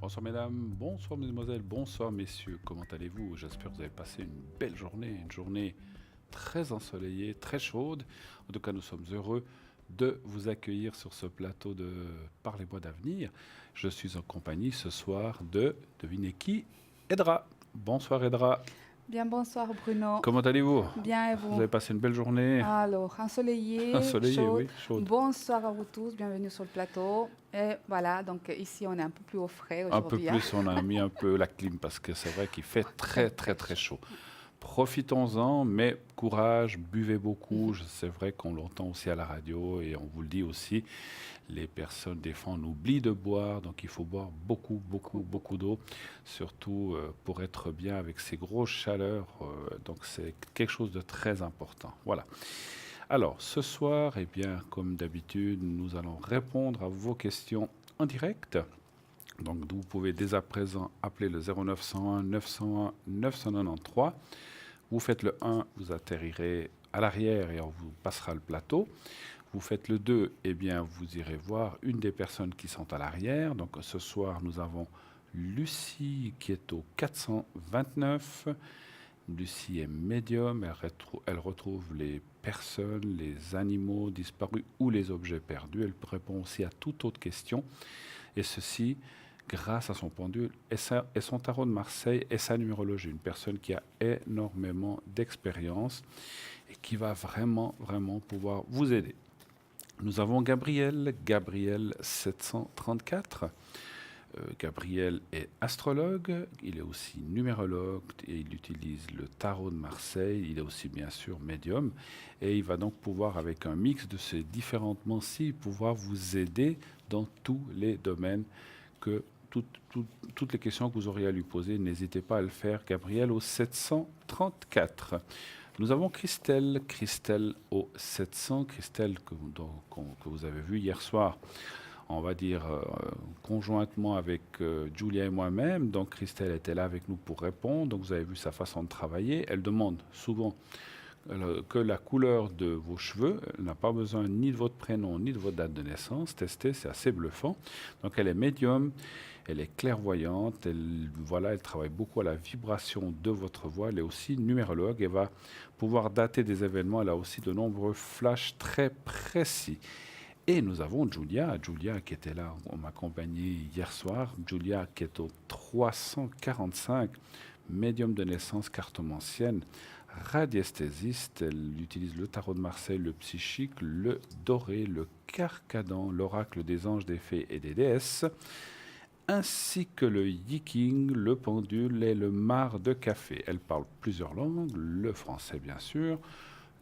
Bonsoir mesdames, bonsoir mesdemoiselles, bonsoir messieurs, comment allez-vous? J'espère que vous avez passé une belle journée, une journée très ensoleillée, très chaude. En tout cas, nous sommes heureux de vous accueillir sur ce plateau de Parlez-moi d'avenir. Je suis en compagnie ce soir de, devinez qui? Edra. Bonsoir Edra, Bien, bonsoir Bruno. comment allez-vous? Bien, et Vous vous? avez passé une belle journée Alors, ensoleillé, ensoleillée, chaud. oui, chaude. Bonsoir à vous tous, bienvenue sur le plateau. Et voilà, donc ici on est un peu plus au frais Un peu aujourd'hui, hein. plus, on a mis un peu la clim parce que c'est vrai qu'il fait très très Très très chaud. chaud. Profitons-en, mais courage, buvez beaucoup. C'est vrai qu'on l'entend aussi à la radio et on vous le dit aussi. Les personnes, des fois, on oublie de boire, donc il faut boire beaucoup, beaucoup, Beaucoup, beaucoup beaucoup. d'eau, surtout pour être bien avec ces grosses chaleurs. Donc c'est quelque chose de très important. Voilà. Alors, ce soir, eh bien, comme d'habitude, nous allons répondre à vos questions en direct. Donc, vous pouvez dès à présent appeler le 0901 901 993. Vous faites le 1, vous atterrirez à l'arrière et on vous passera le plateau. Vous faites le 2, eh bien, vous irez voir une des personnes qui sont à l'arrière. Donc, ce soir, nous avons Lucie qui est au 429. Lucie est médium, elle retrouve les personnes, les animaux disparus ou les objets perdus. Elle répond aussi à toute autre question. Et ceci grâce à son pendule et son tarot de Marseille et sa numérologie. Une personne qui a énormément d'expérience et qui va vraiment, vraiment pouvoir vous aider. Nous avons Gabriel 734. Gabriel est astrologue, il est aussi numérologue et il utilise le tarot de Marseille, il est aussi bien sûr médium et il va donc pouvoir avec un mix de ces différentes mancies pouvoir vous aider dans tous les domaines que toutes les questions que vous auriez à lui poser, n'hésitez pas à le faire. Gabriel au 734. Nous avons Christelle au 700, Christelle que vous avez vu hier soir, on va dire conjointement avec Julia et moi-même. Donc Christelle était là avec nous pour répondre. Donc vous avez vu sa façon de travailler. Elle demande souvent que la couleur de vos cheveux. Elle n'a pas besoin ni de votre prénom ni de votre date de naissance. Tester, c'est assez bluffant. Donc elle est médium, elle est clairvoyante, elle travaille beaucoup à la vibration de votre voix. Elle est aussi numérologue et va pouvoir dater des événements. Elle a aussi de nombreux flashs très précis. Et nous avons Julia qui était là, on m'a accompagné hier soir. Julia qui est au 345, médium de naissance cartomancienne, radiesthésiste. Elle utilise le tarot de Marseille, le psychique, le doré, le carcadan, l'oracle des anges, des fées et des déesses, ainsi que le yiking, le pendule et le mar de café. Elle parle plusieurs langues, le français bien sûr,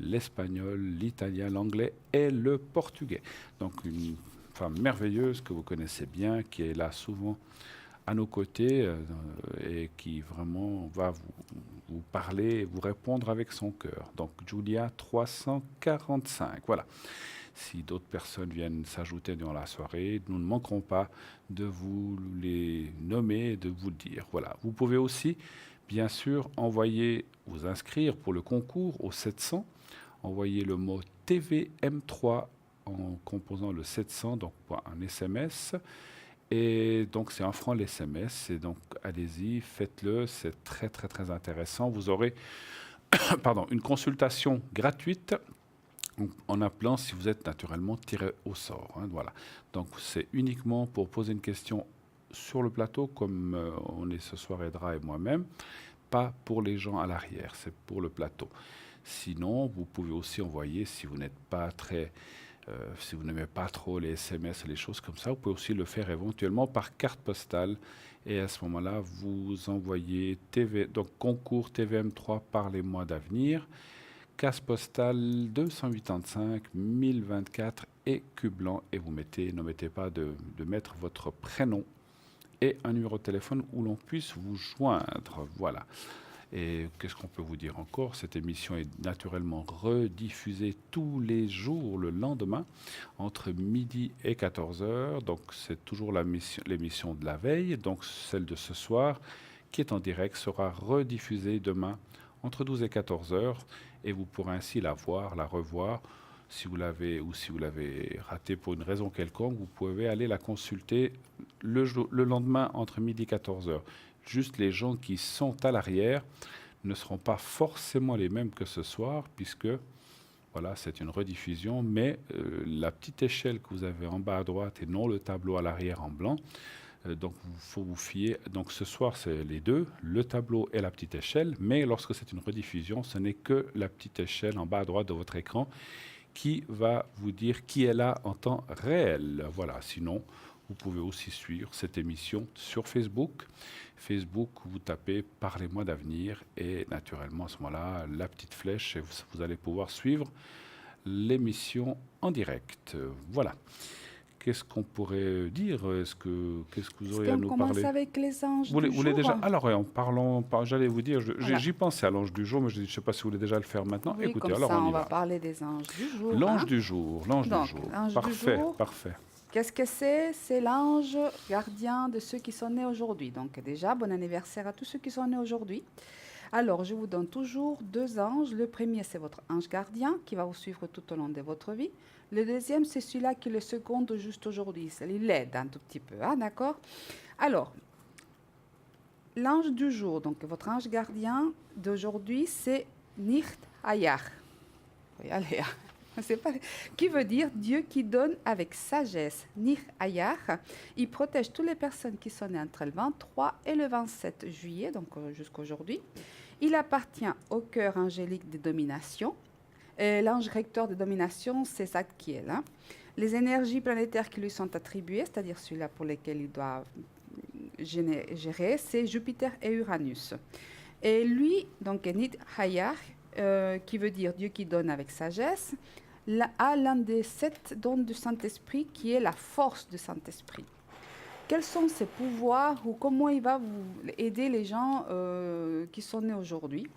l'espagnol, l'italien, l'anglais et le portugais. Donc une femme merveilleuse que vous connaissez bien, qui est là souvent à nos côtés et qui vraiment va vous parler et vous répondre avec son cœur. Donc Julia 345. Voilà. Si d'autres personnes viennent s'ajouter durant la soirée, nous ne manquerons pas de vous les nommer et de vous le dire. Voilà. Vous pouvez aussi, bien sûr, vous inscrire pour le concours au 700. Envoyez le mot TVM3 en composant le 700, donc un SMS. Et donc, c'est 1 franc l'SMS. Et donc, allez-y, faites-le. C'est très, très, très intéressant. Vous aurez une consultation gratuite en appelant si vous êtes naturellement tiré au sort. Hein, voilà. Donc, c'est uniquement pour poser une question sur le plateau, comme on est ce soir, Edra et moi-même. Pas pour les gens à l'arrière, c'est pour le plateau. Sinon, vous pouvez aussi envoyer, si vous n'êtes pas très si vous n'aimez pas trop les SMS et les choses comme ça, vous pouvez aussi le faire éventuellement par carte postale. Et à ce moment-là, vous envoyez donc concours TVM3 par les mois d'avenir, case postale 285 1024 et Cublanc. Et ne mettez pas de mettre votre prénom et un numéro de téléphone où l'on puisse vous joindre. Voilà. Et qu'est-ce qu'on peut vous dire encore? Cette émission est naturellement rediffusée tous les jours le lendemain, entre midi et 14 heures. Donc c'est toujours l'émission de la veille. Donc celle de ce soir, qui est en direct, sera rediffusée demain entre 12 et 14 heures. Et vous pourrez ainsi la voir, la revoir. Si vous l'avez raté pour une raison quelconque, vous pouvez aller la consulter le lendemain entre midi et 14 heures. Juste les gens qui sont à l'arrière ne seront pas forcément les mêmes que ce soir, puisque voilà, c'est une rediffusion, mais la petite échelle que vous avez en bas à droite et non le tableau à l'arrière en blanc, donc il faut vous fier. Donc ce soir, c'est les deux, le tableau et la petite échelle, mais lorsque c'est une rediffusion, ce n'est que la petite échelle en bas à droite de votre écran qui va vous dire qui est là en temps réel. Voilà, sinon, vous pouvez aussi suivre cette émission sur Facebook. Facebook, vous tapez « Parlez-moi d'avenir » et naturellement, à ce moment-là, la petite flèche et vous allez pouvoir suivre l'émission en direct. Voilà. Qu'est-ce qu'on pourrait dire? Qu'est-ce que vous auriez à nous parler? On commence avec les anges Vous du voulez jour. déjà? Alors, en parlant, j'allais vous dire, Voilà. j'y pensais à l'ange du jour, mais je ne sais pas si vous voulez déjà le faire maintenant. Oui, Écoutez, comme alors ça, on y va va. parler des anges du jour. L'ange du jour, l'ange du Donc, jour. l'ange du Parfait, jour. parfait. Qu'est-ce que c'est? C'est l'ange gardien de ceux qui sont nés aujourd'hui. Donc déjà, bon anniversaire à tous ceux qui sont nés aujourd'hui. Alors, je vous donne toujours deux anges. Le premier, c'est votre ange gardien qui va vous suivre tout au long de votre vie. Le deuxième, c'est celui-là qui le seconde juste aujourd'hui. Il l'aide un tout petit peu, hein, d'accord? Alors, l'ange du jour, donc votre ange gardien d'aujourd'hui, c'est Nicht Hayar. Oui, allez, c'est pas... qui veut dire Dieu qui donne avec sagesse. Nicht Hayar. Il protège toutes les personnes qui sont nées entre le 23 et le 27 juillet, donc jusqu'à aujourd'hui. Il appartient au cœur angélique de domination. L'ange recteur de domination, c'est Zadkiel. Hein. Les énergies planétaires qui lui sont attribuées, c'est-à-dire celui-là pour lesquels il doit gérer, c'est Jupiter et Uranus. Et lui, donc Nid Hayar, qui veut dire Dieu qui donne avec sagesse, a l'un des 7 dons du Saint-Esprit qui est la force du Saint-Esprit. Quels sont ses pouvoirs ou comment il va vous aider les gens qui sont nés aujourd'hui?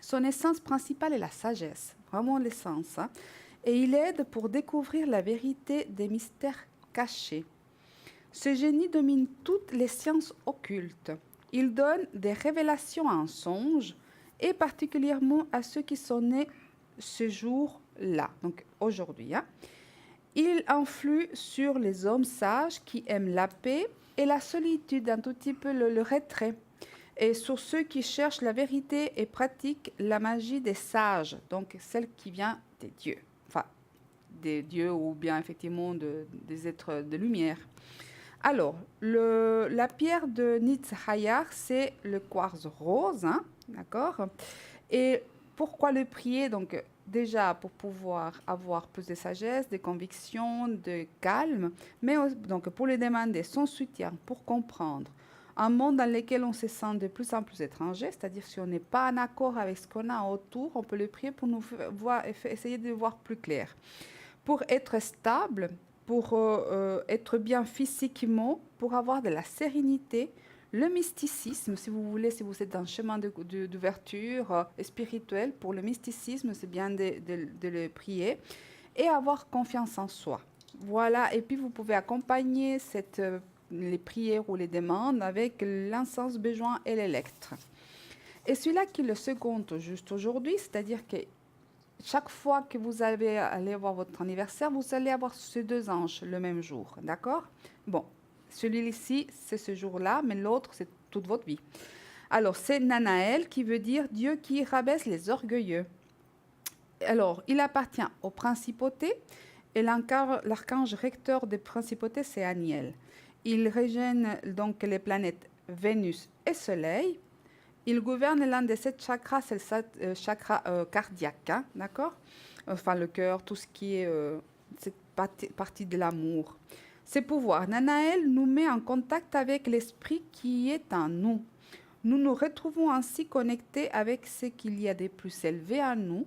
Son essence principale est la sagesse, vraiment l'essence. Hein? Et il aide pour découvrir la vérité des mystères cachés. Ce génie domine toutes les sciences occultes. Il donne des révélations en songe, et particulièrement à ceux qui sont nés ce jour-là, donc aujourd'hui. Hein. Il influe sur les hommes sages qui aiment la paix et la solitude, un tout petit peu le retrait. Et sur ceux qui cherchent la vérité et pratiquent la magie des sages, donc celle qui vient des dieux, enfin des dieux ou bien effectivement des êtres de lumière. Alors, la pierre de Nitz Hayar, c'est le quartz rose, hein, d'accord? Et pourquoi le prier? Donc, déjà pour pouvoir avoir plus de sagesse, de conviction, de calme, mais donc pour lui demander son soutien pour comprendre un monde dans lequel on se sent de plus en plus étranger, c'est-à-dire si on n'est pas en accord avec ce qu'on a autour, on peut le prier pour nous essayer de voir plus clair. Pour être stable, pour être bien physiquement, pour avoir de la sérénité, le mysticisme, si vous voulez, si vous êtes dans un chemin d'ouverture spirituelle, pour le mysticisme, c'est bien de le prier et avoir confiance en soi. Voilà, et puis vous pouvez accompagner les prières ou les demandes avec l'encens béjoin et l'électre. Et celui-là qui le seconde juste aujourd'hui, c'est-à-dire que chaque fois que vous allez aller voir votre anniversaire, vous allez avoir ces deux anges le même jour, d'accord? Bon, celui-ci, c'est ce jour-là, mais l'autre, c'est toute votre vie. Alors, c'est Nanaël qui veut dire Dieu qui rabaisse les orgueilleux. Alors, il appartient aux principautés et l'archange recteur des principautés, c'est Aniel. Il régène donc les planètes Vénus et Soleil. Il gouverne l'un des 7 chakras, c'est le chakra cardiaque, hein, d'accord? Enfin, le cœur, tout ce qui est cette partie de l'amour. Ses pouvoirs. Nanaël nous met en contact avec l'esprit qui est en nous. Nous nous retrouvons ainsi connectés avec ce qu'il y a de plus élevé en nous.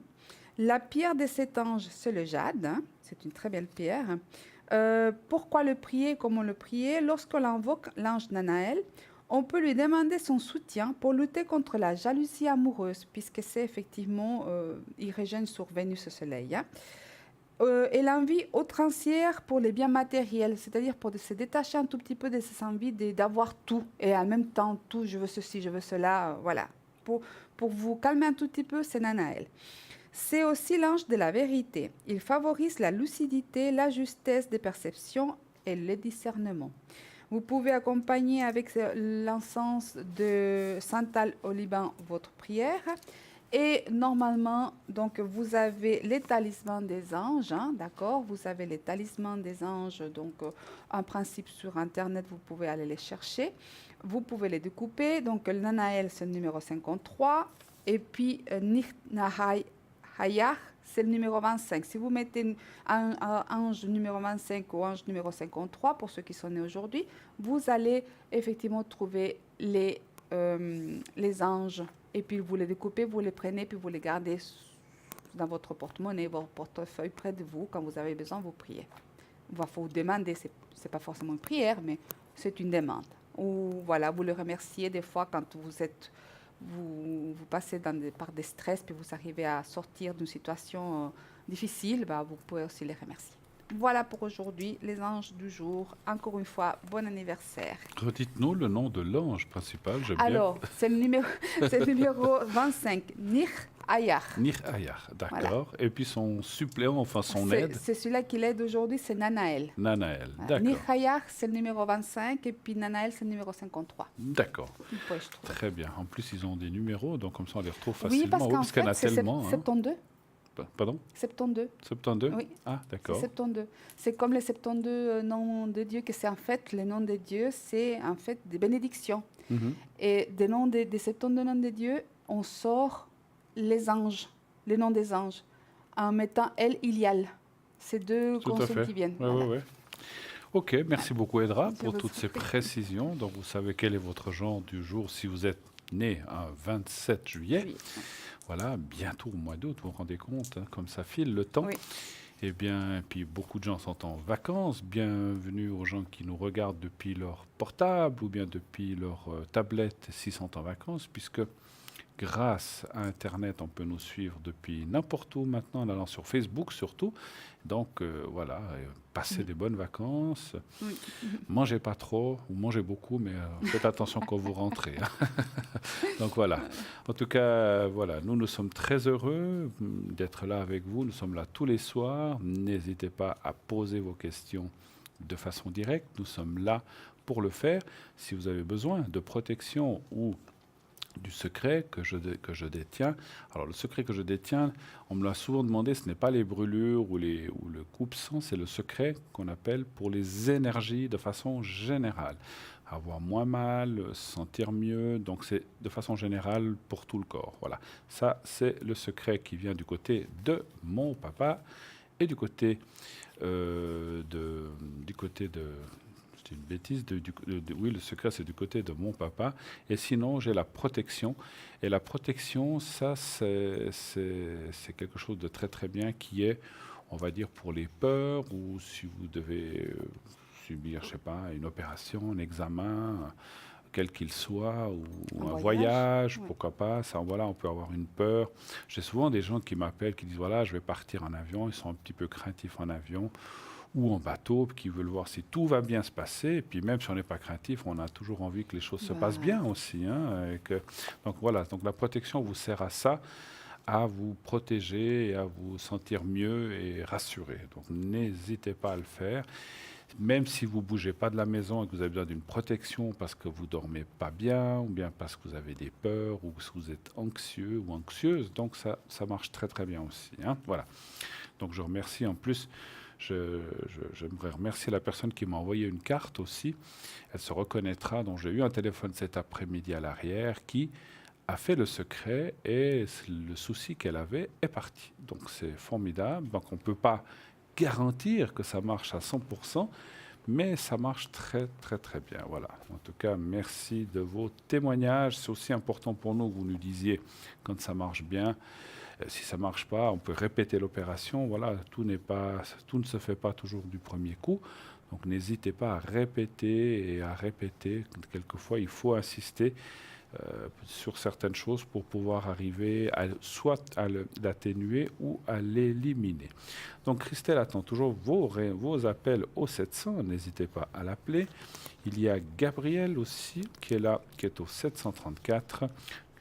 La pierre de cet ange, c'est le jade. Hein, c'est une très belle pierre. Pourquoi le prier? Comment le prier? Lorsqu'on invoque l'ange Nanaël, on peut lui demander son soutien pour lutter contre la jalousie amoureuse, puisque c'est effectivement, il régène sur Vénus et Soleil. Hein. Et l'envie outrancière pour les biens matériels, c'est-à-dire pour se détacher un tout petit peu de cette envie d'avoir tout, et en même temps tout, je veux ceci, je veux cela, voilà. Pour vous calmer un tout petit peu, c'est Nanaël. C'est aussi l'ange de la vérité. Il favorise la lucidité, la justesse des perceptions et le discernement. Vous pouvez accompagner avec l'encens de Santal au Liban votre prière. Et normalement, donc, vous avez les talismans des anges, hein, d'accord? Vous avez les talismans des anges, donc, en principe, sur Internet, vous pouvez aller les chercher. Vous pouvez les découper. Donc, le Nanaël, c'est le numéro 53. Et puis, Hayah, c'est le numéro 25. Si vous mettez un ange numéro 25 ou ange numéro 53, pour ceux qui sont nés aujourd'hui, vous allez effectivement trouver les anges. Et puis vous les découpez, vous les prenez, puis vous les gardez dans votre porte-monnaie, votre portefeuille près de vous. Quand vous avez besoin, vous priez. Il faut vous demander, ce n'est pas forcément une prière, mais c'est une demande. Ou voilà, vous le remerciez des fois quand vous passez par des stress, puis vous arrivez à sortir d'une situation difficile, vous pouvez aussi les remercier. Voilà pour aujourd'hui, les anges du jour. Encore une fois, bon anniversaire. Redites-nous le nom de l'ange principal, j'aime bien. Alors, c'est le numéro 25, Nir Ayar. Nir Ayar, d'accord. Voilà. Et puis son suppléant, enfin son aide. C'est celui qui l'aide aujourd'hui, c'est Nanaël. Nanaël, Voilà. d'accord. Nir Ayar, c'est le numéro 25, et puis Nanaël, c'est le numéro 53. D'accord. Je trouve. Très bien. En plus, ils ont des numéros, donc comme ça, on les retrouve facilement. Oui, parce qu'en qu'il y en a fait, c'est tellement. 72. Pardon 72. 72 Oui. Ah, d'accord. C'est 72. C'est comme les 72 noms de Dieu, que c'est en fait, les noms de Dieu, c'est en fait des bénédictions. Mhm. Et des 72 noms de Dieu, on sort les anges, les noms des anges, en mettant El Ilial. C'est deux Tout à consonnes fait. qui viennent. Ouais, Voilà. ouais, ouais. Ok, merci beaucoup Edra Je pour vous toutes en ces prie. précisions. Donc vous savez quel est votre genre du jour si vous êtes né un 27 juillet. Oui. Voilà, bientôt au mois d'août, vous vous rendez compte, hein, comme ça file le temps. Oui. Eh bien, et puis beaucoup de gens sont en vacances. Bienvenue aux gens qui nous regardent depuis leur portable ou bien depuis leur tablette s'ils sont en vacances, puisque grâce à Internet, on peut nous suivre depuis n'importe où maintenant, en allant sur Facebook surtout. Donc voilà, passez des bonnes vacances. Oui. Mangez pas trop ou mangez beaucoup, mais faites attention quand vous rentrez. Hein. Donc voilà. En tout cas, voilà, nous sommes très heureux d'être là avec vous. Nous sommes là tous les soirs. N'hésitez pas à poser vos questions de façon directe. Nous sommes là pour le faire. Si vous avez besoin de protection ou du secret que je détiens. Alors le secret que je détiens, on me l'a souvent demandé, ce n'est pas les brûlures ou le coupe-sang, c'est le secret qu'on appelle pour les énergies de façon générale. Avoir moins mal, se sentir mieux, donc c'est de façon générale pour tout le corps. Voilà, ça c'est le secret qui vient du côté de mon papa et du côté c'est une bêtise. Oui, le secret, c'est du côté de mon papa. Et sinon, j'ai la protection. Et la protection, ça, c'est quelque chose de très, très bien qui est, on va dire, pour les peurs ou si vous devez subir, je sais pas, une opération, un examen, quel qu'il soit, ou un voyage, oui. pourquoi pas. Ça, voilà, on peut avoir une peur. J'ai souvent des gens qui m'appellent, qui disent, voilà, je vais partir en avion. Ils sont un petit peu craintifs en avion ou en bateau, qui veulent voir si tout va bien se passer. Et puis même si on n'est pas craintif, on a toujours envie que les choses se passent bien aussi. Hein, donc voilà, donc la protection vous sert à ça, à vous protéger et à vous sentir mieux et rassuré. Donc n'hésitez pas à le faire. Même si vous ne bougez pas de la maison et que vous avez besoin d'une protection parce que vous ne dormez pas bien ou bien parce que vous avez des peurs ou que vous êtes anxieux ou anxieuse, donc ça marche très très bien aussi. Hein, voilà. Donc je remercie en plus. J'aimerais remercier la personne qui m'a envoyé une carte aussi. Elle se reconnaîtra. Donc j'ai eu un téléphone cet après-midi à l'arrière qui a fait le secret et le souci qu'elle avait est parti. Donc c'est formidable. Donc on ne peut pas garantir que ça marche à 100%, mais ça marche très très très bien. Voilà. En tout cas, merci de vos témoignages. C'est aussi important pour nous que vous nous disiez quand ça marche bien. Si ça ne marche pas, on peut répéter l'opération. Voilà, tout ne se fait pas toujours du premier coup. Donc n'hésitez pas à répéter et à répéter. Quelquefois, il faut insister sur certaines choses pour pouvoir arriver soit à l'atténuer ou à l'éliminer. Donc Christelle attend toujours vos appels au 700. N'hésitez pas à l'appeler. Il y a Gabriel aussi qui est là, qui est au 734.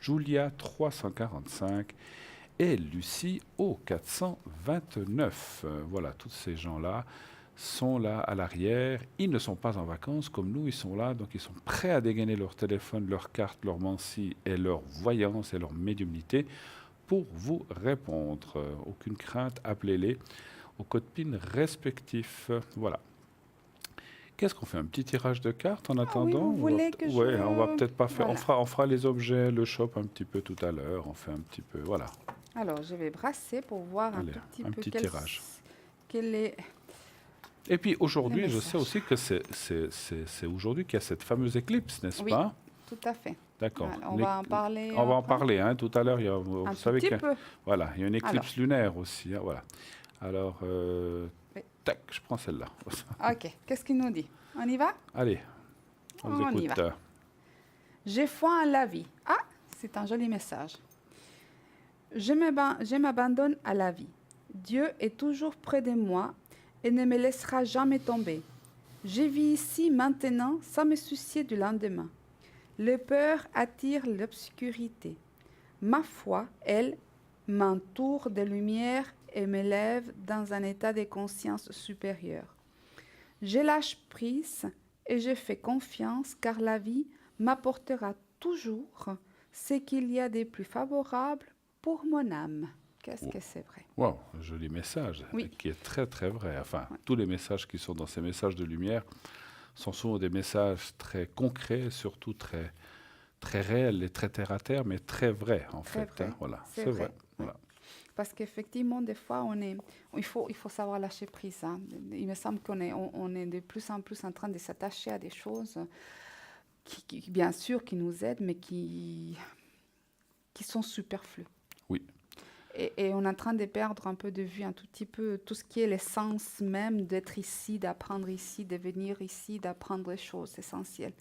Julia 345. Et Lucie au 429. Voilà, tous ces gens-là sont là à l'arrière. Ils ne sont pas en vacances comme nous, ils sont là, donc ils sont prêts à dégainer leur téléphone, leur carte, leur mancie et leur voyance et leur médiumnité pour vous répondre. Aucune crainte, appelez-les au code PIN respectif. Voilà. Qu'est-ce qu'on fait? Un petit tirage de cartes en Ah oui, attendant? vous voulez que je... Ouais, on va peut-être pas faire. Voilà. On fera les objets, le shop un petit peu tout à l'heure. On fait un petit peu. Voilà. Alors, je vais brasser pour voir un Allez, tout petit un peu petit tirage. quel est Et puis le aujourd'hui, je sais message. aussi que c'est aujourd'hui qu'il y a cette fameuse éclipse, n'est-ce Oui, pas? tout à fait. D'accord. Alors, on va en parler On va en après. parler, hein, tout à l'heure. Vous Un tout savez petit que peu. voilà, il y a une Alors, éclipse lunaire aussi, hein, voilà. Alors, oui. tac, je prends celle-là. Ok, qu'est-ce qu'il nous dit? On y va? Allez, on vous On y écoute. va. J'ai foi en la vie. Ah, c'est un joli message. Je m'abandonne à la vie. Dieu est toujours près de moi et ne me laissera jamais tomber. Je vis ici maintenant sans me soucier du lendemain. Les peurs attirent l'obscurité. Ma foi, elle, m'entoure de lumière et m'élève dans un état de conscience supérieure. Je lâche prise et je fais confiance car la vie m'apportera toujours ce qu'il y a de plus favorable pour mon âme. Qu'est-ce que c'est vrai? Wow, un joli message, Oui. qui est très très vrai. Enfin, Ouais. tous les messages qui sont dans ces messages de lumière sont souvent des messages très concrets, surtout très, très réels et très terre à terre, mais très vrais en Très fait. vrai. Hein, voilà, C'est c'est vrai. vrai. Voilà. Parce qu'effectivement, des fois, il faut savoir lâcher prise. Hein. Il me semble on est de plus en plus en train de s'attacher à des choses bien sûr, qui nous aident, mais qui sont superflues. Oui. Et on est en train de perdre un peu de vue un tout petit peu tout ce qui est l'essence même d'être ici, d'apprendre ici, de venir ici, d'apprendre des choses essentielles.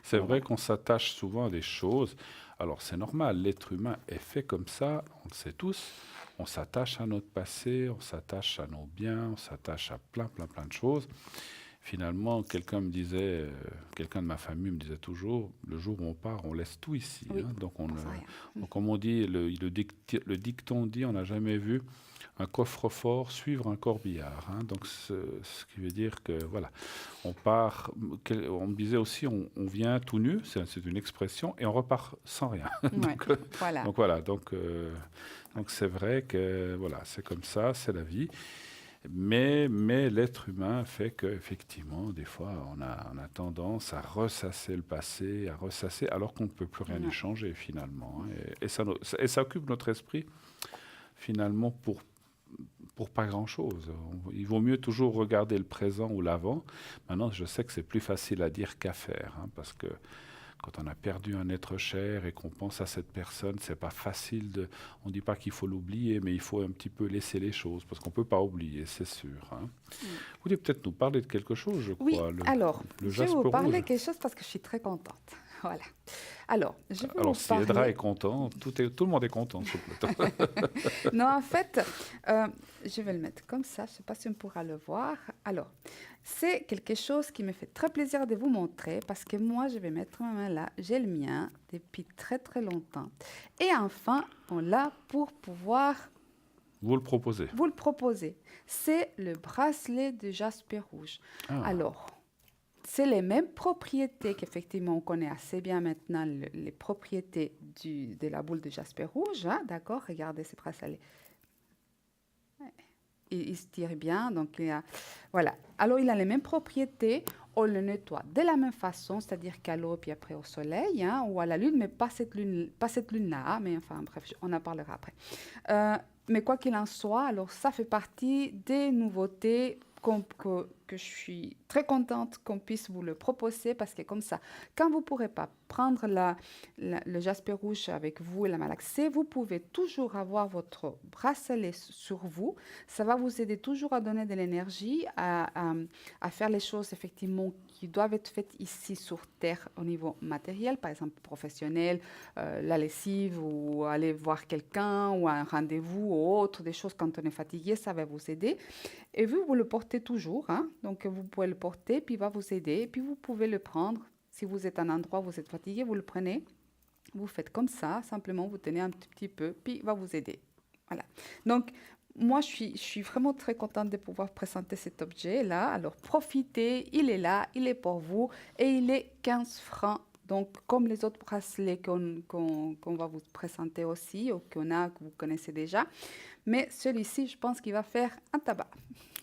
C'est Alors, vrai voilà. qu'on s'attache souvent à des choses. Alors c'est normal, l'être humain est fait comme ça, on le sait tous. On s'attache à notre passé, on s'attache à nos biens, on s'attache à plein de choses. Finalement, quelqu'un de ma famille me disait toujours, le jour où on part, on laisse tout ici. Oui, Hein. Donc, on sait rien. donc, comme on dit, le dicton dit, on n'a jamais vu un coffre-fort suivre un corbillard. Hein. Donc, ce qui veut dire que, voilà, on part, on me disait aussi, on vient tout nu, c'est une expression, et on repart sans rien. Ouais, voilà. Donc voilà, donc c'est vrai que voilà, c'est comme ça, c'est la vie. Mais l'être humain fait qu'effectivement, des fois, on a tendance à ressasser le passé, à ressasser, alors qu'on ne peut plus rien y Ouais. changer finalement. Hein. Et ça occupe notre esprit finalement pour pas grand-chose. Il vaut mieux toujours regarder le présent ou l'avant. Maintenant, je sais que c'est plus facile à dire qu'à faire, hein, parce que quand on a perdu un être cher et qu'on pense à cette personne, c'est pas facile de. On ne dit pas qu'il faut l'oublier, mais il faut un petit peu laisser les choses, parce qu'on peut pas oublier, c'est sûr. Hein. Vous voulez peut-être nous parler de quelque chose, je Oui, crois. alors, Le je vais jaspe vous parler rouge. de quelque chose parce que je suis très contente. Voilà. Alors, je vais vous Alors, si Edra parler... est content, tout le monde est content sur le plateau. Non, en fait, je vais le mettre comme ça. Je ne sais pas si on pourra le voir. Alors, c'est quelque chose qui me fait très plaisir de vous montrer parce que moi, je vais mettre ma main là. J'ai le mien depuis très, très longtemps. Et enfin, on l'a pour pouvoir Vous le proposez. vous le proposer. C'est le bracelet de jaspe rouge. Ah, Alors, c'est les mêmes propriétés qu'effectivement on connaît assez bien maintenant, les propriétés de la boule de jaspe rouge. Hein, d'accord, regardez ces bracelets. Il se tire bien, donc voilà. Alors il a les mêmes propriétés. On le nettoie de la même façon, c'est-à-dire qu'à l'eau puis après au soleil, hein, ou à la lune, mais pas cette lune-là. Hein, mais enfin bref, on en parlera après. Mais quoi qu'il en soit, alors ça fait partie des nouveautés que je suis très contente qu'on puisse vous le proposer parce que comme ça, quand vous ne pourrez pas prendre le jaspe rouge avec vous et la malaxée, vous pouvez toujours avoir votre bracelet sur vous. Ça va vous aider toujours à donner de l'énergie, à faire les choses effectivement qui doivent être faites ici sur Terre au niveau matériel, par exemple professionnel, la lessive ou aller voir quelqu'un ou un rendez-vous ou autre, des choses quand on est fatigué, ça va vous aider. Et vous le portez toujours, hein? Donc vous pouvez le porter, puis il va vous aider, et puis vous pouvez le prendre. Si vous êtes à un endroit où vous êtes fatigué, vous le prenez, vous faites comme ça, simplement vous tenez un petit peu, puis il va vous aider. Voilà. Donc moi, je suis vraiment très contente de pouvoir présenter cet objet-là. Alors, profitez, il est là, il est pour vous et il est 15 francs. Donc, comme les autres bracelets qu'on va vous présenter aussi, ou que vous connaissez déjà. Mais celui-ci, je pense qu'il va faire un tabac.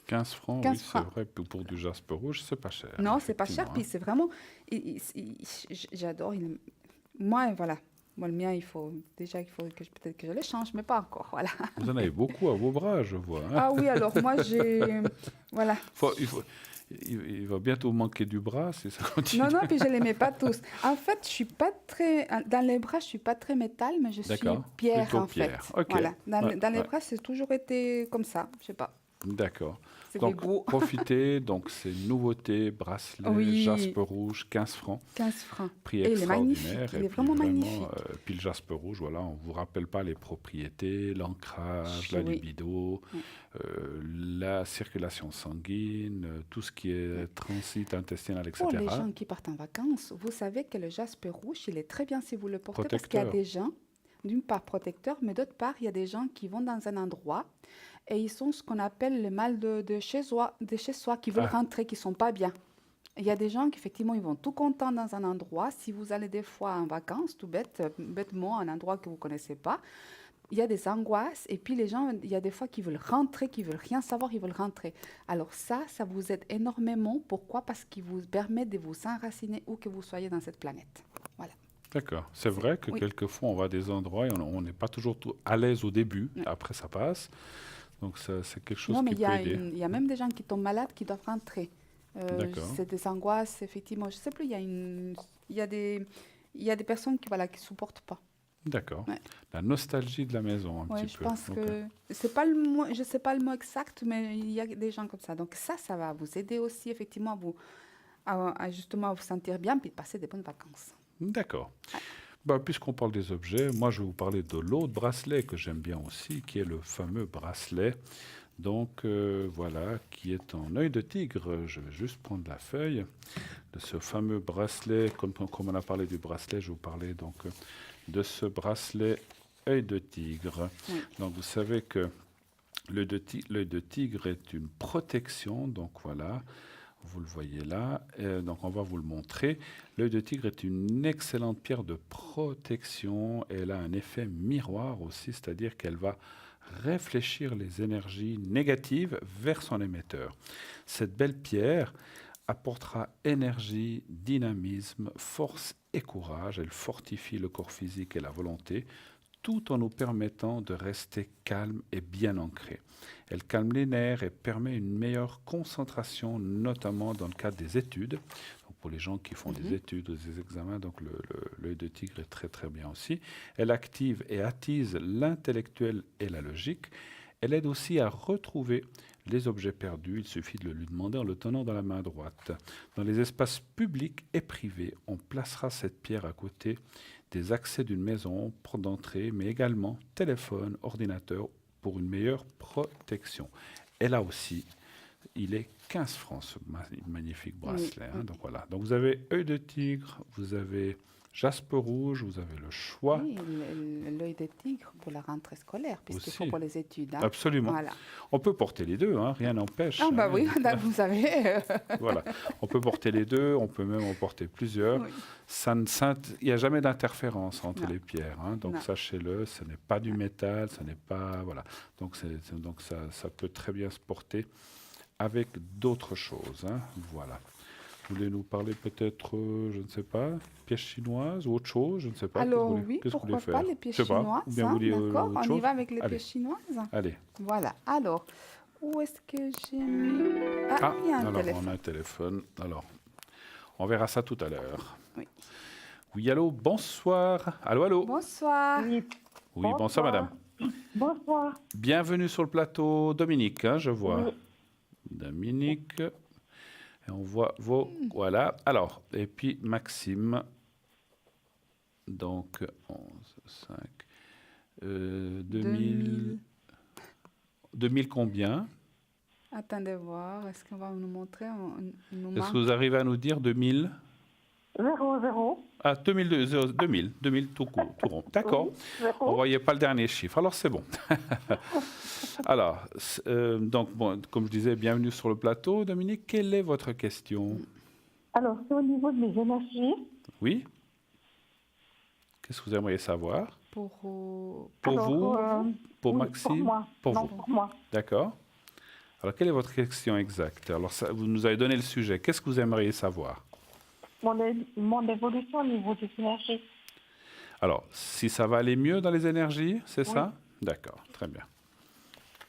15 francs, oui, 15 c'est francs. vrai, pour du jaspe rouge, c'est pas cher, Non, c'est pas cher, effectivement, puis hein. c'est vraiment... J'adore. Moi, voilà. Moi, le mien, il faut que peut-être que je le change, mais pas encore. Voilà. Vous en avez beaucoup à vos bras, je vois, hein. Ah oui, alors moi, j'ai... Voilà. Il va bientôt manquer du bras si ça Non, continue. non, puis je les mets pas tous. En fait, je suis pas très... Dans les bras, je suis pas très métal, mais je suis D'accord, pierre, plutôt en fait. pierre. Ok, Voilà. ouais, Dans les ouais, bras, c'est toujours été comme ça. Je sais pas. d'accord. C'est des Donc, goûts. profitez, donc c'est nouveauté, bracelet, jaspe Oui, rouge, 15 francs. 15 francs. Prix Et il est magnifique. extraordinaire. Et Il est puis vraiment vraiment, magnifique. puis le jaspe rouge, voilà, on ne vous rappelle pas les propriétés, l'ancrage, la Oui. libido, Oui. la circulation sanguine, tout ce qui est transit intestinal, Pour les etc. gens qui partent en vacances, vous savez que le jaspe rouge, il est très bien si vous le portez parce qu'il y a Protecteur. des gens, d'une part protecteur, mais d'autre part, il y a des gens qui vont dans un endroit et ils sont ce qu'on appelle le mal de chez soi, qui veulent Ah, rentrer, qui sont pas bien. Il y a des gens qui, effectivement, ils vont tout contents dans un endroit. Si vous allez des fois en vacances, tout bête, bêtement, un endroit que vous connaissez pas, il y a des angoisses. Et puis les gens, il y a des fois qui veulent rentrer, qui veulent rien savoir, ils veulent rentrer. Alors ça vous aide énormément. Pourquoi? Parce qu'il vous permet de vous enraciner où que vous soyez dans cette planète. Voilà. d'accord. C'est vrai que Oui. quelquefois on va à des endroits et on n'est pas toujours à l'aise au début, Ouais. après ça passe. Donc c'est quelque chose Non, mais qui peut aider. il y a même des gens qui tombent malades qui doivent rentrer. D'accord. C'est des angoisses, effectivement. Je sais plus, il y a il y a des personnes qui, voilà, qui supportent pas. D'accord. Ouais. La nostalgie de la maison, un petit Ouais, je peu. pense Ok. que c'est pas le mot, je sais pas le mot exact, mais il y a des gens comme ça. Donc ça va vous aider aussi, effectivement, à justement à vous sentir bien puis de passer des bonnes vacances. D'accord. Ouais. Bah, puisqu'on parle des objets, moi je vais vous parler de l'autre bracelet que j'aime bien aussi, qui est le fameux bracelet. Donc voilà, qui est en œil de tigre. Je vais juste prendre la feuille de ce fameux bracelet. Comme on a parlé du bracelet, je vais vous parler donc de ce bracelet œil de tigre. Oui. Donc vous savez que l'œil de tigre est une protection. Donc voilà, vous le voyez là. Donc on va vous le montrer. L'œil de tigre est une excellente pierre de protection. Elle a un effet miroir aussi, c'est-à-dire qu'elle va réfléchir les énergies négatives vers son émetteur. Cette belle pierre apportera énergie, dynamisme, force et courage. Elle fortifie le corps physique et la volonté, tout en nous permettant de rester calme et bien ancré. Elle calme les nerfs et permet une meilleure concentration, notamment dans le cadre des études. Donc pour les gens qui font des Mhm. études ou des examens, donc l'œil de tigre est très très bien aussi. Elle active et attise l'intellectuel et la logique. Elle aide aussi à retrouver les objets perdus. Il suffit de le lui demander en le tenant dans la main droite. Dans les espaces publics et privés, on placera cette pierre à côté des accès d'une maison, porte d'entrée, mais également téléphone, ordinateur pour une meilleure protection. Et là aussi, il est 15 francs ce magnifique Oui, bracelet, hein. oui. Donc voilà. Donc vous avez œil de tigre, vous avez jaspe rouge, vous avez le choix Oui, l'œil de tigre pour la rentrée scolaire, puisqu'il faut aussi. pour les études, hein. Absolument. Voilà. On peut porter les deux, hein, rien n'empêche, Ah bah hein. oui, là, vous savez. Voilà. On peut porter les deux, on peut même en porter plusieurs. Oui. Il n'y a jamais d'interférence entre Non, les pierres, hein. Donc non. sachez-le, ce n'est pas du métal, ce n'est pas... Voilà. Donc, donc ça peut très bien se porter avec d'autres choses, hein. Voilà. Vous voulez nous parler peut-être, je ne sais pas, pièces chinoises ou autre chose? Je ne sais pas. Alors oui, Qu'est-ce que vous voulez pourquoi pas faire? les Je pièces sais pas. Ou chinoises, bien vous hein, voulez d'accord? autre On y chose? va avec les Allez, pièces chinoises. allez. Voilà. Alors, où est-ce que j'ai mis... Ah, Ah, il y a un alors on a téléphone. un téléphone. Alors, on verra ça tout à l'heure. Oui. Oui, allô, bonsoir. Allô, allô. Bonsoir. Oui, Oui, bonsoir, madame. bonsoir. Bonsoir. Bienvenue sur le plateau, Dominique, hein, je vois. Oui, Dominique. Et on voit vos... Voilà. Alors, et puis Maxime. Donc, 11, 5... 2000... 2000. 2000 combien? Attendez voir, est-ce qu'on va nous montrer? Il nous Est-ce que manque. vous arrivez à nous dire 2000? 00. Ah, 2000 tout rond. D'accord. Oui, 0. On ne voyait pas le dernier chiffre, alors c'est bon. Alors, donc, bon, comme je disais, bienvenue sur le plateau. Dominique, quelle est votre question? Alors, c'est au niveau de mes énergies. Oui? Qu'est-ce que vous aimeriez savoir? Pour, Pour Alors, vous? Pour oui, Maxime? pour moi. Pour Non, vous. pour moi. D'accord. Alors, quelle est votre question exacte? Alors, ça, vous nous avez donné le sujet. Qu'est-ce que vous aimeriez savoir? Mon évolution au niveau des énergies. Alors, si ça va aller mieux dans les énergies, c'est Oui. ça? D'accord, très bien.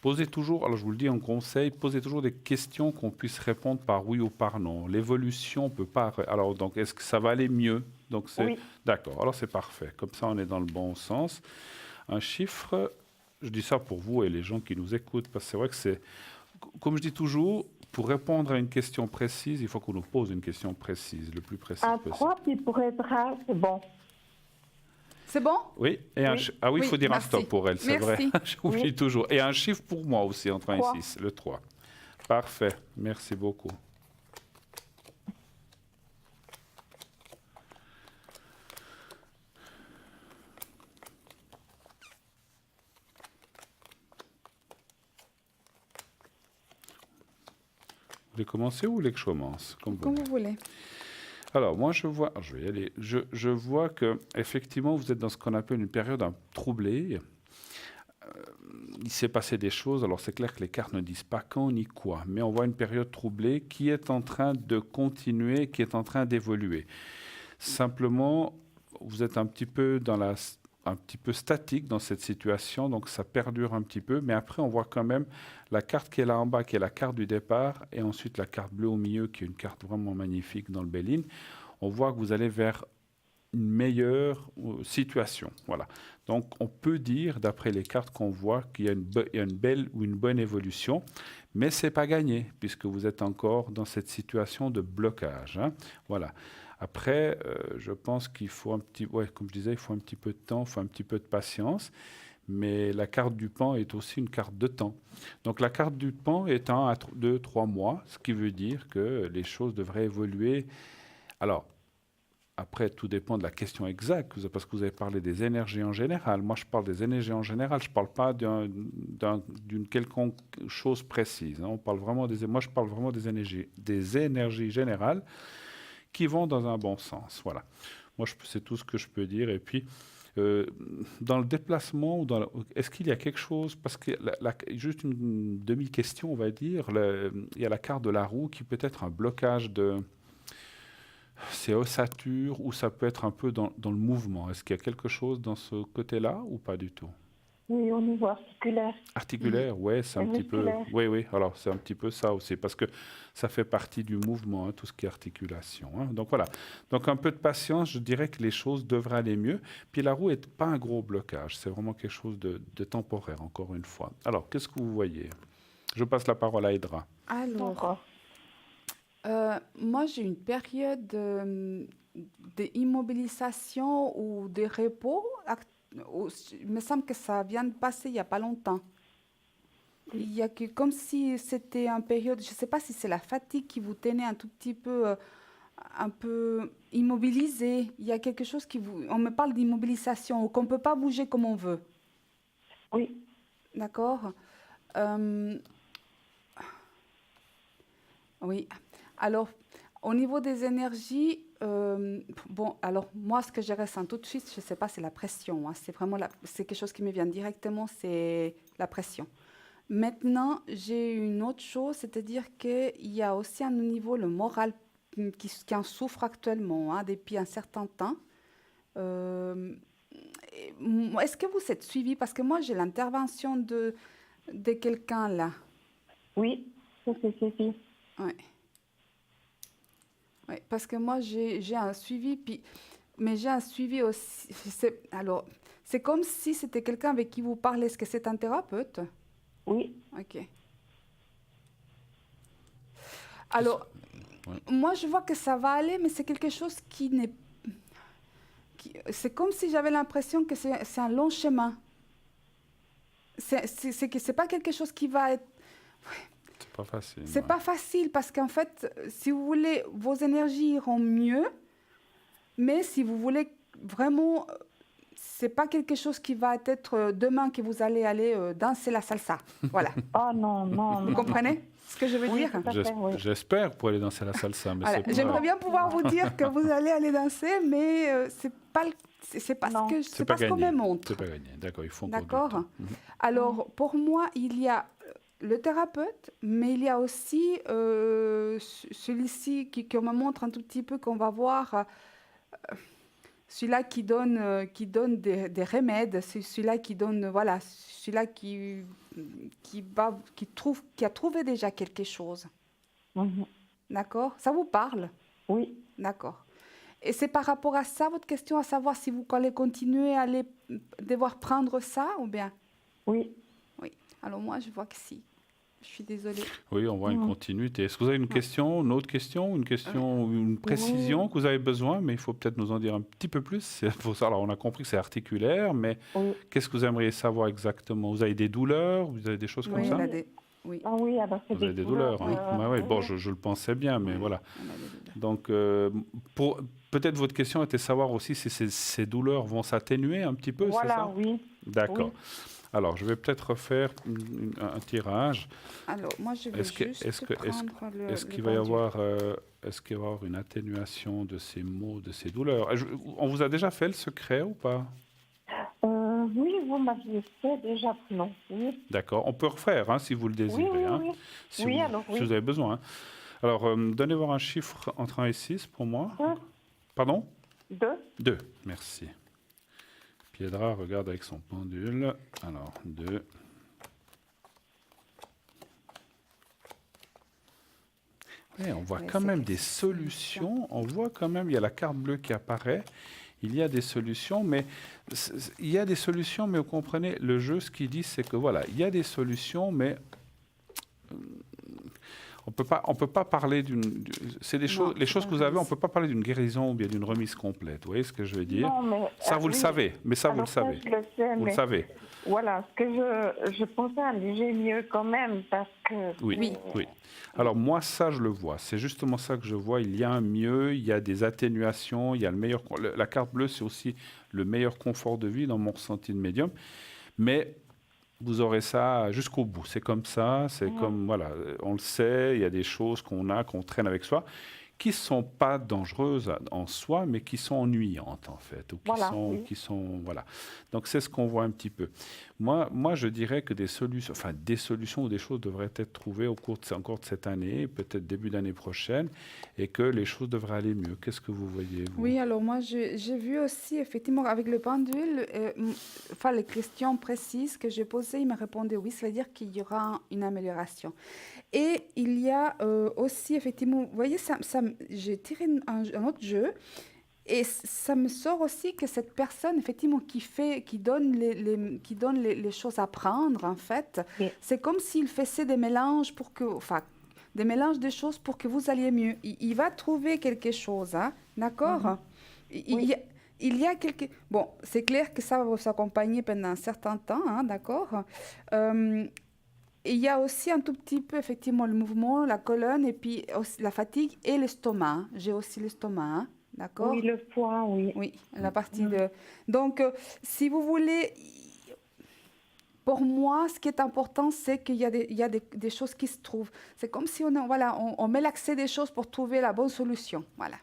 Posez toujours, alors je vous le dis en conseil, posez toujours des questions qu'on puisse répondre par oui ou par non. L'évolution ne peut pas... Alors, donc, est-ce que ça va aller mieux? Donc, c'est... Oui. D'accord, alors c'est parfait. Comme ça, on est dans le bon sens. Un chiffre, je dis ça pour vous et les gens qui nous écoutent, parce que c'est vrai que c'est... Comme je dis toujours, pour répondre à une question précise, il faut qu'on nous pose une question précise, le plus précis Un possible. 3, puis pour être A, c'est bon. C'est bon? Oui, et un Oui. ah oui, il faut Oui, dire un merci. stop pour elle, c'est vrai. Merci. J'oublie Oui. toujours. Et un chiffre pour moi aussi, entre 1 3. et 6, le 3. Parfait, merci beaucoup. Vous voulez commencer ou vous voulez que je commence? Comme vous Comme voulez. vous voulez. Alors, moi, je vois, je vais y aller. Je vois que effectivement, vous êtes dans ce qu'on appelle une période troublée. Il s'est passé des choses. Alors, c'est clair que les cartes ne disent pas quand ni quoi, mais on voit une période troublée qui est en train de continuer, qui est en train d'évoluer. Simplement, vous êtes un petit peu un petit peu statique dans cette situation, donc ça perdure un petit peu, mais après on voit quand même la carte qui est là en bas, qui est la carte du départ, et ensuite la carte bleue au milieu, qui est une carte vraiment magnifique dans le Béline. On voit que vous allez vers une meilleure situation. Voilà. Donc on peut dire, d'après les cartes qu'on voit, qu'il y a une belle ou une bonne évolution, mais ce n'est pas gagné, puisque vous êtes encore dans cette situation de blocage. Hein. Voilà. Après, je pense qu'il faut comme je disais, il faut un petit peu de temps, il faut un petit peu de patience. Mais la carte du pan est aussi une carte de temps. Donc la carte du pan est à 2-3 mois, ce qui veut dire que les choses devraient évoluer. Alors, après, tout dépend de la question exacte, parce que vous avez parlé des énergies en général. Moi, je parle des énergies en général. Je ne parle pas d'une quelconque chose précise. Hein. Moi, je parle vraiment des énergies générales qui vont dans un bon sens. Voilà. Moi, c'est tout ce que je peux dire. Et puis, dans le déplacement, est-ce qu'il y a quelque chose, parce que juste une demi-question, on va dire, il y a la carte de la roue qui peut être un blocage c'est ossature ou ça peut être un peu dans le mouvement. Est-ce qu'il y a quelque chose dans ce côté-là ou pas du tout? Oui, au niveau articulaire. Articulaire, ouais, c'est un petit peu. Musculaire. Oui, alors c'est un petit peu ça aussi, parce que ça fait partie du mouvement, hein, tout ce qui est articulation. Hein. Donc voilà. Donc un peu de patience, je dirais que les choses devraient aller mieux. Puis la roue n'est pas un gros blocage, c'est vraiment quelque chose de temporaire, encore une fois. Alors, qu'est-ce que vous voyez? Je passe la parole à Edra. Alors, D'accord. moi, j'ai une période d'immobilisation ou de repos. Il me semble que ça vient de passer il n'y a pas longtemps. Il y a que, comme si c'était une période, je ne sais pas si c'est la fatigue qui vous tenait un tout petit peu, un peu immobilisé. Il y a quelque chose on me parle d'immobilisation, ou qu'on ne peut pas bouger comme on veut. Oui. D'accord? Oui. Alors, au niveau des énergies, bon, alors moi, ce que je ressens tout de suite, je ne sais pas, c'est la pression. Hein. C'est vraiment c'est quelque chose qui me vient directement, c'est la pression. Maintenant, j'ai une autre chose, c'est-à-dire qu'il y a aussi au niveau le moral qui en souffre actuellement, hein, depuis un certain temps. Est-ce que vous êtes suivi? Parce que moi, j'ai l'intervention de quelqu'un là. Oui, c'est suffit. Ouais. Oui, parce que moi, j'ai un suivi, mais j'ai un suivi aussi. Alors, c'est comme si c'était quelqu'un avec qui vous parlez. Est-ce que c'est un thérapeute? Oui. Ok. Alors, Ouais. moi, je vois que ça va aller, mais c'est quelque chose qui n'est... C'est comme si j'avais l'impression que c'est un long chemin. C'est pas quelque chose qui va être... C'est pas facile. C'est ouais. pas facile parce qu'en fait, si vous voulez, vos énergies iront mieux, Mais si vous voulez vraiment, c'est pas quelque chose qui va être demain que vous allez aller danser la salsa. Voilà. Oh non, non, Vous non. comprenez ce que je veux Oui, dire? tout à fait, oui. J'espère pour aller danser la salsa, mais Voilà. c'est pas... J'aimerais bien pouvoir vous dire que vous allez aller danser, mais c'est pas Non. c'est pas ce qu'on me C'est montre. pas gagné. D'accord, il faut encore du D'accord. temps. Alors, pour moi, il y a le thérapeute, mais il y a aussi celui-ci qui me montre un tout petit peu qu'on va voir, celui-là qui donne des remèdes, c'est celui-là qui donne, voilà, celui-là qui a trouvé déjà quelque chose. Mhm. D'accord? Ça vous parle? Oui, D'accord. Et c'est par rapport à ça, votre question, à savoir si vous allez continuer à aller devoir prendre ça ou bien? oui. Oui. Alors moi, je vois que si. Je suis désolée. Oui, on voit une continuité. Est-ce que vous avez une question, une autre question, une question, une précision que vous avez besoin, mais il faut peut-être nous en dire un petit peu plus. Pour ça, alors on a compris que c'est articulaire, mais Oui. qu'est-ce que vous aimeriez savoir exactement? Vous avez des douleurs? Vous avez des choses comme Oui, ça? elle a des... Oui, Ah oui, alors c'est Vous avez des douleurs, hein? Bah oui, oui, bon, oui. je le pensais bien, mais voilà. elle a des douleurs. Donc, peut-être votre question était de savoir aussi si ces douleurs vont s'atténuer un petit peu, c'est Voilà, ça? oui. D'accord. Oui. Alors, je vais peut-être refaire un tirage. Alors, moi, je vais Est-ce que- juste est-ce que- est-ce- prendre le Est-ce qu'il le va y pendule. avoir, est-ce qu'il va y avoir une atténuation de ces maux, de ces douleurs? On vous a déjà fait le secret ou pas? Oui, vous m'aviez fait déjà non. Oui, D'accord. On peut refaire hein, si vous le oui, désirez, oui, hein, oui. si, Oui, vous, alors si oui. vous avez besoin. Hein. Alors, donnez-moi un chiffre entre 1 et 6 pour moi. Pardon? 2. 2. Merci. Piedra regarde avec son pendule. Alors, 2. Et on voit Ouais, quand c'est même que des c'est solutions. On voit quand même, il y a la carte bleue qui apparaît. Il y a des solutions, mais il y a des solutions, mais vous comprenez, le jeu, ce qu'il dit, c'est que voilà, il y a des solutions, mais on peut pas parler d'une. C'est des choses, les c'est choses pas que vous avez, on réussi. peut pas parler d'une guérison ou bien d'une remise complète. Vous voyez ce que je veux dire? Non, mais Ça, vous le oui. savez, mais ça, vous le Alors ça, savez. je le sais, Vous le mais savez. voilà, ce que je pensais un léger mieux quand même, parce que... Oui, Oui. oui. Alors moi, ça, je le vois. C'est justement ça que je vois. Il y a un mieux, il y a des atténuations, il y a le meilleur... La carte bleue, c'est aussi le meilleur confort de vie dans mon ressenti de médium. Mais vous aurez ça jusqu'au bout. C'est comme ça, c'est comme... Voilà, on le sait, il y a des choses qu'on traîne avec soi, qui ne sont pas dangereuses en soi, mais qui sont ennuyantes, en fait. Ou Voilà, oui. qui sont voilà. Donc, c'est ce qu'on voit un petit peu. Moi, je dirais que des solutions ou des choses devraient être trouvées au cours encore de cette année, peut-être début d'année prochaine, et que les choses devraient aller mieux. Qu'est-ce que vous voyez, vous? Oui, alors moi, j'ai vu aussi, effectivement, avec le pendule, enfin, les questions précises que j'ai posées, il m'a répondu oui, ça veut dire qu'il y aura une amélioration. Et il y a aussi, effectivement, vous voyez, j'ai tiré un autre jeu, et ça me sort aussi que cette personne, effectivement, qui donne qui donne les choses à prendre, en fait, Oui. c'est comme s'il faisait des mélanges pour que, enfin, des mélanges de choses pour que vous alliez mieux. Il va trouver quelque chose, hein, d'accord? Oui. Il y a quelque... Bon, c'est clair que ça va vous accompagner pendant un certain temps, hein, d'accord? Et il y a aussi un tout petit peu, effectivement, le mouvement, la colonne, et puis aussi la fatigue et l'estomac. Hein. J'ai aussi l'estomac, hein, d'accord? Oui, le foie, oui. Oui, la partie de... Donc, si vous voulez, pour moi, ce qui est important, c'est qu'il y a des choses qui se trouvent. C'est comme si on met l'accès des choses pour trouver la bonne solution. Voilà.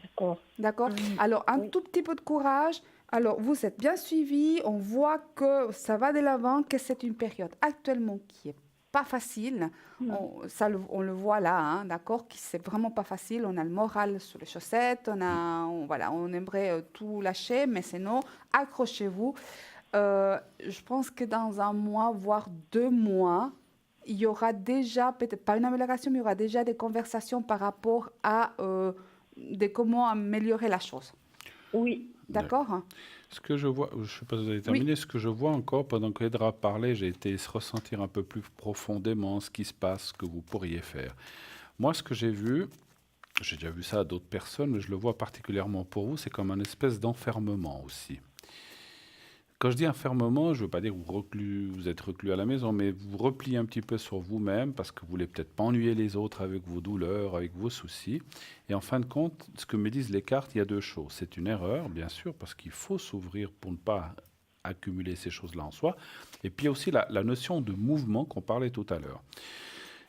D'accord. D'accord? Alors, un tout petit peu de courage. Alors, vous êtes bien suivi. On voit que ça va de l'avant, que c'est une période actuellement qui est pas facile. On le voit là, hein, d'accord? Qui c'est vraiment pas facile. On a le moral sur les chaussettes. Voilà, on aimerait tout lâcher, mais sinon, accrochez-vous. Je pense que dans un mois, voire 2 mois, il y aura déjà, peut-être pas une amélioration, mais il y aura déjà des conversations par rapport à comment améliorer la chose. Oui. D'accord? Ce que je vois, je ne sais pas si vous avez terminé, ce que je vois encore pendant qu'Edra parlait, j'ai été ressentir un peu plus profondément ce qui se passe, ce que vous pourriez faire. Moi, ce que j'ai vu, j'ai déjà vu ça à d'autres personnes, mais je le vois particulièrement pour vous, c'est comme un espèce d'enfermement aussi. Quand je dis enfermement, je ne veux pas dire que vous êtes reclus à la maison, mais vous repliez un petit peu sur vous-même parce que vous voulez peut-être pas ennuyer les autres avec vos douleurs, avec vos soucis. Et en fin de compte, ce que me disent les cartes, il y a deux choses. C'est une erreur, bien sûr, parce qu'il faut s'ouvrir pour ne pas accumuler ces choses-là en soi. Et puis il y a aussi la notion de mouvement qu'on parlait tout à l'heure.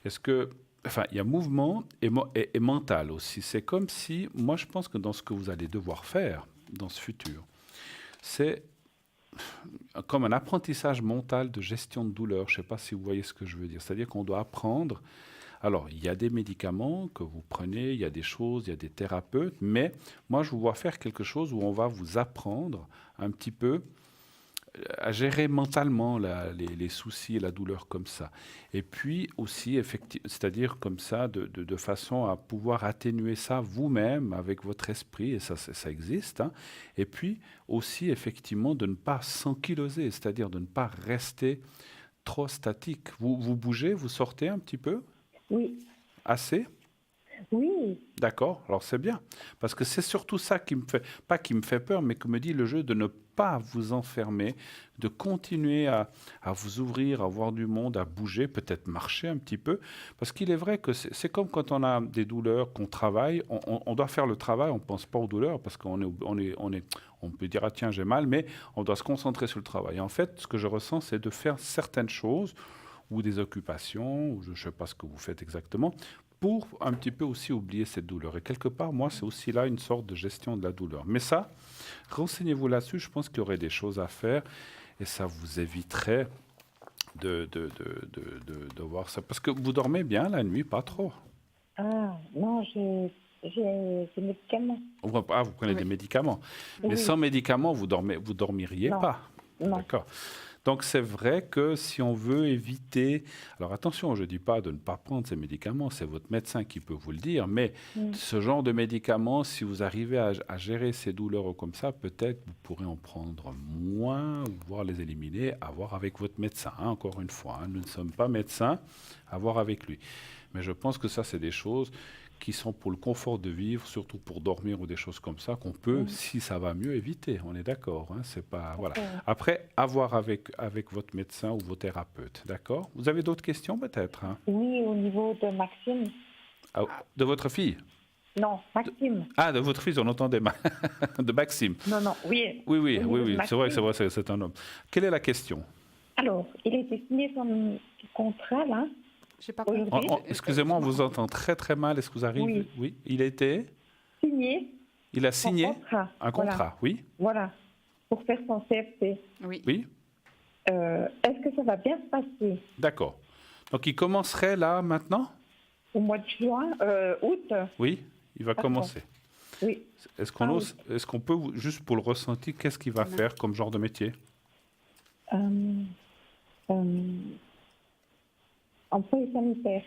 Est-ce que, enfin, il y a mouvement et mental aussi. C'est comme si, moi je pense que dans ce que vous allez devoir faire dans ce futur, c'est comme un apprentissage mental de gestion de douleur. Je ne sais pas si vous voyez ce que je veux dire. C'est-à-dire qu'on doit apprendre. Alors, il y a des médicaments que vous prenez, il y a des choses, il y a des thérapeutes, mais moi, je vous vois faire quelque chose où on va vous apprendre un petit peu à gérer mentalement les soucis et la douleur comme ça. Et puis aussi, c'est-à-dire comme ça, de façon à pouvoir atténuer ça vous-même avec votre esprit, et ça existe. Hein. Et puis aussi, effectivement, de ne pas s'ankyloser, c'est-à-dire de ne pas rester trop statique. Vous bougez, vous sortez un petit peu, Oui, assez. oui, D'accord, alors c'est bien. Parce que c'est surtout ça qui me fait, pas qui me fait peur, mais que me dit le jeu de ne pas vous enfermer, de continuer à vous ouvrir, à voir du monde, à bouger, peut-être marcher un petit peu. Parce qu'il est vrai que c'est comme quand on a des douleurs, qu'on travaille, on doit faire le travail, on ne pense pas aux douleurs, parce on peut dire, ah tiens, j'ai mal, mais on doit se concentrer sur le travail. En fait, ce que je ressens, c'est de faire certaines choses, ou des occupations, ou je ne sais pas ce que vous faites exactement, pour un petit peu aussi oublier cette douleur. Et quelque part, moi, c'est aussi là une sorte de gestion de la douleur. Mais ça, renseignez-vous là-dessus, je pense qu'il y aurait des choses à faire et ça vous éviterait de voir ça. Parce que vous dormez bien la nuit, pas trop. ah, non, j'ai des médicaments. Ah, vous prenez Oui. des médicaments. Mais Oui, sans médicaments, vous dormiriez non, pas. non, D'accord. Donc c'est vrai que si on veut éviter, alors attention, je ne dis pas de ne pas prendre ces médicaments, c'est votre médecin qui peut vous le dire, mais mm, ce genre de médicaments, si vous arrivez à gérer ces douleurs comme ça, peut-être vous pourrez en prendre moins, ou voire les éliminer, à voir avec votre médecin, hein, encore une fois. Hein, nous ne sommes pas médecins, à voir avec lui. Mais je pense que ça, c'est des choses qui sont pour le confort de vivre, surtout pour dormir ou des choses comme ça, qu'on peut, mm, si ça va mieux, éviter. On est d'accord, hein, c'est pas, voilà. d'accord. Après, avoir avec votre médecin ou vos thérapeutes, d'accord? Vous avez d'autres questions peut-être, hein? Oui, au niveau de Maxime. Ah, de votre fille? Non, Maxime. Ah, de votre fils, on entendait de Maxime. Non, non, oui, Oui, oui, au oui, niveau de oui, c'est vrai, Maxime. c'est un homme. Quelle est la question? Alors, il a été signé son contrat, là, J'ai pas aujourd'hui. compris. Excusez-moi, on vous entend très très mal. Est-ce que vous arrivez? Oui. Oui, il a été? Signé Il a son signé contrat. un contrat, oui? Voilà, pour faire son CFP. Oui. Oui? Est-ce que ça va bien se passer D'accord. Donc il commencerait là maintenant? au mois de juin, août? Oui, il va Pardon. commencer. Oui. Est-ce qu'on peut, juste pour le ressenti, qu'est-ce qu'il va Non. faire comme genre de métier? Euh, euh, employé sanitaire.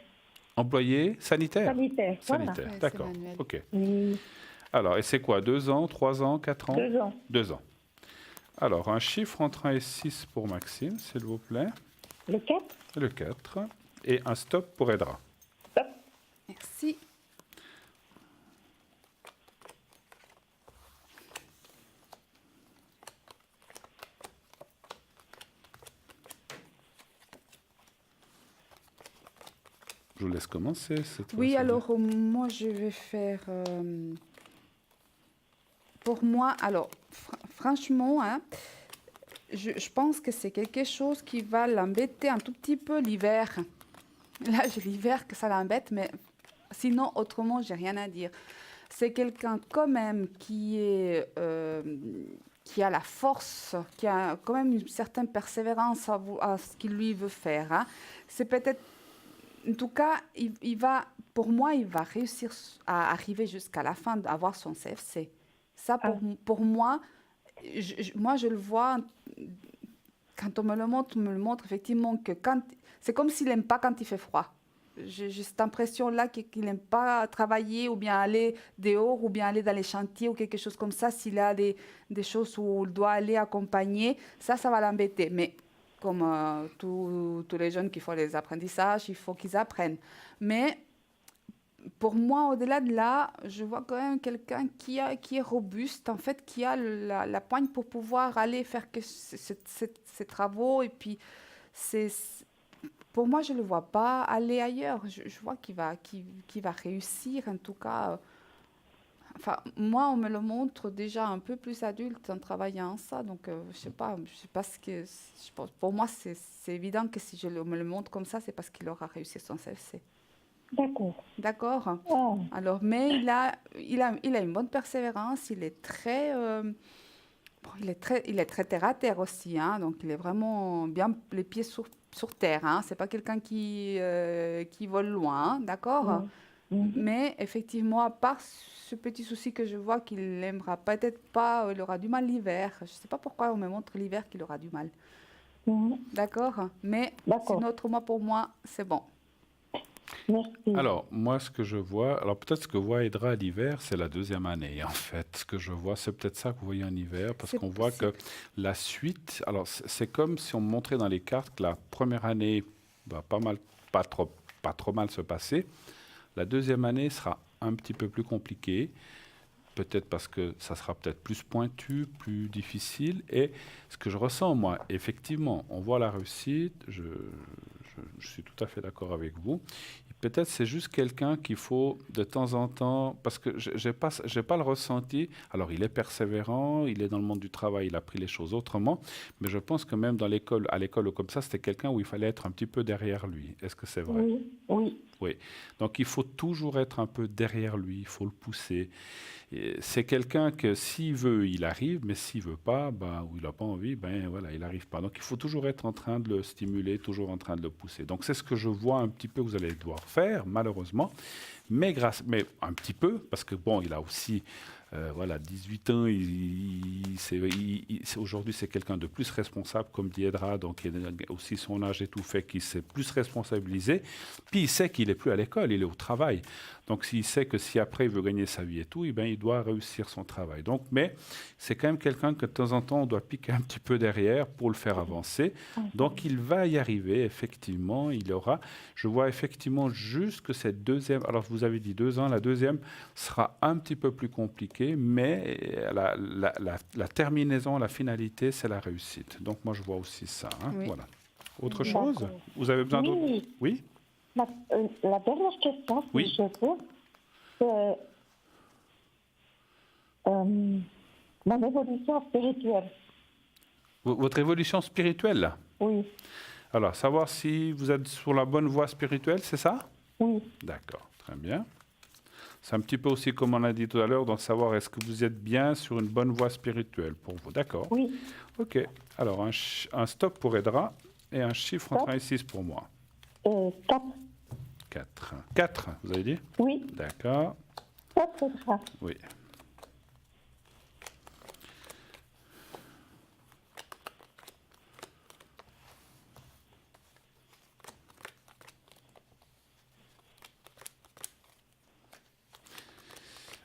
Employé sanitaire? Sanitaire, voilà. Sanitaire, Ouais, c'est d'accord. manuel. Ok. Oui, Alors, et c'est quoi? 2 ans, 3 ans, 4 ans? 2 ans. 2 ans. Alors, un chiffre entre 1 et 6 pour Maxime, s'il vous plaît. Le 4, Le 4. Et un stop pour Edra. stop. Merci. Je vous laisse commencer. Cette Oui, fois-ci. alors moi je vais faire. Pour moi, alors franchement, hein, je pense que c'est quelque chose qui va l'embêter un tout petit peu l'hiver. Là, j'ai l'hiver que ça l'embête, mais sinon, autrement, j'ai rien à dire. C'est quelqu'un quand même qui a la force, qui a quand même une certaine persévérance à ce qu'il lui veut faire. Hein. C'est peut-être, en tout cas, il va, pour moi, il va réussir à arriver jusqu'à la fin d'avoir son CFC. Ça, pour moi, moi, je le vois, quand on me le montre effectivement que c'est comme s'il n'aime pas quand il fait froid. J'ai cette impression-là qu'il n'aime pas travailler ou bien aller dehors ou bien aller dans les chantiers ou quelque chose comme ça. S'il a des choses où il doit aller accompagner, ça va l'embêter. Mais comme tous les jeunes qui font les apprentissages, il faut qu'ils apprennent. Mais pour moi, au-delà de là, je vois quand même quelqu'un qui est robuste, en fait, qui a la poigne pour pouvoir aller faire que ces travaux. Et puis, c'est, pour moi, je ne le vois pas aller ailleurs. Je vois qu'il va réussir, en tout cas. Enfin, moi, on me le montre déjà un peu plus adulte en travaillant ça. Donc, je sais pas ce que. Pour moi, c'est évident que si me le montre comme ça, c'est parce qu'il aura réussi son CFC. D'accord. D'accord. Ah, Alors, mais il a une bonne persévérance. Il est très, bon, il est très terre à terre aussi, hein. Donc, il est vraiment bien les pieds sur terre, hein. C'est pas quelqu'un qui vole loin, hein, d'accord? oui. Mhm. Mais effectivement, à part ce petit souci que je vois qu'il n'aimera peut-être pas, il aura du mal l'hiver. Je ne sais pas pourquoi on me montre l'hiver qu'il aura du mal. Mhm. D'accord? Mais D'accord. sinon, autrement, pour moi, c'est bon. Merci. Alors, moi, ce que je vois, alors peut-être ce que voit Edra à l'hiver, c'est la deuxième année, en fait. Ce que je vois, c'est peut-être ça que vous voyez en hiver, parce C'est qu'on voit que possible. la suite, alors c'est comme si on montrait dans les cartes que la première année va pas trop mal se passer. La deuxième année sera un petit peu plus compliquée, peut-être parce que ça sera peut-être plus pointu, plus difficile. Et ce que je ressens, moi, effectivement, on voit la réussite, je suis tout à fait d'accord avec vous. Peut-être c'est juste quelqu'un qu'il faut de temps en temps, parce que j'ai pas le ressenti. Alors il est persévérant, il est dans le monde du travail, il a pris les choses autrement, mais je pense que même dans l'école, à l'école ou comme ça, c'était quelqu'un où il fallait être un petit peu derrière lui. Est-ce que c'est vrai? Oui, oui. Oui. Donc il faut toujours être un peu derrière lui, il faut le pousser. Et c'est quelqu'un que s'il veut, il arrive, mais s'il veut pas, ben, ou il n'a pas envie, ben voilà, il n'arrive pas. Donc il faut toujours être en train de le stimuler, toujours en train de le pousser. Donc c'est ce que je vois un petit peu que vous allez devoir faire, malheureusement, mais un petit peu, parce que bon, il a aussi voilà, 18 ans, aujourd'hui c'est quelqu'un de plus responsable, comme dit Edra, donc il a aussi son âge et tout fait qu'il s'est plus responsabilisé. Puis il sait qu'il n'est plus à l'école, il est au travail. Donc s'il sait que si après il veut gagner sa vie et tout, eh bien, il doit réussir son travail. Donc, mais c'est quand même quelqu'un que de temps en temps on doit piquer un petit peu derrière pour le faire avancer. Donc il va y arriver, effectivement, il aura. Je vois effectivement juste que cette deuxième, alors vous avez dit 2 ans, la deuxième sera un petit peu plus compliquée, mais la terminaison, la finalité, c'est la réussite. Donc moi je vois aussi ça, hein. Oui. Voilà. Autre chose? D'accord. Vous avez besoin d'autre? Oui, Oui? la dernière question, si Oui. je peux, c'est mon évolution spirituelle. Votre évolution spirituelle, là? Oui, Alors, savoir si vous êtes sur la bonne voie spirituelle, c'est ça? oui, D'accord, très bien. C'est un petit peu aussi comme on a dit tout à l'heure, donc savoir est-ce que vous êtes bien sur une bonne voie spirituelle pour vous. D'accord. oui. Ok. Alors, un stop pour Edra et un chiffre entre Stop. 1 et 6 pour moi. 4. 4. 4, vous avez dit? Oui, D'accord. 4 grâce. Oui.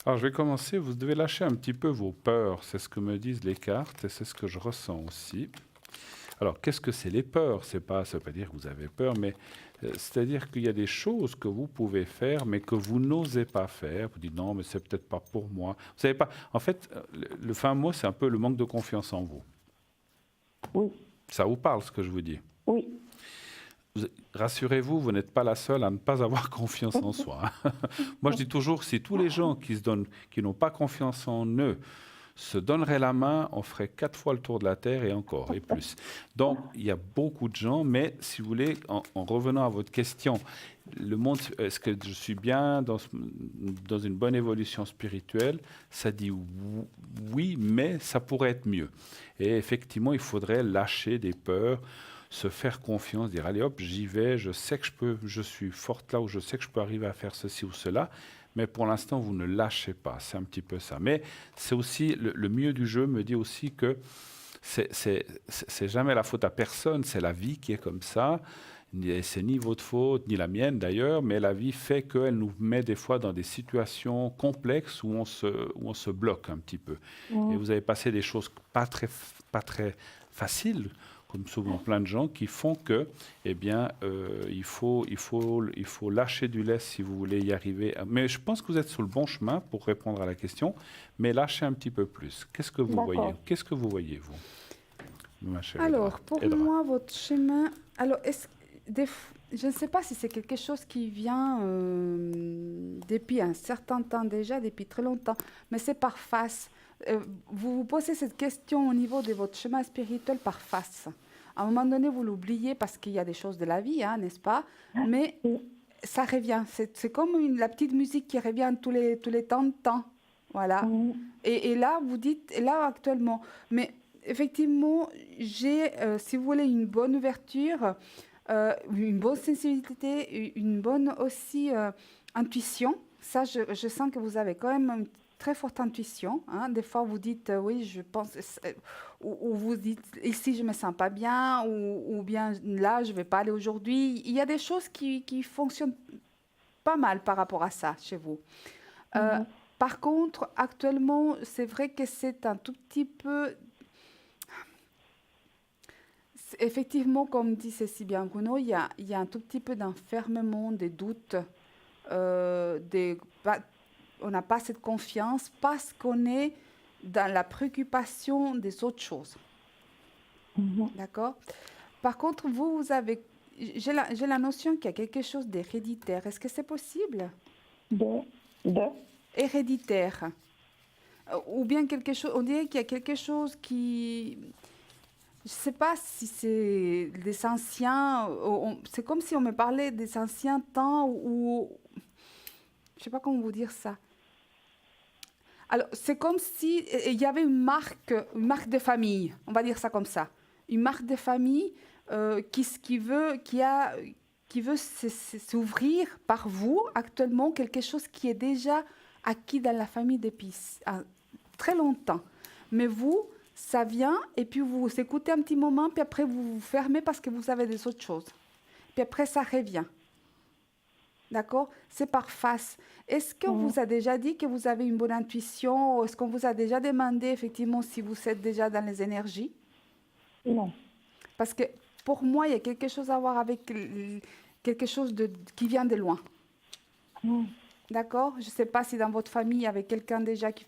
Alors, je vais commencer. Vous devez lâcher un petit peu vos peurs. C'est ce que me disent les cartes et c'est ce que je ressens aussi. Alors, qu'est-ce que c'est les peurs? Ça veut pas dire que vous avez peur, mais c'est-à-dire qu'il y a des choses que vous pouvez faire, mais que vous n'osez pas faire. Vous dites non, mais c'est peut-être pas pour moi. Vous savez pas. En fait, le fin mot, c'est un peu le manque de confiance en vous. Oui, Ça vous parle, ce que je vous dis? oui, Rassurez-vous, vous n'êtes pas la seule à ne pas avoir confiance en soi, hein. Moi, je dis toujours, si tous les gens qui n'ont pas confiance en eux, se donneraient la main, on ferait 4 fois le tour de la Terre et encore, et plus. Donc, il y a beaucoup de gens, mais si vous voulez, en revenant à votre question, le monde, est-ce que je suis bien dans une bonne évolution spirituelle? Ça dit oui, mais ça pourrait être mieux. Et effectivement, il faudrait lâcher des peurs, se faire confiance, dire allez hop, j'y vais, je sais que je suis forte là, ou je sais que je peux arriver à faire ceci ou cela. Mais pour l'instant, vous ne lâchez pas. C'est un petit peu ça. Mais c'est aussi le mieux du jeu me dit aussi que c'est jamais la faute à personne. C'est la vie qui est comme ça. C'est ni votre faute, ni la mienne d'ailleurs, mais la vie fait qu'elle nous met des fois dans des situations complexes où on se bloque un petit peu. Et vous avez passé des choses pas très faciles, comme souvent plein de gens, qui font que, eh bien, il faut lâcher du lest si vous voulez y arriver. Mais je pense que vous êtes sur le bon chemin pour répondre à la question, mais lâchez un petit peu plus. Qu'est-ce que vous voyez? D'accord. Qu'est-ce que vous voyez, vous, ma chère Alors, pour Edra? moi, votre chemin. Alors, je ne sais pas si c'est quelque chose qui vient depuis un certain temps déjà, depuis très longtemps, mais c'est par face. Vous vous posez cette question au niveau de votre chemin spirituel par face. À un moment donné, vous l'oubliez parce qu'il y a des choses de la vie, hein, n'est-ce pas? Mais Oui. ça revient. C'est comme la petite musique qui revient tous les temps de temps. Voilà. Oui. Et là, vous dites, et là actuellement, mais effectivement, j'ai, si vous voulez, une bonne ouverture, une bonne sensibilité, une bonne aussi intuition. Ça, je sens que vous avez quand même une très forte intuition, hein. Des fois, vous dites, oui, je pense, ou vous dites, ici, je ne me sens pas bien, ou bien là, je ne vais pas aller aujourd'hui. Il y a des choses qui fonctionnent pas mal par rapport à ça chez vous. Euh, Mhm. Par contre, actuellement, c'est vrai que c'est un tout petit peu, effectivement, comme dit Cécile bien Bruno, il y a un tout petit peu d'enfermement, des doutes, on n'a pas cette confiance parce qu'on est dans la préoccupation des autres choses. Mhm. D'accord? Par contre, vous avez, j'ai la notion qu'il y a quelque chose d'héréditaire. Est-ce que c'est possible? De, de, Héréditaire. Ou bien quelque chose, on dirait qu'il y a quelque chose qui, je ne sais pas si c'est des anciens, c'est comme si on me parlait des anciens temps où, je ne sais pas comment vous dire ça. Alors, c'est comme si il y avait une marque de famille, on va dire ça comme ça. Une marque de famille qui veut s'ouvrir par vous actuellement, quelque chose qui est déjà acquis dans la famille depuis très longtemps. Mais vous, ça vient et puis vous écoutez un petit moment, puis après vous vous fermez parce que vous avez des autres choses. Puis après, ça revient. D'accord? C'est par face. Est-ce qu'on mhm. vous a déjà dit que vous avez une bonne intuition? Ou est-ce qu'on vous a déjà demandé effectivement si vous êtes déjà dans les énergies? Non. Parce que pour moi, il y a quelque chose à voir avec quelque chose qui vient de loin. Mhm. D'accord? Je ne sais pas si dans votre famille, il y avait quelqu'un déjà qui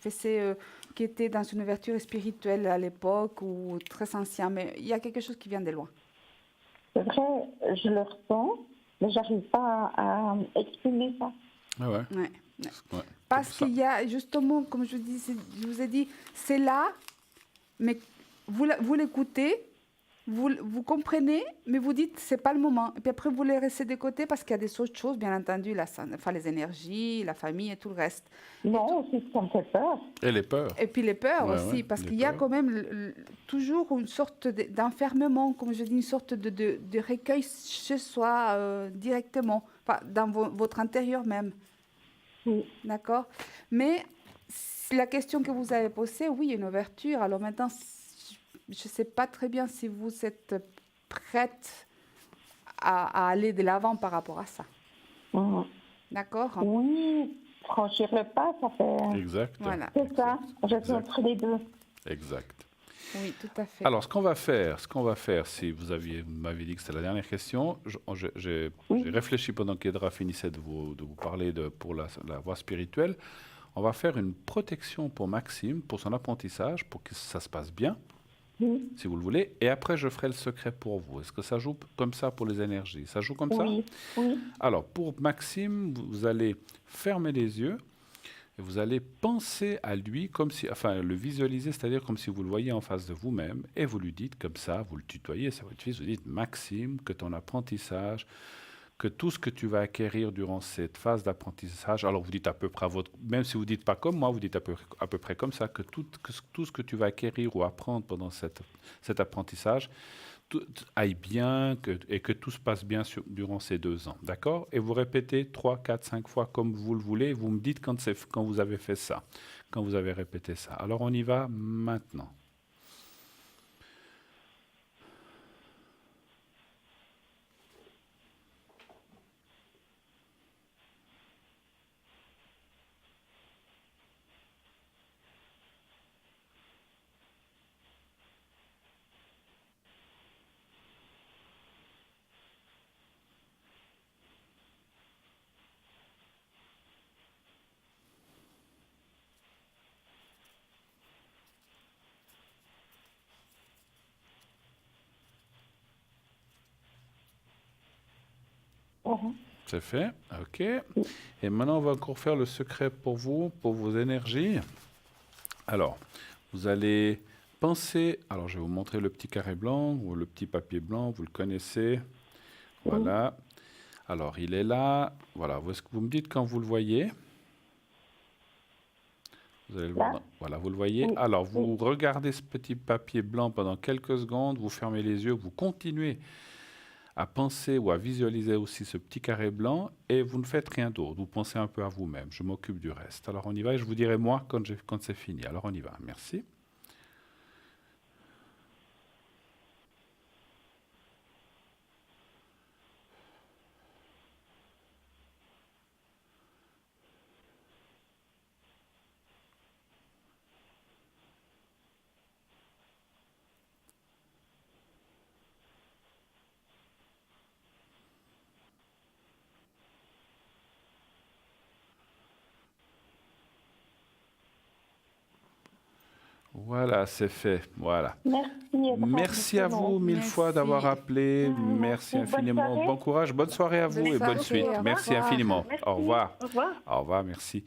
était dans une ouverture spirituelle à l'époque ou très ancien, mais il y a quelque chose qui vient de loin. C'est vrai, je le ressens, mais j'arrive pas à exprimer ça. Ah ouais, Ouais, ouais. ouais. Parce Ça. qu'il y a justement, comme je vous ai dit, c'est là, mais vous l'écoutez, vous comprenez, mais vous dites c'est pas le moment. Et puis après vous les laissez de côté parce qu'il y a des autres choses, bien entendu, enfin, les énergies, la famille et tout le reste. Non, aussi, ça me fait peur. Et les peurs. Et puis les peurs Ouais, ouais, aussi, parce les qu'il y a peurs. quand même toujours une sorte d'enfermement, comme je dis, une sorte de recueil chez soi directement, enfin, dans votre intérieur même. Oui. D'accord? Mais la question que vous avez posée, oui, il y a une ouverture. Alors maintenant, je ne sais pas très bien si vous êtes prête à aller de l'avant par rapport à ça. Mhm. D'accord? Oui, franchir le pas, ça fait... Exact. Voilà. C'est ça, je suis Exact. entre les deux. Exact. Oui, tout à fait. Alors, ce qu'on va faire, si vous m'aviez dit que c'était la dernière question, j'ai Oui. réfléchi pendant qu'Edra finissait de vous parler pour la voie spirituelle. On va faire une protection pour Maxime, pour son apprentissage, pour que ça se passe bien, Oui, si vous le voulez. Et après, je ferai le secret pour vous. Est-ce que ça joue comme ça pour les énergies? Ça joue comme ça? oui, oui. Alors, pour Maxime, vous allez fermer les yeux. Et vous allez penser à lui comme si, enfin, le visualiser, c'est-à-dire comme si vous le voyez en face de vous-même, et vous lui dites comme ça, vous le tutoyez, c'est votre fils, vous dites Maxime, que ton apprentissage, que tout ce que tu vas acquérir durant cette phase d'apprentissage, alors vous dites à peu près à votre, même si vous dites pas comme moi, vous dites à peu près comme ça, que tout ce que tu vas acquérir ou apprendre pendant cet apprentissage, tout aille bien et que tout se passe bien durant ces 2 ans. D'accord? Et vous répétez 3, 4, 5 fois comme vous le voulez. Vous me dites quand vous avez fait ça, quand vous avez répété ça. Alors on y va maintenant. Mhm. C'est fait, ok. Et maintenant, on va encore faire le secret pour vous, pour vos énergies. Alors, vous allez penser, alors je vais vous montrer le petit carré blanc ou le petit papier blanc, vous le connaissez. Oui. Voilà. Alors, il est là. Voilà, est-ce que vous me dites quand vous le voyez? Vous allez le voir. Là? Voilà, vous le voyez. Oui. Alors, Oui. vous regardez ce petit papier blanc pendant quelques secondes, vous fermez les yeux, vous continuez à penser ou à visualiser aussi ce petit carré blanc et vous ne faites rien d'autre. Vous pensez un peu à vous-même. Je m'occupe du reste. Alors, on y va et je vous dirai moi quand c'est fini. Alors, on y va. Merci. Voilà, c'est fait. Voilà. Merci, Edra, Merci à vous justement. mille fois d'avoir Merci. appelé. Merci Merci. Bonne infiniment. soirée. Bon courage. Bonne soirée à vous Bonne et bonne soirée, suite. au Merci revoir. infiniment. Merci. Au revoir. Au revoir. Au revoir, merci.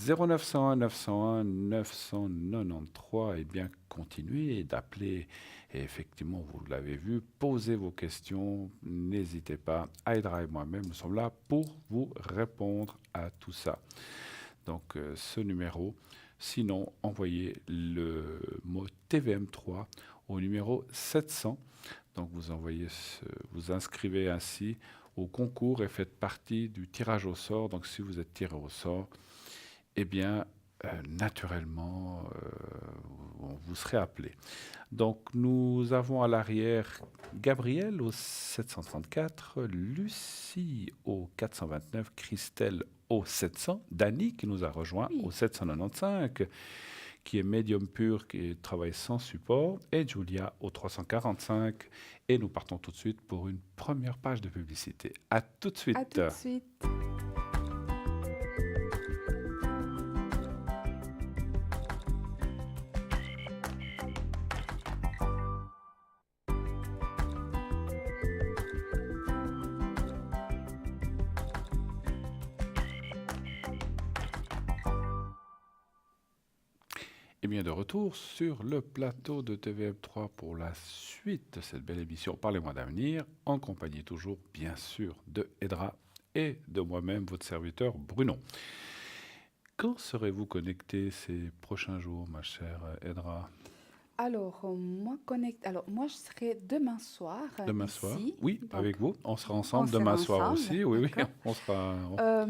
0901 901 993, eh bien, continuez d'appeler. Et effectivement, vous l'avez vu, posez vos questions. N'hésitez pas. Aïdra et moi-même, nous sommes là pour vous répondre à tout ça. Donc, ce numéro. Sinon, envoyez le mot TVM3 au numéro 700. Donc, vous inscrivez ainsi au concours et faites partie du tirage au sort. Donc, si vous êtes tiré au sort, eh bien, naturellement, vous serez appelé. Donc, nous avons à l'arrière Gabriel au 734, Lucie au 429, Christelle au 700, Dany qui nous a rejoint Oui. au 795, qui est médium pur, qui travaille sans support, et Julia au 345. Et nous partons tout de suite pour une première page de publicité. À tout de suite. À tout de suite. Et bien de retour sur le plateau de TVM3 pour la suite de cette belle émission Parlez-moi d'avenir, en compagnie toujours bien sûr de Edra et de moi-même, votre serviteur Bruno. Quand serez-vous connecté ces prochains jours, ma chère Edra? Alors, moi, je serai demain soir Demain soir? ici. Oui, Donc, avec vous. On sera on ensemble sera demain soir ensemble, aussi. Oui, oui, d'accord. on sera...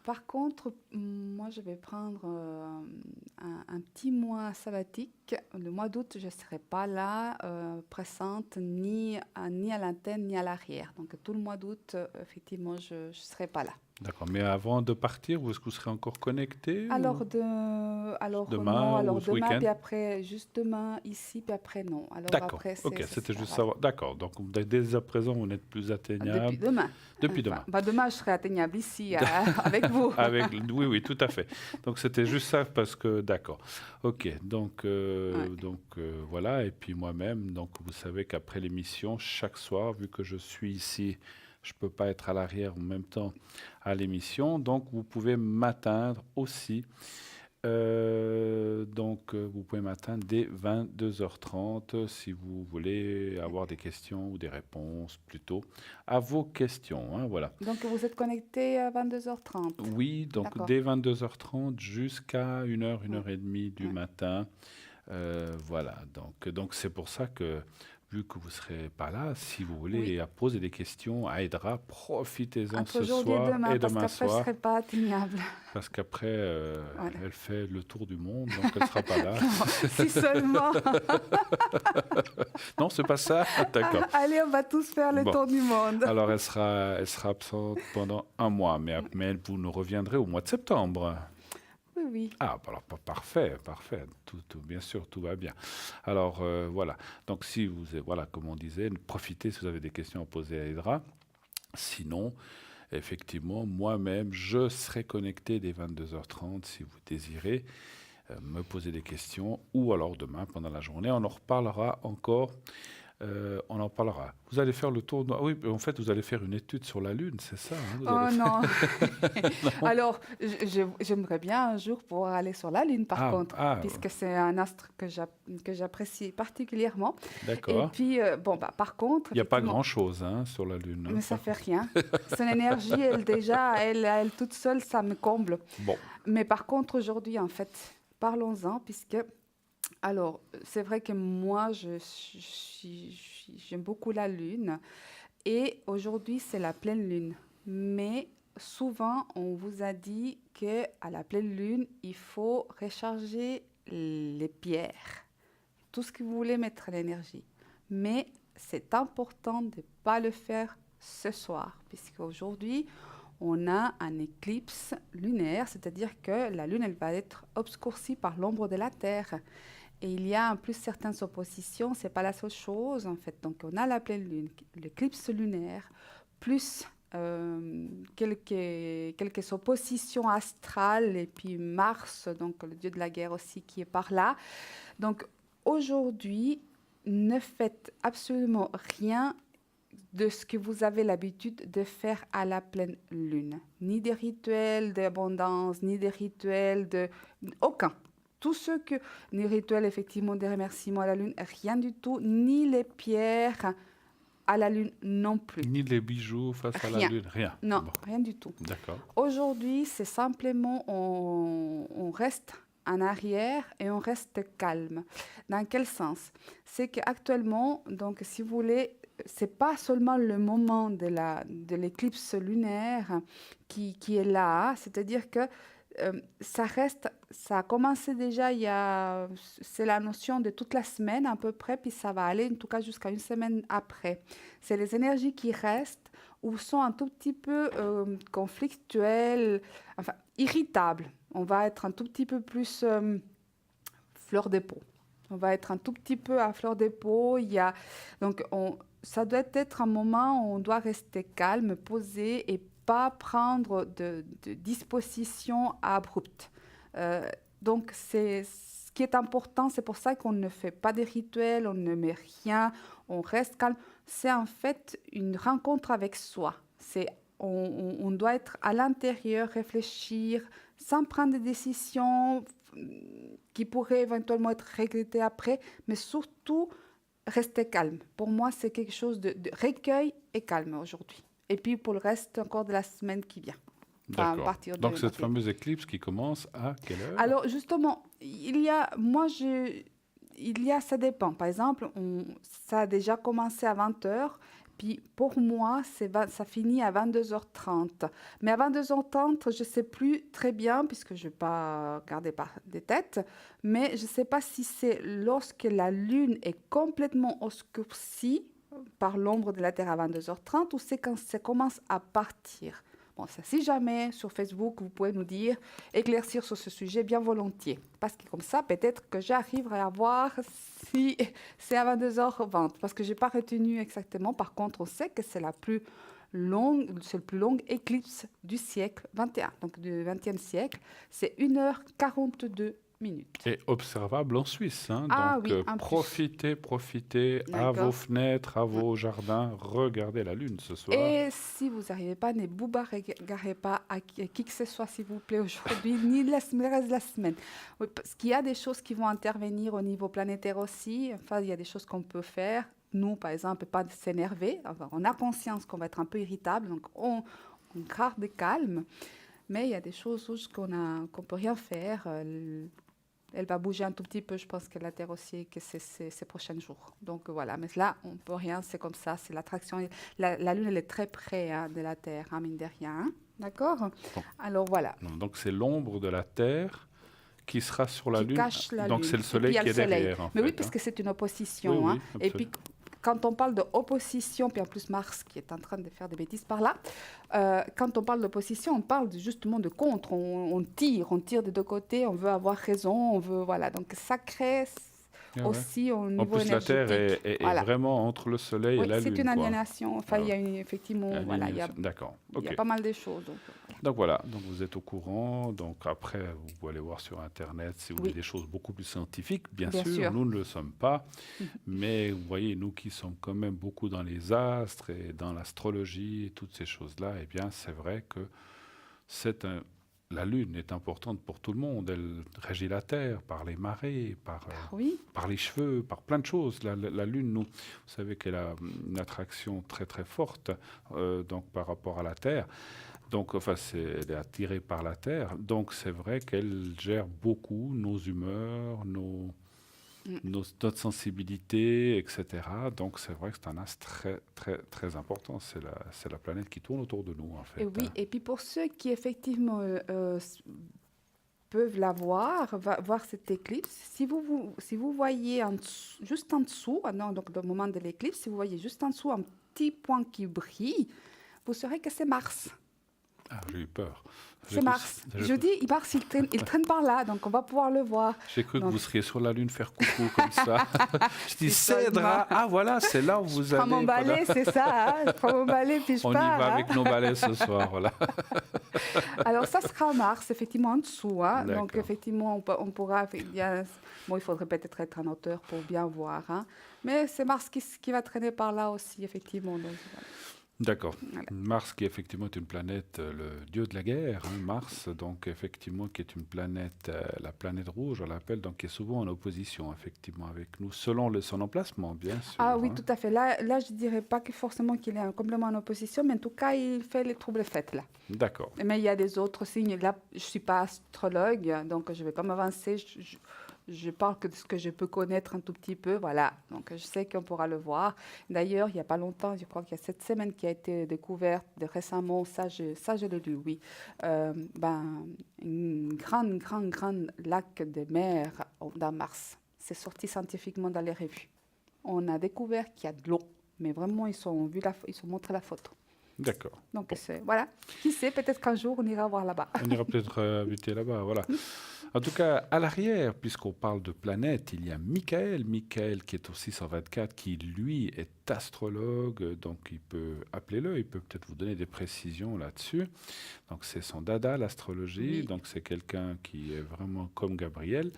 Par contre, moi, je vais prendre un petit mois sabbatique. Le mois d'août, je ne serai pas là, présente ni à l'antenne, ni à l'arrière. Donc, tout le mois d'août, effectivement, je ne serai pas là. D'accord, mais avant de partir, est-ce que vous serez encore connecté Alors, ou demain demain ou ce demain, week-end? puis après, juste demain ici, puis après, non. Alors D'accord, après, ok, ce c'était sera, juste voilà. savoir. D'accord, donc dès à présent, vous n'êtes plus Depuis atteignable demain. depuis demain. Demain, je serai atteignable ici avec vous. Oui, oui, tout à fait. Donc c'était juste ça parce que, d'accord. Ok, donc, Ouais. voilà, et puis moi-même, donc vous savez qu'après l'émission, chaque soir, vu que je suis ici, je ne peux pas être à l'arrière en même temps à l'émission, donc vous pouvez m'atteindre aussi. Vous pouvez m'atteindre dès 22h30 si vous voulez avoir des questions ou des réponses plutôt à vos questions, hein, voilà. Donc, vous êtes connecté à 22h30. Oui, donc D'accord. dès 22h30 jusqu'à 1h, 1h30 du Ouais. matin. Voilà, donc c'est pour ça que, vu que vous ne serez pas là, si vous voulez Oui. poser des questions à Aydra, profitez-en Entre ce aujourd'hui et soir demain, et parce demain qu'après, je ne soir, serai pas atteignable. parce qu'après, Voilà. elle fait le tour du monde, donc elle ne sera pas là. Si seulement. Non, c'est pas ça? D'accord. Allez, on va tous faire le Bon. tour du monde. Alors, elle sera absente pendant un mois, mais vous nous reviendrez au mois de septembre. Oui, oui. Ah, alors parfait, parfait. Bien sûr, tout va bien. Alors voilà. Donc si voilà, comme on disait, profitez si vous avez des questions à poser à Aydra. Sinon, effectivement, moi-même, je serai connecté dès 22h30 si vous désirez me poser des questions, ou alors demain pendant la journée. On en reparlera encore On en parlera. Vous allez faire le tour. Ah oui, en fait, vous allez faire une étude sur la Lune, c'est ça, hein, vous Oh allez non. Non. Alors, j'aimerais bien un jour pouvoir aller sur la Lune, par contre, Ah, puisque c'est un astre que j'apprécie particulièrement. Et d'accord. puis, bon, bah, par contre, Il n'y a pas effectivement, grand-chose hein, sur la Lune. Hein. mais ça fait rien. Son énergie, elle toute seule, ça me comble. Bon, Mais par contre, aujourd'hui, en fait, parlons-en, puisque, alors, c'est vrai que moi, j'aime beaucoup la Lune, et aujourd'hui, c'est la pleine Lune. Mais souvent, on vous a dit qu'à la pleine Lune, il faut recharger les pierres, tout ce que vous voulez mettre l'énergie. Mais c'est important de ne pas le faire ce soir, puisqu'aujourd'hui, on a un éclipse lunaire, c'est-à-dire que la Lune, elle va être obscurcie par l'ombre de la Terre. Et il y a en plus certaines oppositions, ce n'est pas la seule chose en fait. Donc on a la pleine Lune, l'éclipse lunaire, plus quelques oppositions astrales, et puis Mars, donc le dieu de la guerre aussi, qui est par là. Donc aujourd'hui, ne faites absolument rien de ce que vous avez l'habitude de faire à la pleine lune. Ni des rituels d'abondance, ni des rituels de... Aucun. Tout ce que... Ni rituels, effectivement, des remerciements à la lune, rien du tout. Ni les pierres à la lune non plus. ni les bijoux face à la Rien. Lune, rien. Non, Bon, rien du tout. d'accord. Aujourd'hui, c'est simplement, on reste en arrière et on reste calme. Dans quel sens? C'est qu'actuellement, donc, si vous voulez, c'est pas seulement le moment de l'éclipse lunaire qui est là, c'est-à-dire que ça a commencé déjà, c'est la notion de toute la semaine à peu près, puis ça va aller en tout cas jusqu'à une semaine après. C'est les énergies qui restent ou sont un tout petit peu conflictuelles, enfin irritables. On va être un tout petit peu plus fleur de peau. On va être un tout petit peu à fleur de peau. Donc, ça doit être un moment où on doit rester calme, posé et pas prendre de dispositions abruptes. Donc, ce qui est important, c'est pour ça qu'on ne fait pas de rituels, on ne met rien, on reste calme. C'est en fait une rencontre avec soi. On doit être à l'intérieur, réfléchir, sans prendre des décisions qui pourraient éventuellement être regrettées après, mais surtout rester calme. Pour moi, c'est quelque chose de recueil et calme aujourd'hui. Et puis pour le reste, encore de la semaine qui vient. Enfin, à D'accord. partir de Donc cette maintenant. fameuse éclipse qui commence à quelle heure? Alors justement, ça dépend. Par exemple, ça a déjà commencé à 20h. Puis pour moi, ça finit à 22h30. Mais à 22h30, je ne sais plus très bien, puisque je n'ai pas gardé par des têtes, mais je ne sais pas si c'est lorsque la Lune est complètement obscurcie par l'ombre de la Terre à 22h30 ou c'est quand ça commence à partir. Bon, ça, si jamais sur Facebook, vous pouvez nous dire, éclaircir sur ce sujet bien volontiers. Parce que comme ça, peut-être que j'arriverai à voir si c'est à 22h20. Parce que je n'ai pas retenu exactement. Par contre, on sait que c'est le plus long éclipse du siècle 21. Donc du 20e siècle, c'est 1h42 minutes. Et observable en Suisse. Hein. Ah Donc oui, en plus. profitez à D'accord. vos fenêtres, à vos jardins. Regardez la Lune ce soir. Et si vous n'arrivez pas, ne vous bagarrez pas à qui que ce soit, s'il vous plaît, aujourd'hui, ni le reste de la semaine. Oui, parce qu'il y a des choses qui vont intervenir au niveau planétaire aussi. Enfin, il y a des choses qu'on peut faire. Nous, par exemple, pas de s'énerver. Enfin, on a conscience qu'on va être un peu irritable, donc on garde calme. Mais il y a des choses qu'on ne peut rien faire. Elle va bouger un tout petit peu, je pense que la Terre aussi, que ces prochains jours. Donc voilà, mais là, on ne peut rien, c'est comme ça, c'est l'attraction. La Lune, elle est très près de la Terre, hein, mine de rien. Hein. D'accord? Bon. Alors voilà. Non, donc c'est l'ombre de la Terre qui sera sur la Qui Lune. cache la Donc Lune. c'est le Et Soleil puis, il y a qui est le Soleil. derrière. En Mais oui, fait, parce hein. que c'est une opposition. Oui, hein. oui, Et puis, quand on parle d'opposition, puis en plus Mars qui est en train de faire des bêtises par là, quand on parle d'opposition, on parle justement de contre. On tire des deux côtés, on veut avoir raison, on veut... Voilà, donc ça crée Ah ouais. aussi au En niveau plus, la Terre énergétique. est Voilà. vraiment entre le Soleil et Oui, la c'est Lune, une quoi. aliénation. Enfin, Ah il y ouais. a effectivement, voilà, Alignation. D'accord. il y a Ok. pas mal de choses. Donc, voilà. Donc voilà, donc vous êtes au courant. Donc après, vous pouvez aller voir sur Internet si vous voulez Oui, des choses beaucoup plus scientifiques. Bien bien sûr, sûr. nous ne le sommes pas, mais vous voyez, nous qui sommes quand même beaucoup dans les astres et dans l'astrologie et toutes ces choses-là, eh bien, c'est vrai que c'est un- la Lune est importante pour tout le monde. Elle régit la Terre par les marées, Oui, par les cheveux, par plein de choses. La Lune, nous, vous savez qu'elle a une attraction très très forte donc par rapport à la Terre. Donc, enfin, elle est attirée par la Terre. Donc, c'est vrai qu'elle gère beaucoup nos humeurs, mm. notre sensibilité, etc. Donc, c'est vrai que c'est un astre très, très, très important. C'est la planète qui tourne autour de nous, en Et fait, oui, hein. et puis pour ceux qui effectivement peuvent la voir, voir cette éclipse, si vous voyez juste en dessous, ah non, donc au moment de l'éclipse, si vous voyez juste en dessous un petit point qui brille, vous saurez que c'est Mars. Ah, j'ai eu peur. C'est Mars. Je dis, Mars, il traîne par là, donc on va pouvoir le voir. J'ai cru que Donc, vous seriez sur la Lune faire coucou comme ça. Je dis, si seulement. Cédra, ah voilà, c'est là où vous Je prends mon allez. Voilà. balai, c'est ça, hein, je prends mon balai puis je On y pars. va Hein. avec nos balais ce soir, voilà. Alors ça sera Mars, effectivement, en dessous. Hein. Donc D'accord. effectivement, on pourra... Bon, il faudrait peut-être être en hauteur pour bien voir. Hein. Mais c'est Mars qui va traîner par là aussi, effectivement. Donc, D'accord. voilà. Mars, qui effectivement est une planète, le dieu de la guerre, hein, Mars, donc effectivement, qui est une planète, la planète rouge, on l'appelle, donc qui est souvent en opposition, effectivement, avec nous, selon son emplacement, bien sûr, Ah oui, hein. tout à fait. Là je ne dirais pas que forcément qu'il est complètement en opposition, mais en tout cas, il fait les troubles faits, là. D'accord. Mais il y a des autres signes. Là, je ne suis pas astrologue, donc je ne vais pas m'avancer. Je parle que de ce que je peux connaître un tout petit peu. Voilà. Donc, je sais qu'on pourra le voir. D'ailleurs, il n'y a pas longtemps, je crois qu'il y a cette semaine qui a été découverte récemment, ça je l'ai lu, oui. Une grande lac de mer dans Mars. C'est sorti scientifiquement dans les revues. On a découvert qu'il y a de l'eau, mais vraiment, ils ont montré la photo. D'accord. Donc, voilà. Qui sait, peut-être qu'un jour, on ira voir là-bas. On ira peut-être habiter là-bas, voilà. En tout cas, à l'arrière, puisqu'on parle de planètes, il y a Michael qui est au 624, qui lui est astrologue, donc il peut, appelez-le, il peut peut-être vous donner des précisions là-dessus. Donc c'est son dada, l'astrologie, Oui. donc c'est quelqu'un qui est vraiment comme Gabriel.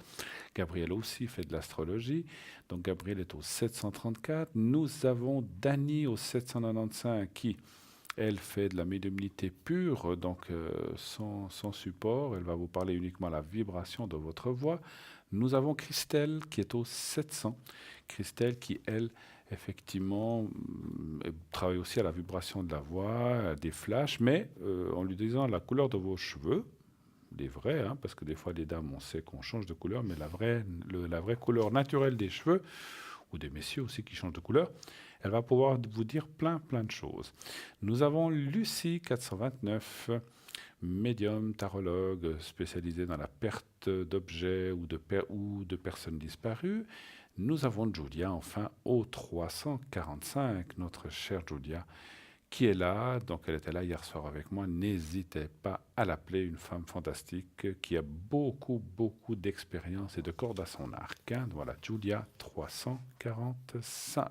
Gabriel aussi fait de l'astrologie, donc Gabriel est au 734. Nous avons Dani au 795 qui... Elle fait de la médiumnité pure, donc sans support. Elle va vous parler uniquement à la vibration de votre voix. Nous avons Christelle qui est au 700. Christelle qui, elle, effectivement, travaille aussi à la vibration de la voix, des flashs, mais en lui disant la couleur de vos cheveux, les vrais, hein, parce que des fois, les dames, on sait qu'on change de couleur, mais la vraie couleur naturelle des cheveux, ou des messieurs aussi qui changent de couleur, elle va pouvoir vous dire plein de choses. Nous avons Lucie 429, médium, tarologue, spécialisée dans la perte d'objets ou de personnes disparues. Nous avons Julia, enfin, au 345, notre chère Julia, qui est là. Donc, elle était là hier soir avec moi. N'hésitez pas à l'appeler, une femme fantastique qui a beaucoup d'expérience et de cordes à son arc, hein. Voilà, Julia 345.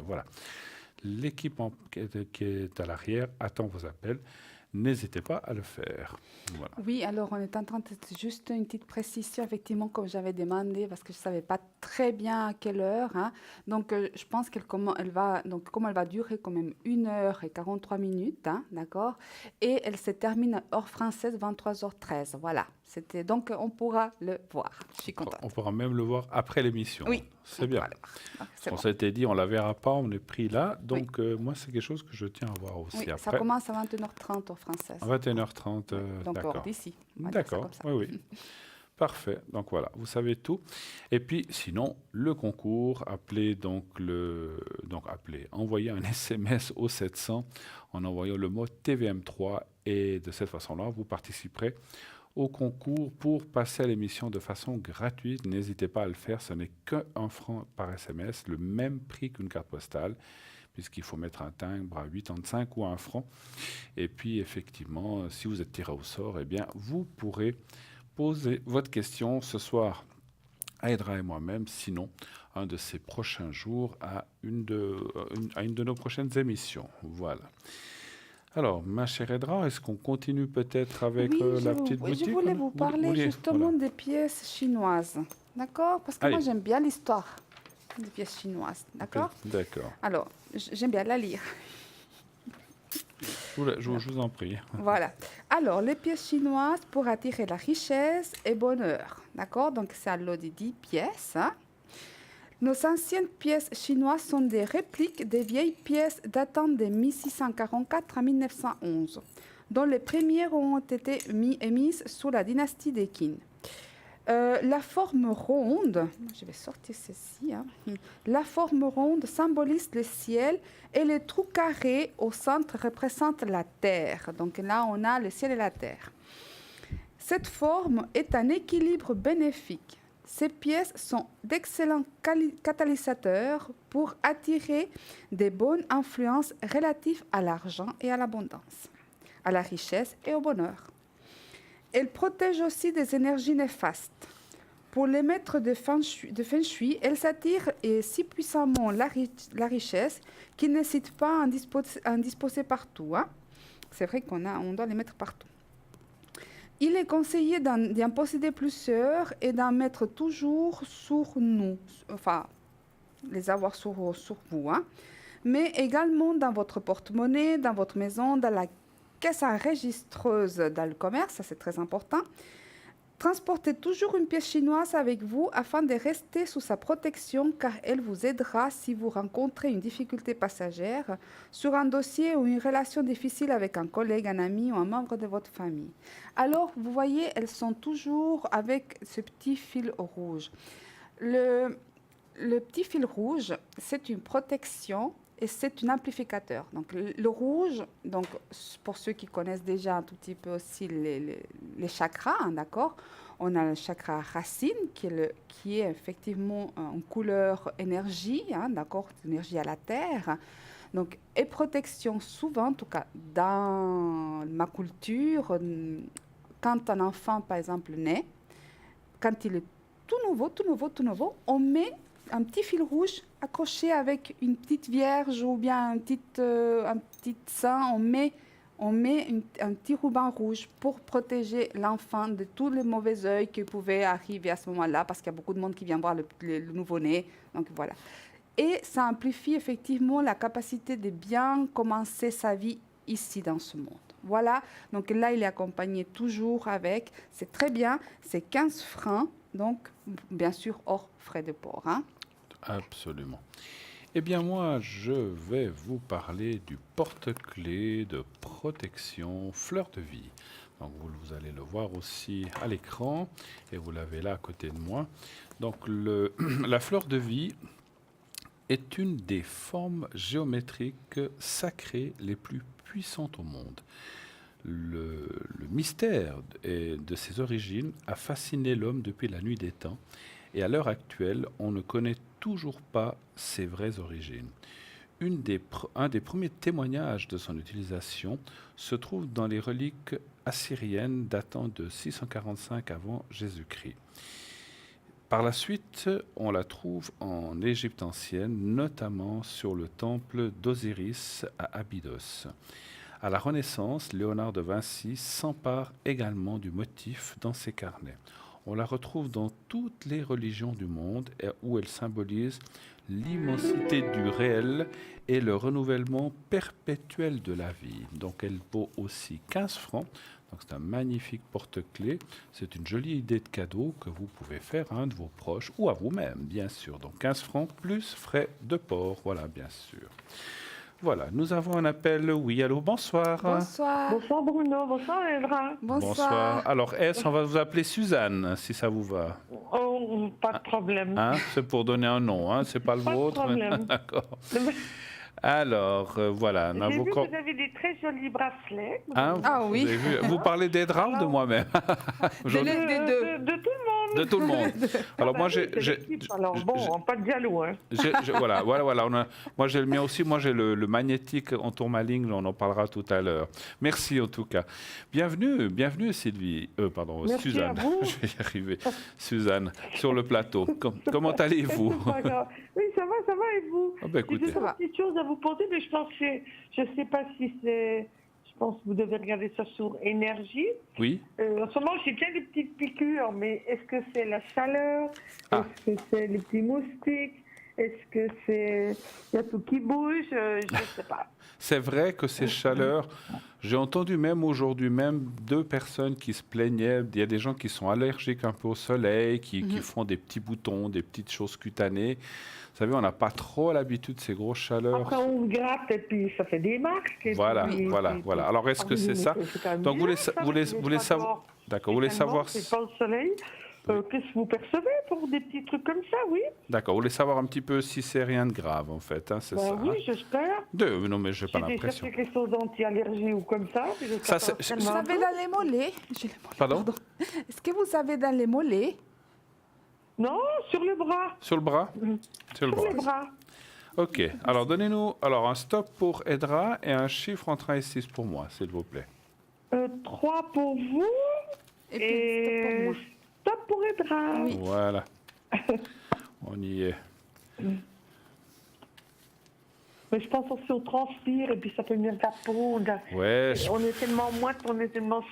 Voilà. L'équipe qui est à l'arrière attend vos appels. N'hésitez pas à le faire. Voilà. Oui, alors on est en train de juste une petite précision, effectivement, comme j'avais demandé, parce que je ne savais pas très bien à quelle heure. Hein. Donc, je pense comme elle va durer quand même 1h43, hein, d'accord. Et elle se termine heure française, 23h13. Voilà. Donc, on pourra le voir. Je suis contente. On pourra même le voir après l'émission. Oui. C'est bien. C'est On bon. s'était dit, on ne la verra pas, on est pris là. Donc, moi, c'est quelque chose que je tiens à voir aussi. Oui, après. ça commence à 21h30 heure française. À 21h30, Donc, d'accord. hors d'ici. On va dire ça D'accord, comme ça. oui. Parfait. Donc voilà, vous savez tout. Et puis sinon, le concours, envoyez un SMS au 700 en envoyant le mot TVM3 et de cette façon-là, vous participerez au concours pour passer à l'émission de façon gratuite. N'hésitez pas à le faire, ce n'est qu'1 franc par SMS, le même prix qu'une carte postale, puisqu'il faut mettre un timbre à 85 ou à 1 franc. Et puis effectivement, si vous êtes tiré au sort, eh bien, vous pourrez poser votre question ce soir à Aydra et moi-même. Sinon, un de ces prochains jours à une de nos prochaines émissions. Voilà. Alors, ma chère Edra, est-ce qu'on continue peut-être avec la petite boutique? Je voulais vous parler justement des pièces chinoises. D'accord? Parce que moi, j'aime bien l'histoire des pièces chinoises. D'accord? D'accord. Alors, j'aime bien la lire. Je vous en prie. Voilà. Alors, les pièces chinoises pour attirer la richesse et bonheur. D'accord? Donc, c'est à lot de 10 pièces. Hein? Nos anciennes pièces chinoises sont des répliques des vieilles pièces datant de 1644 à 1911, dont les premières ont été émises sous la dynastie des Qin. La forme ronde, je vais sortir ceci, hein. La forme ronde symbolise le ciel et le trou carré au centre représente la terre. Donc là, on a le ciel et la terre. Cette forme est un équilibre bénéfique. Ces pièces sont d'excellents catalysateurs pour attirer des bonnes influences relatives à l'argent et à l'abondance, à la richesse et au bonheur. Elles protègent aussi des énergies néfastes. Pour les maîtres de feng shui, elles attirent si puissamment la richesse qu'ils n'hésitent pas à en disposer partout. Hein. C'est vrai on doit les mettre partout. Il est conseillé d'en posséder plusieurs et d'en mettre toujours sur nous, enfin, les avoir sur vous, hein. Mais également dans votre porte-monnaie, dans votre maison, dans la caisse enregistreuse dans le commerce, ça c'est très important. Transportez toujours une pièce chinoise avec vous afin de rester sous sa protection car elle vous aidera si vous rencontrez une difficulté passagère sur un dossier ou une relation difficile avec un collègue, un ami ou un membre de votre famille. Alors, vous voyez, elles sont toujours avec ce petit fil rouge. Le petit fil rouge, c'est une protection et c'est un amplificateur. Donc, le rouge, donc, pour ceux qui connaissent déjà un tout petit peu aussi les chakras, hein, d'accord? On a le chakra racine qui est effectivement en couleur énergie, hein, d'accord? Énergie à la terre. Donc, et protection souvent, en tout cas dans ma culture, quand un enfant, par exemple, naît, quand il est tout nouveau, on met un petit fil rouge accroché avec une petite vierge ou bien un petit saint, on met un petit ruban rouge pour protéger l'enfant de tous les mauvais œils qui pouvaient arriver à ce moment-là, parce qu'il y a beaucoup de monde qui vient voir le nouveau-né. Donc voilà. Et ça amplifie effectivement la capacité de bien commencer sa vie ici dans ce monde. Voilà. Donc là, il est accompagné toujours avec. C'est très bien. C'est 15 francs. Donc, bien sûr, hors frais de port. Hein. Absolument. Eh bien, moi, je vais vous parler du porte-clés de protection fleur de vie. Donc, vous allez le voir aussi à l'écran et vous l'avez là à côté de moi. Donc, la fleur de vie est une des formes géométriques sacrées les plus puissantes au monde. Le mystère de ses origines a fasciné l'homme depuis la nuit des temps et à l'heure actuelle, on ne connaît toujours pas ses vraies origines. Un des premiers témoignages de son utilisation se trouve dans les reliques assyriennes datant de 645 avant Jésus-Christ. Par la suite, on la trouve en Égypte ancienne, notamment sur le temple d'Osiris à Abydos. À la Renaissance, Léonard de Vinci s'empare également du motif dans ses carnets. On la retrouve dans toutes les religions du monde où elle symbolise l'immensité du réel et le renouvellement perpétuel de la vie. Donc elle vaut aussi 15 francs. Donc c'est un magnifique porte-clés. C'est une jolie idée de cadeau que vous pouvez faire à un de vos proches ou à vous-même, bien sûr. Donc 15 francs plus frais de port, voilà, bien sûr. Voilà, nous avons un appel. Oui, allô, bonsoir. Bonsoir. Bonsoir Bruno, bonsoir Edra. Bonsoir. Alors, on va vous appeler Suzanne, si ça vous va. Oh, pas de problème. Hein, c'est pour donner un nom, hein, c'est pas le Pas de vôtre. problème. D'accord. Alors, voilà. J'ai vu que vous avez des très jolis bracelets. Hein, Ah oui. vous avez vu, vous parlez des draps ou de moi-même Aujourd'hui. Des deux. De tout le monde. De tout le monde. Alors moi, C'est l'équipe, alors bon, pas de jaloux. Hein. voilà. Moi, j'ai le mien aussi. Moi, j'ai le magnétique en tourmaline. On en parlera tout à l'heure. Merci en tout cas. Bienvenue Sylvie. Pardon, Merci Suzanne. à vous. Je vais y arriver. Suzanne, sur le plateau. Comment allez-vous? C'est pas grave. Oui, ça va et vous? Ah ben, J'ai écoutez. deux petites choses à vous poser, mais je pense que je sais pas si c'est. Je pense que vous devez regarder ça sur énergie. Oui. En ce moment, j'ai bien des petites piqûres, mais est-ce que c'est la chaleur? Ah. Est-ce que c'est les petits moustiques? Est-ce que c'est. Il y a tout qui bouge? Je ne sais pas. C'est vrai que ces chaleurs, j'ai entendu même aujourd'hui même 2 personnes qui se plaignaient. Il y a des gens qui sont allergiques un peu au soleil, qui font des petits boutons, des petites choses cutanées. Vous savez, on n'a pas trop l'habitude de ces grosses chaleurs. Après, on se gratte et puis ça fait des marques. Et Voilà, puis, voilà. Alors, est-ce que c'est ça? Donc, vous voulez savoir. D'accord, vous voulez savoir. C'est pas le soleil. Qu'est-ce que vous percevez pour des petits trucs comme ça, oui? D'accord, vous voulez savoir un petit peu si c'est rien de grave, en fait, hein, c'est ça. Oui, hein. j'espère. Non, mais j'ai pas J'ai déjà l'impression. fait quelque chose d'anti-allergie ou comme ça. Ça, c'est- Vous avez dans les mollets. Pardon? Est-ce que vous avez dans les mollets? Non, sur le bras. Sur le bras? Sur le Sur bras. les bras. Ok, alors donnez-nous un stop pour Edra et un chiffre entre 1 et 6 pour moi, s'il vous plaît. 3 pour vous Et puis, et stop pour moi. stop pour Edra. Oui. Voilà. On y est. Mais je pense aussi au transpire et puis ça peut venir de la peau. Ouais, On est tellement moite,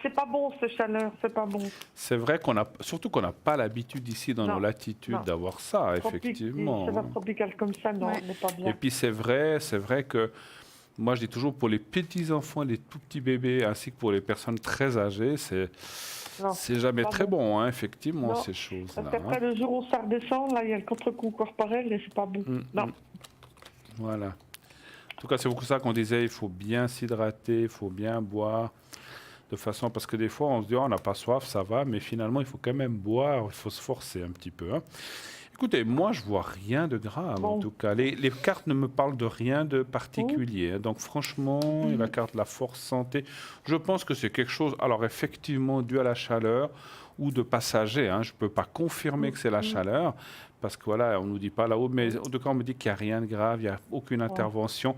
c'est pas bon cette chaleur, c'est pas bon. c'est vrai surtout qu'on n'a pas l'habitude ici dans Non, nos latitudes non. d'avoir ça, Tropique, effectivement. C'est pas tropical comme ça, non, Ouais. on n'est pas bien. Et puis c'est vrai que moi je dis toujours pour les petits enfants, les tout petits bébés, ainsi que pour les personnes très âgées, Non, c'est jamais pas très bon, hein, effectivement, Non, ces choses-là. parce qu'après le jour où ça redescend, là il y a le contre-coup corporel et c'est pas bon. Non. Voilà. En tout cas, c'est beaucoup ça qu'on disait, il faut bien s'hydrater, il faut bien boire, de façon, parce que des fois on se dit, oh, on n'a pas soif, ça va, mais finalement il faut quand même boire, il faut se forcer un petit peu. Hein. Écoutez, moi je vois rien de grave, en Bon. tout cas. Les cartes ne me parlent de rien de particulier. Hein. Donc franchement, et la carte de la force santé, je pense que c'est quelque chose, alors effectivement dû à la chaleur ou de passager. Hein. Je ne peux pas confirmer que c'est la chaleur, parce que voilà, on ne nous dit pas là-haut, mais en tout cas on me dit qu'il n'y a rien de grave, il n'y a aucune intervention.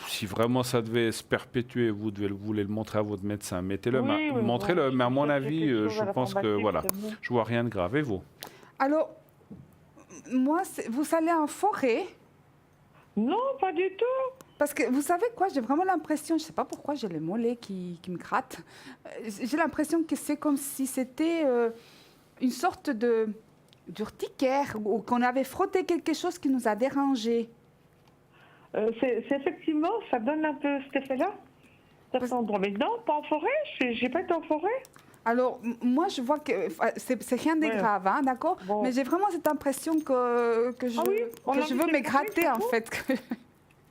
Si vraiment ça devait se perpétuer, vous voulez le montrer à votre médecin, mettez-le, Oui, oui, montrez-le. bon, Mais à mon si c'est avis, quelque chose je à la pense que pharmacie, voilà, c'est bon. je vois rien de grave. Et vous? Alors, moi, vous allez en forêt? Non, pas du tout. Parce que vous savez quoi, j'ai vraiment l'impression, je ne sais pas pourquoi j'ai les mollets qui me grattent. J'ai l'impression que c'est comme si c'était une sorte d'urticaire ou qu'on avait frotté quelque chose qui nous a dérangés. C'est effectivement, ça donne un peu cet effet-là. Ça sent droit. Mais non, pas en forêt. J'ai pas été en forêt. Alors, moi, je vois que c'est rien de Ouais. grave, hein, d'accord? Bon. Mais j'ai vraiment cette impression que je, Ah oui, on que a je vu veux des me gratter, grattes, en c'est fait.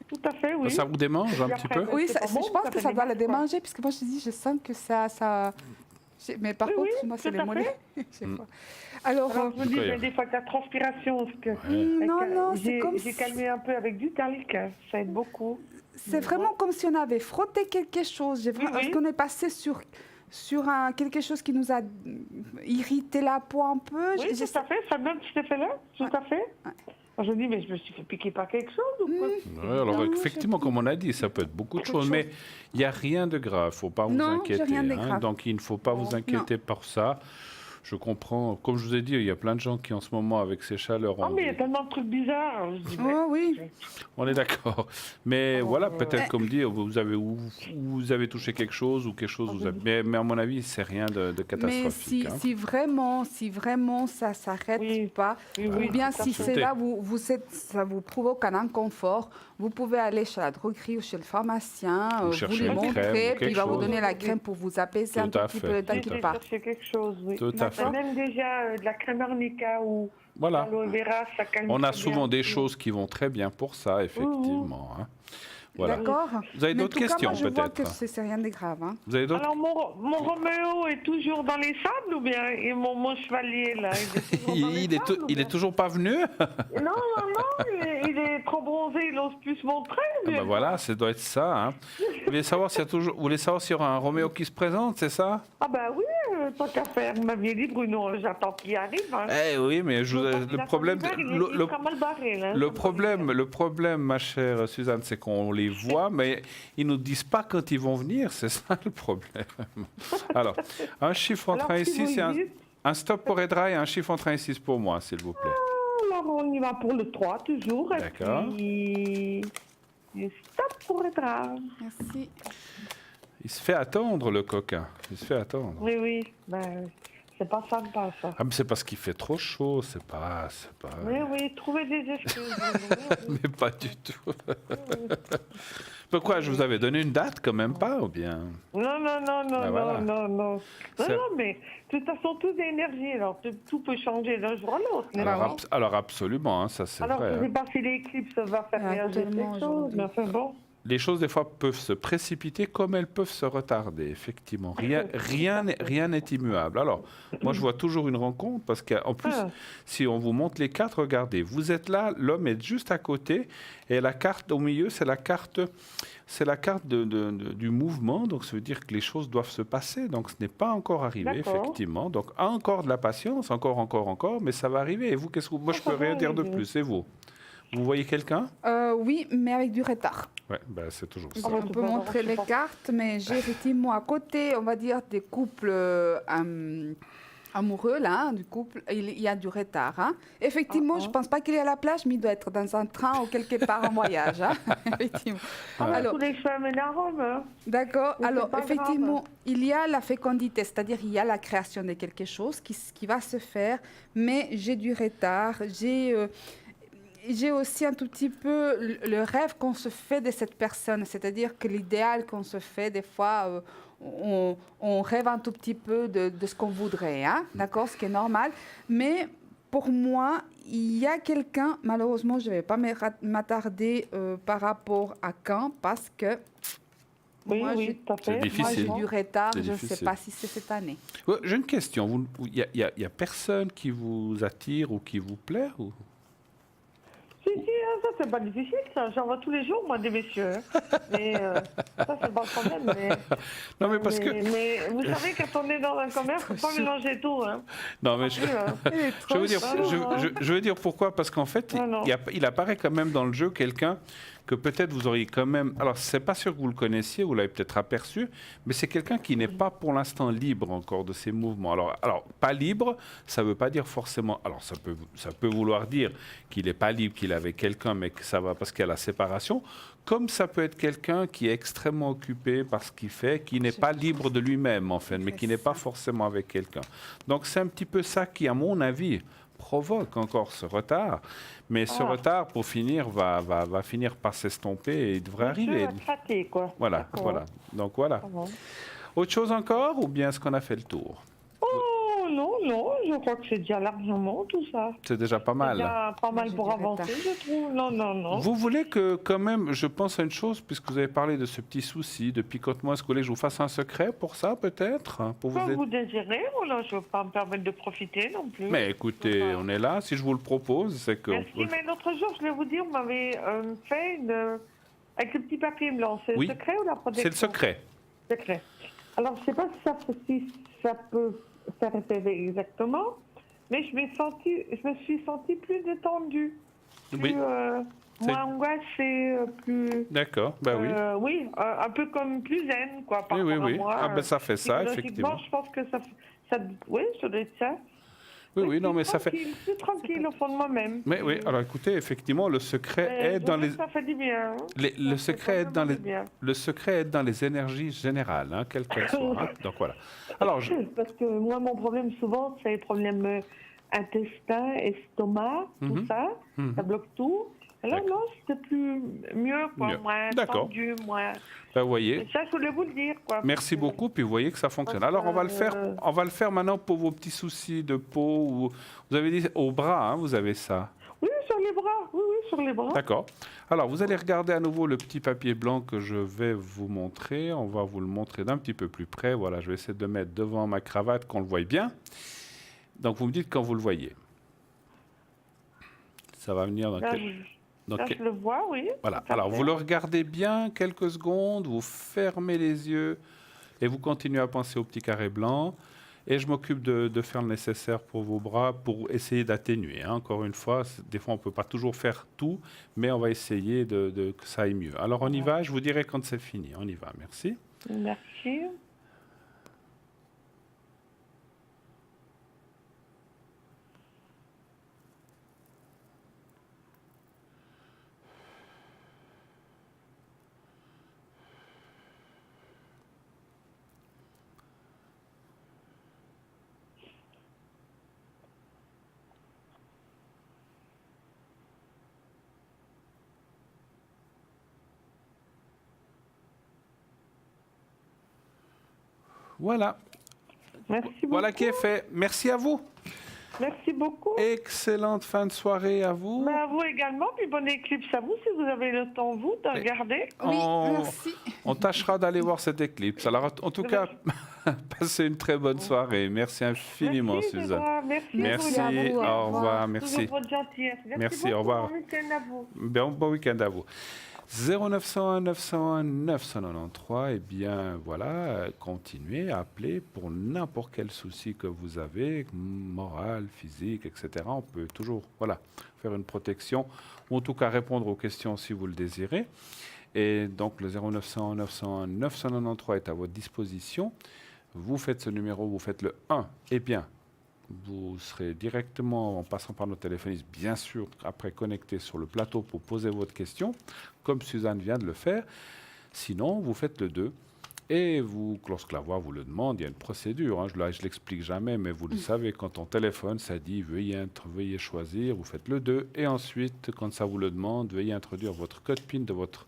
Tout à fait, oui. Ça vous démange un Et petit après, peu? oui, Oui, c'est pas bon, je pense ça que fait ça des doit le marques, quoi. démanger, puisque moi, je dis, je sens que ça... Mais par Oui, contre, oui, moi, c'est tout les à mollets. Je sais pas. Alors, Alors, je vous dis, Pourquoi il y a- mais des fois, de la transpiration. Parce que non, c'est j'ai comme j'ai si- calmé un peu avec du talc. Ça aide beaucoup. c'est vraiment comme si on avait frotté quelque chose. Oui. Parce qu'on est passé sur quelque chose qui nous a irrité la peau un peu. Oui, tout à fait. Ça donne cet effet-là. Tout à fait. Alors, je me dis, mais je me suis fait piquer par quelque chose ou quoi? Ouais, alors Non, effectivement, comme on a dit, ça peut être beaucoup de Beaucoup de choses, mais il n'y a rien de grave, il ne faut pas vous Non, inquiéter. j'ai rien de hein. grave. Donc il ne faut pas vous inquiéter par ça. Je comprends, comme je vous ai dit, il y a plein de gens qui en ce moment, avec ces chaleurs, Oh, mais il y a tellement de trucs bizarres. Je dis, mais- Oh oui. on est d'accord. Mais voilà, ouais. peut-être comme dit, vous avez touché quelque chose ou quelque chose, mais à mon avis, c'est rien de Mais catastrophique. si vraiment ça s'arrête Oui. pas, Oui, oui, ou bien tout à si fait. c'est là, ça vous provoque un inconfort, vous pouvez aller chez la droguerie ou chez le pharmacien, Ou vous chercher lui une crème ou montrer, quelque puis il va vous chose. donner la crème pour vous apaiser un Tout à tout petit fait, peu le tout temps à qu'il fait. part. chercher quelque chose, oui. Tout à fait. Même déjà de la crème arnica ou Voilà. l'aloe vera, ça calme On a très souvent bien. des choses qui vont très bien pour ça, effectivement. hein. Voilà. D'accord. Vous avez Mais en d'autres tout cas, questions, moi, je vois que peut-être? c'est rien de grave. Hein. Vous avez d'autres? Alors, mon Roméo est toujours dans les sables ou bien et mon chevalier, là, il est toujours dans les Il est sables, ou il bien est toujours pas venu? Non, il est trop bronzé, il n'ose plus se montrer. Ah ben voilà, ça doit être ça. Hein. Vous voulez savoir s'il y aura un Roméo qui se présente, c'est ça? Ah ben oui, tant qu'à faire. Vous m'aviez dit, Bruno, j'attends qu'il arrive. Hein. Eh oui, mais le problème... Il sera mal barré, là. Le problème, ma chère Suzanne, c'est qu'on les voit, mais ils ne nous disent pas quand ils vont venir, c'est ça le problème. Alors, un chiffre entre 1 et 6, un stop pour Edra et un chiffre entre 1 et 6 pour moi, s'il vous plaît. Alors, on y va pour le 3, toujours. D'accord. Et puis, stop pour Edra. Merci. Il se fait attendre, le coquin. Il se fait attendre. Oui, oui. Ben, c'est pas sympa, ça. Ah, mais c'est parce qu'il fait trop chaud, c'est pas... Oui, oui, trouvez des excuses. Mais pas du tout. Pourquoi? Je vous avais donné une date quand même pas, ou bien? Non, Ben voilà. non, mais de toute façon, tout est énergie, alors tout peut changer d'un jour à l'autre. n'est-ce pas? Alors absolument, hein, ça c'est Alors, vrai. je ne sais Hein. pas si l'éclipse va faire réagir Actuellement, quelque chose, aujourd'hui. mais enfin bon. Les choses, des fois, peuvent se précipiter comme elles peuvent se retarder, effectivement. Rien n'est immuable. Alors, moi, je vois toujours une rencontre, parce qu'en plus, si on vous montre les cartes, regardez, vous êtes là, l'homme est juste à côté, et la carte au milieu, c'est la carte du mouvement, donc ça veut dire que les choses doivent se passer, donc ce n'est pas encore arrivé, D'accord. effectivement. Donc, encore de la patience, encore, mais ça va arriver. Et vous, moi, je Ça peux va rien dire de arriver. plus, et vous? Vous voyez quelqu'un? Oui, mais avec du retard. Ouais, ben, c'est toujours ça. Ah ouais, On tu peut peux montrer avoir, les je pense. cartes, mais j'ai effectivement à côté, on va dire, des couples amoureux, là, du couple, il y a du retard. Hein. Effectivement, je ne pense pas qu'il est à la plage, mais il doit être dans un train ou quelque part en voyage. Hein. Effectivement. Ah, Alors, tous les chemins d'un homme, hein. d'accord. Mais c'est Alors, pas effectivement, il y a la fécondité, c'est-à-dire il y a la création de quelque chose qui va se faire, mais j'ai du retard, j'ai aussi un tout petit peu le rêve qu'on se fait de cette personne, c'est-à-dire que l'idéal qu'on se fait, des fois, on rêve un tout petit peu de ce qu'on voudrait, hein, d'accord, ce qui est normal. Mais pour moi, il y a quelqu'un, malheureusement, je ne vais pas m'attarder par rapport à quand, parce que Oui, moi, oui, tout à fait. C'est difficile. moi, j'ai du retard, C'est je ne sais difficile. pas si c'est cette année. Ouais, j'ai une question. Il y a personne qui vous attire ou qui vous plaît ou... Si, ça c'est pas difficile, ça. J'en vois tous les jours, moi, des messieurs. Hein. Mais ça, c'est pas le problème. Non, mais parce que... Mais vous savez, quand on est dans un commerce, il ne faut pas mélanger tout. Hein. Non, mais je veux dire, je veux dire pourquoi. Parce qu'en fait, Ah, non. il apparaît quand même dans le jeu quelqu'un que peut-être vous auriez quand même... Alors, c'est pas sûr que vous le connaissiez, vous l'avez peut-être aperçu, mais c'est quelqu'un qui n'est pas pour l'instant libre encore de ses mouvements. Alors, pas libre, ça veut pas dire forcément... Alors, ça peut vouloir dire qu'il n'est pas libre, qu'il est avec quelqu'un, mais que ça va parce qu'il y a la séparation. Comme ça peut être quelqu'un qui est extrêmement occupé par ce qu'il fait, qui n'est pas libre de lui-même, en fait, mais qui n'est pas forcément avec quelqu'un. Donc, c'est un petit peu ça qui, à mon avis, provoque encore ce retard. Mais ce retard, pour finir, va finir par s'estomper et il devrait arriver. Traité, quoi. Voilà, D'accord. voilà. Donc, voilà. Ah bon. Autre chose encore ou bien est-ce qu'on a fait le tour? Oh, non, je crois que c'est déjà largement tout ça. C'est déjà pas C'est mal. déjà pas mal J'ai pour du avancer, retard. je trouve. Non. Vous voulez que, quand même, je pense à une chose, puisque vous avez parlé de ce petit souci de picotement, est-ce que vous voulez que je vous fasse un secret pour ça, peut-être? Pour vous Comme aider? vous désirez, voilà, je ne veux pas me permettre de profiter non plus. Mais écoutez, on est là. Si je vous le propose, c'est que... Merci, mais l'autre jour, je vais vous dire, vous m'avez fait avec le petit papier blanc. C'est Oui. le secret ou la protection? C'est le secret. Secret. Alors, je ne sais pas si ça peut faire référer exactement, mais je me suis sentie plus détendue. Plus, Oui. C'est- moins angoissée, plus... D'accord, ben oui. Oui, un peu comme plus zen, quoi, par Oui. rapport à moi. Ah ben ça fait ça, Psychologiquement, effectivement. je pense que ça... Oui, ça doit être ça. Oui, non, mais ça fait... Plus tranquille au fond de moi-même. Mais oui, alors écoutez, effectivement, le secret est dans les... Ça fait du bien. Hein. Le Ça fait secret est dans vraiment les... du bien. Le secret est dans les énergies générales, hein, quelles qu'elles soient. Hein. Donc voilà. Alors, Parce que moi, mon problème souvent, c'est les problèmes intestin, estomac, tout ça. Ça bloque tout. Alors D'accord. non, c'était plus mieux, quoi, Mieux. moins D'accord. tendu, moins... ben, vous voyez, Et ça, je voulais vous le dire, quoi. merci parce que- beaucoup, puis vous voyez que ça fonctionne. Parce Alors, on va le que- faire maintenant pour vos petits soucis de peau. Ou... Vous avez dit au bras, hein, vous avez ça. Oui, sur les bras. Oui, sur les bras. D'accord. Alors, vous allez regarder à nouveau le petit papier blanc que je vais vous montrer. On va vous le montrer d'un petit peu plus près. Voilà, je vais essayer de le mettre devant ma cravate, qu'on le voie bien. Donc, vous me dites quand vous le voyez. Ça va venir dans Là, quel... Donc, Là, je le vois, oui. voilà. tout à Alors, fait. vous le regardez bien quelques secondes, vous fermez les yeux et vous continuez à penser au petit carré blanc. Et je m'occupe de faire le nécessaire pour vos bras pour essayer d'atténuer. Hein. Encore une fois, des fois, on ne peut pas toujours faire tout, mais on va essayer que ça aille mieux. Alors, on y va. Je vous dirai quand c'est fini. On y va. Merci. Merci. Voilà. Merci beaucoup. Voilà qui est fait. Merci à vous. Merci beaucoup. Excellente fin de soirée à vous. Mais à vous également, puis bonne éclipse à vous, si vous avez le temps, vous, de regarder. Oui, On- merci. On tâchera d'aller voir cette éclipse. Alors, en tout cas, passez une très bonne soirée. Merci infiniment, Merci, Suzanne. Déborah. Merci, Merci, à vous, au au revoir, revoir. merci. Toujours votre gentillesse. Merci, beaucoup. au revoir. Bon week-end à vous. Bon week-end à vous. 0901 901 993, eh bien voilà, continuez à appeler pour n'importe quel souci que vous avez, moral, physique, etc. On peut toujours faire une protection, ou en tout cas répondre aux questions si vous le désirez. Et donc le 0901 901 993 est à votre disposition. Vous faites ce numéro, vous faites le 1, eh bien, vous serez directement, en passant par nos téléphonistes, bien sûr, après connecté sur le plateau pour poser votre question, comme Suzanne vient de le faire. Sinon, vous faites le 2. Et vous, lorsque la voix vous le demande, il y a une procédure. Hein, je ne l'explique jamais, mais vous le savez, quand on téléphone, ça dit veuillez choisir, vous faites le 2. Et ensuite, quand ça vous le demande, veuillez introduire votre code PIN de votre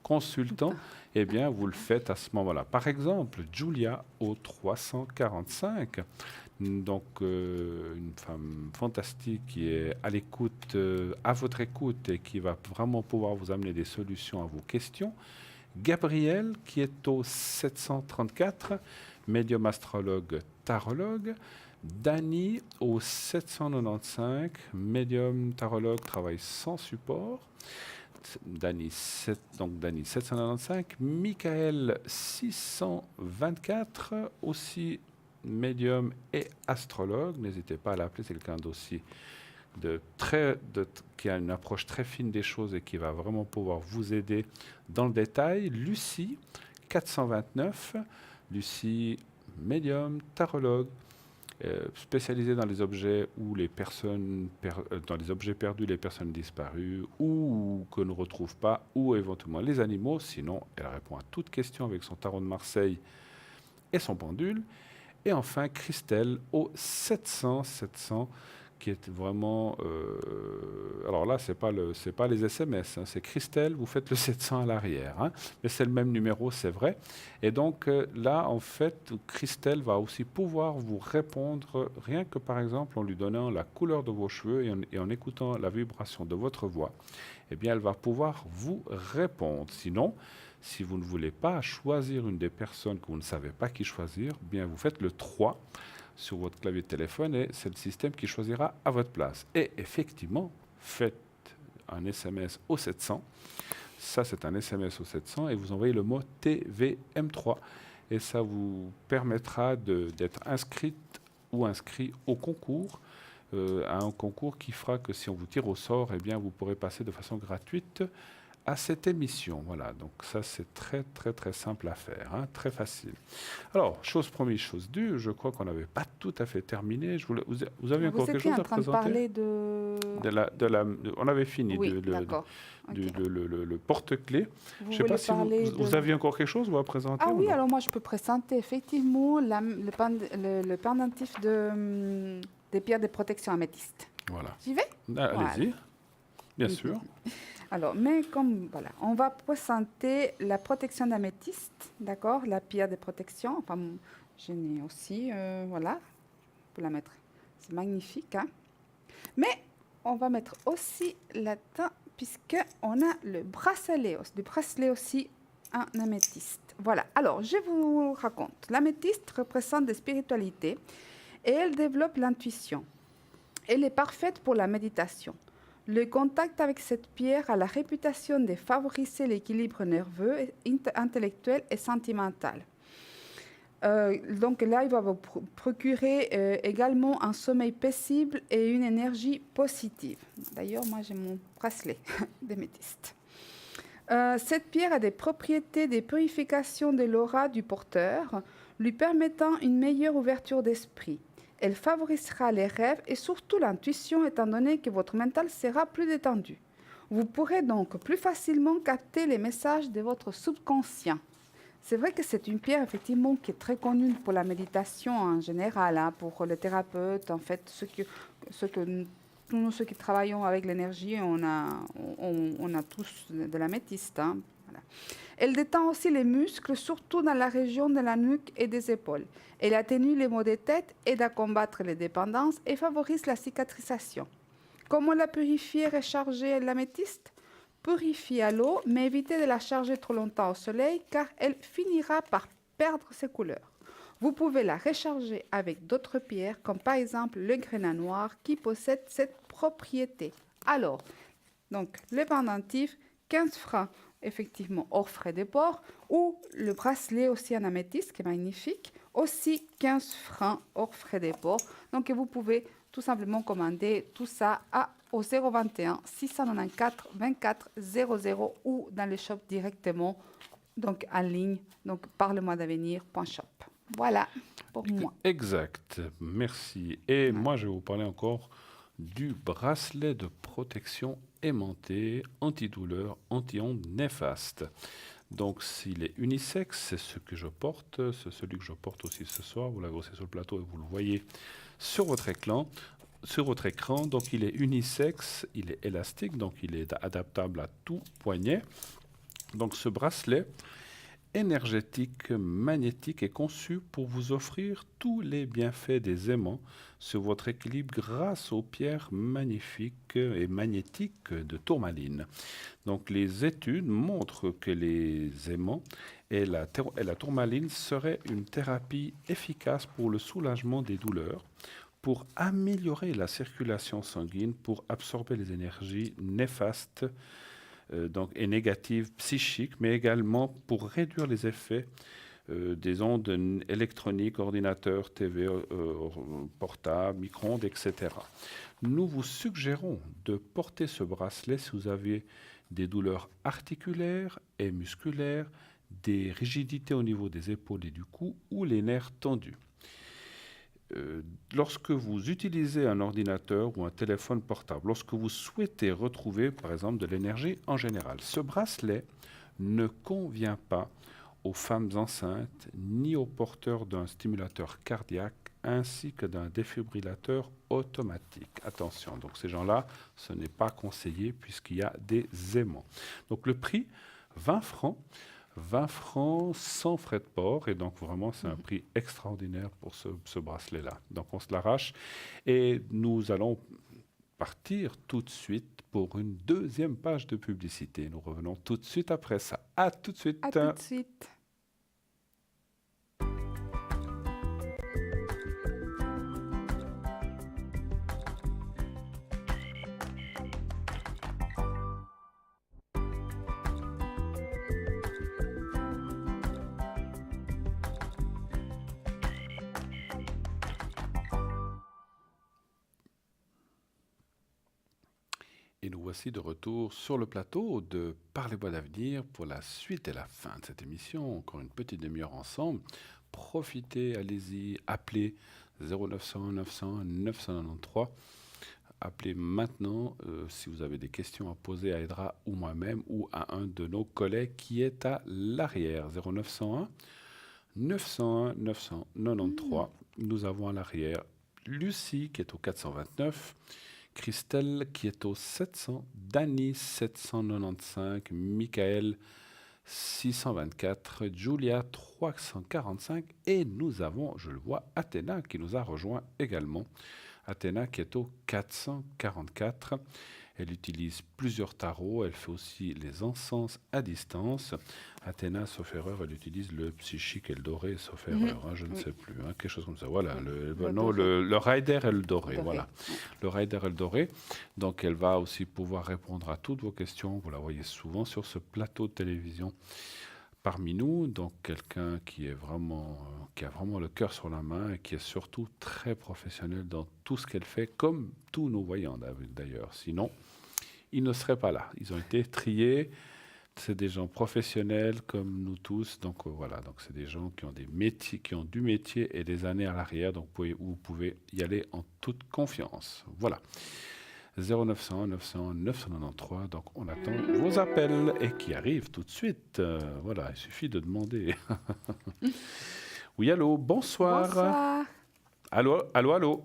consultant. Eh bien, vous le faites à ce moment-là. Par exemple, Julia au 345. Donc, une femme fantastique qui est à l'écoute, à votre écoute et qui va vraiment pouvoir vous amener des solutions à vos questions. Gabriel qui est au 734, médium astrologue tarologue. Dany au 795, médium tarologue travaille sans support. Dany 795, Michael 624, aussi médium et astrologue. N'hésitez pas à l'appeler, c'est quelqu'un d'aussi qui a une approche très fine des choses et qui va vraiment pouvoir vous aider dans le détail. Lucie 429, Lucie médium, tarologue, spécialisée dans les objets ou les personnes dans les objets perdus, les personnes disparues ou que ne retrouve pas, ou éventuellement les animaux. Sinon, elle répond à toutes questions avec son tarot de Marseille et son pendule. Et enfin, Christelle au 700, qui est vraiment... alors là, c'est pas les SMS, hein, c'est Christelle, vous faites le 700 à l'arrière. Hein, mais c'est le même numéro, c'est vrai. Et donc là, en fait, Christelle va aussi pouvoir vous répondre, rien que par exemple en lui donnant la couleur de vos cheveux et en écoutant la vibration de votre voix, eh bien, elle va pouvoir vous répondre. Sinon, si vous ne voulez pas choisir une des personnes que vous ne savez pas qui choisir, bien vous faites le 3 sur votre clavier de téléphone et c'est le système qui choisira à votre place. Et effectivement, faites un SMS au 700. Ça, c'est un SMS au 700 et vous envoyez le mot TVM3 et ça vous permettra d'être inscrite ou inscrit au concours, à un concours qui fera que si on vous tire au sort, eh bien, vous pourrez passer de façon gratuite à cette émission. Voilà, donc ça c'est très très très simple à faire, hein, très facile. Alors, chose promise, chose due, je crois qu'on n'avait pas tout à fait terminé. Vous avez encore quelque chose à présenter? Vous étiez en train de parler on avait fini Oui, d'accord. le porte-clés. Vous Je ne sais pas voulez si parler vous aviez encore quelque chose à présenter. Ah ou oui, non? alors moi je peux présenter effectivement le pendentif des pierres de protection améthyste. Voilà. J'y vais? Allez-y, bien sûr. Alors, mais comme, voilà, on va présenter la protection d'améthyste, d'accord, la pierre de protection. Enfin, je n'ai aussi, voilà, pour la mettre. C'est magnifique, hein. Mais on va mettre aussi là-dedans, puisqu'on a le bracelet aussi en améthyste. Voilà, alors, je vous raconte. L'améthyste représente des spiritualités et elle développe l'intuition. Elle est parfaite pour la méditation. Le contact avec cette pierre a la réputation de favoriser l'équilibre nerveux, intellectuel et sentimental. Donc là, il va vous procurer également un sommeil paisible et une énergie positive. D'ailleurs, moi, j'ai mon bracelet d'améthyste. Cette pierre a des propriétés de purification de l'aura du porteur, lui permettant une meilleure ouverture d'esprit. Elle favorisera les rêves et surtout l'intuition, étant donné que votre mental sera plus détendu. Vous pourrez donc plus facilement capter les messages de votre subconscient. C'est vrai que c'est une pierre, effectivement, qui est très connue pour la méditation en général, hein, pour les thérapeutes, en fait, tous nous, ceux qui travaillons avec l'énergie, on a tous de l'améthyste. Hein, voilà. Elle détend aussi les muscles, surtout dans la région de la nuque et des épaules. Elle atténue les maux de tête, aide à combattre les dépendances et favorise la cicatrisation. Comment la purifier et recharger l'améthyste? Purifiez à l'eau, mais évitez de la charger trop longtemps au soleil car elle finira par perdre ses couleurs. Vous pouvez la recharger avec d'autres pierres, comme par exemple le grenat noir qui possède cette propriété. Alors, donc le pendentif, 15 francs, effectivement, hors frais de port, ou le bracelet aussi en améthyste, qui est magnifique, aussi 15 francs hors frais de port. Donc, vous pouvez tout simplement commander tout ça au 021 694 24 00 ou dans le shop directement, donc en ligne, donc parlemois-d'avenir.shop. Voilà pour moi. Exact, merci. Et moi, je vais vous parler encore du bracelet de protection aimanté, antidouleur, anti-ondes néfaste. Donc, s'il est unisexe, c'est ce que je porte, c'est celui que je porte aussi ce soir. Vous l'avez aussi sur le plateau et vous le voyez sur votre écran. Donc, il est unisexe, il est élastique, donc il est adaptable à tout poignet. Donc, ce bracelet énergétique, magnétique est conçu pour vous offrir tous les bienfaits des aimants sur votre équilibre grâce aux pierres magnifiques et magnétiques de tourmaline. Donc les études montrent que les aimants et la tourmaline seraient une thérapie efficace pour le soulagement des douleurs, pour améliorer la circulation sanguine, pour absorber les énergies néfastes et négatives psychiques, mais également pour réduire les effets des ondes électroniques, ordinateurs, TV, portables, micro-ondes, etc. Nous vous suggérons de porter ce bracelet si vous avez des douleurs articulaires et musculaires, des rigidités au niveau des épaules et du cou ou les nerfs tendus. Lorsque vous utilisez un ordinateur ou un téléphone portable, lorsque vous souhaitez retrouver, par exemple, de l'énergie en général, ce bracelet ne convient pas aux femmes enceintes ni aux porteurs d'un stimulateur cardiaque ainsi que d'un défibrillateur automatique. Attention, donc ces gens-là, ce n'est pas conseillé puisqu'il y a des aimants. Donc le prix, 20 francs. 20 francs sans frais de port, et donc vraiment c'est un prix extraordinaire pour ce bracelet-là. Donc on se l'arrache et nous allons partir tout de suite pour une deuxième page de publicité. Nous revenons tout de suite après ça. À tout de suite. À tout de suite. Et nous voici de retour sur le plateau de Parlez-moi d'avenir pour la suite et la fin de cette émission. Encore une petite demi-heure ensemble. Profitez, allez-y, appelez 0901 900 993. Appelez maintenant si vous avez des questions à poser à Edra ou moi-même ou à un de nos collègues qui est à l'arrière. 0901 901 993. Nous avons à l'arrière Lucie qui est au 429. Christelle qui est au 700, Dany 795, Michael 624, Julia 345 et nous avons, je le vois, Athéna qui nous a rejoint également Athéna qui est au 444. Elle utilise plusieurs tarots, elle fait aussi les encens à distance. Athéna, sauf erreur, elle utilise le psychique et le doré, sauf erreur, je ne sais plus, quelque chose comme ça. Voilà, le rider et le doré, voilà. Le rider et le doré. Donc elle va aussi pouvoir répondre à toutes vos questions. Vous la voyez souvent sur ce plateau de télévision parmi nous, donc quelqu'un qui a vraiment le cœur sur la main et qui est surtout très professionnel dans tout ce qu'elle fait, comme tous nos voyants d'ailleurs. Sinon, ils ne seraient pas là. Ils ont été triés. C'est des gens professionnels comme nous tous. Donc voilà, donc c'est des gens qui ont des métiers, qui ont du métier et des années à l'arrière. Donc vous pouvez y aller en toute confiance. Voilà. 0901 900 993. Donc on attend vos appels et qui arrivent tout de suite. Voilà, il suffit de demander. Oui, allô, bonsoir. Bonsoir. Allô, allô, allô.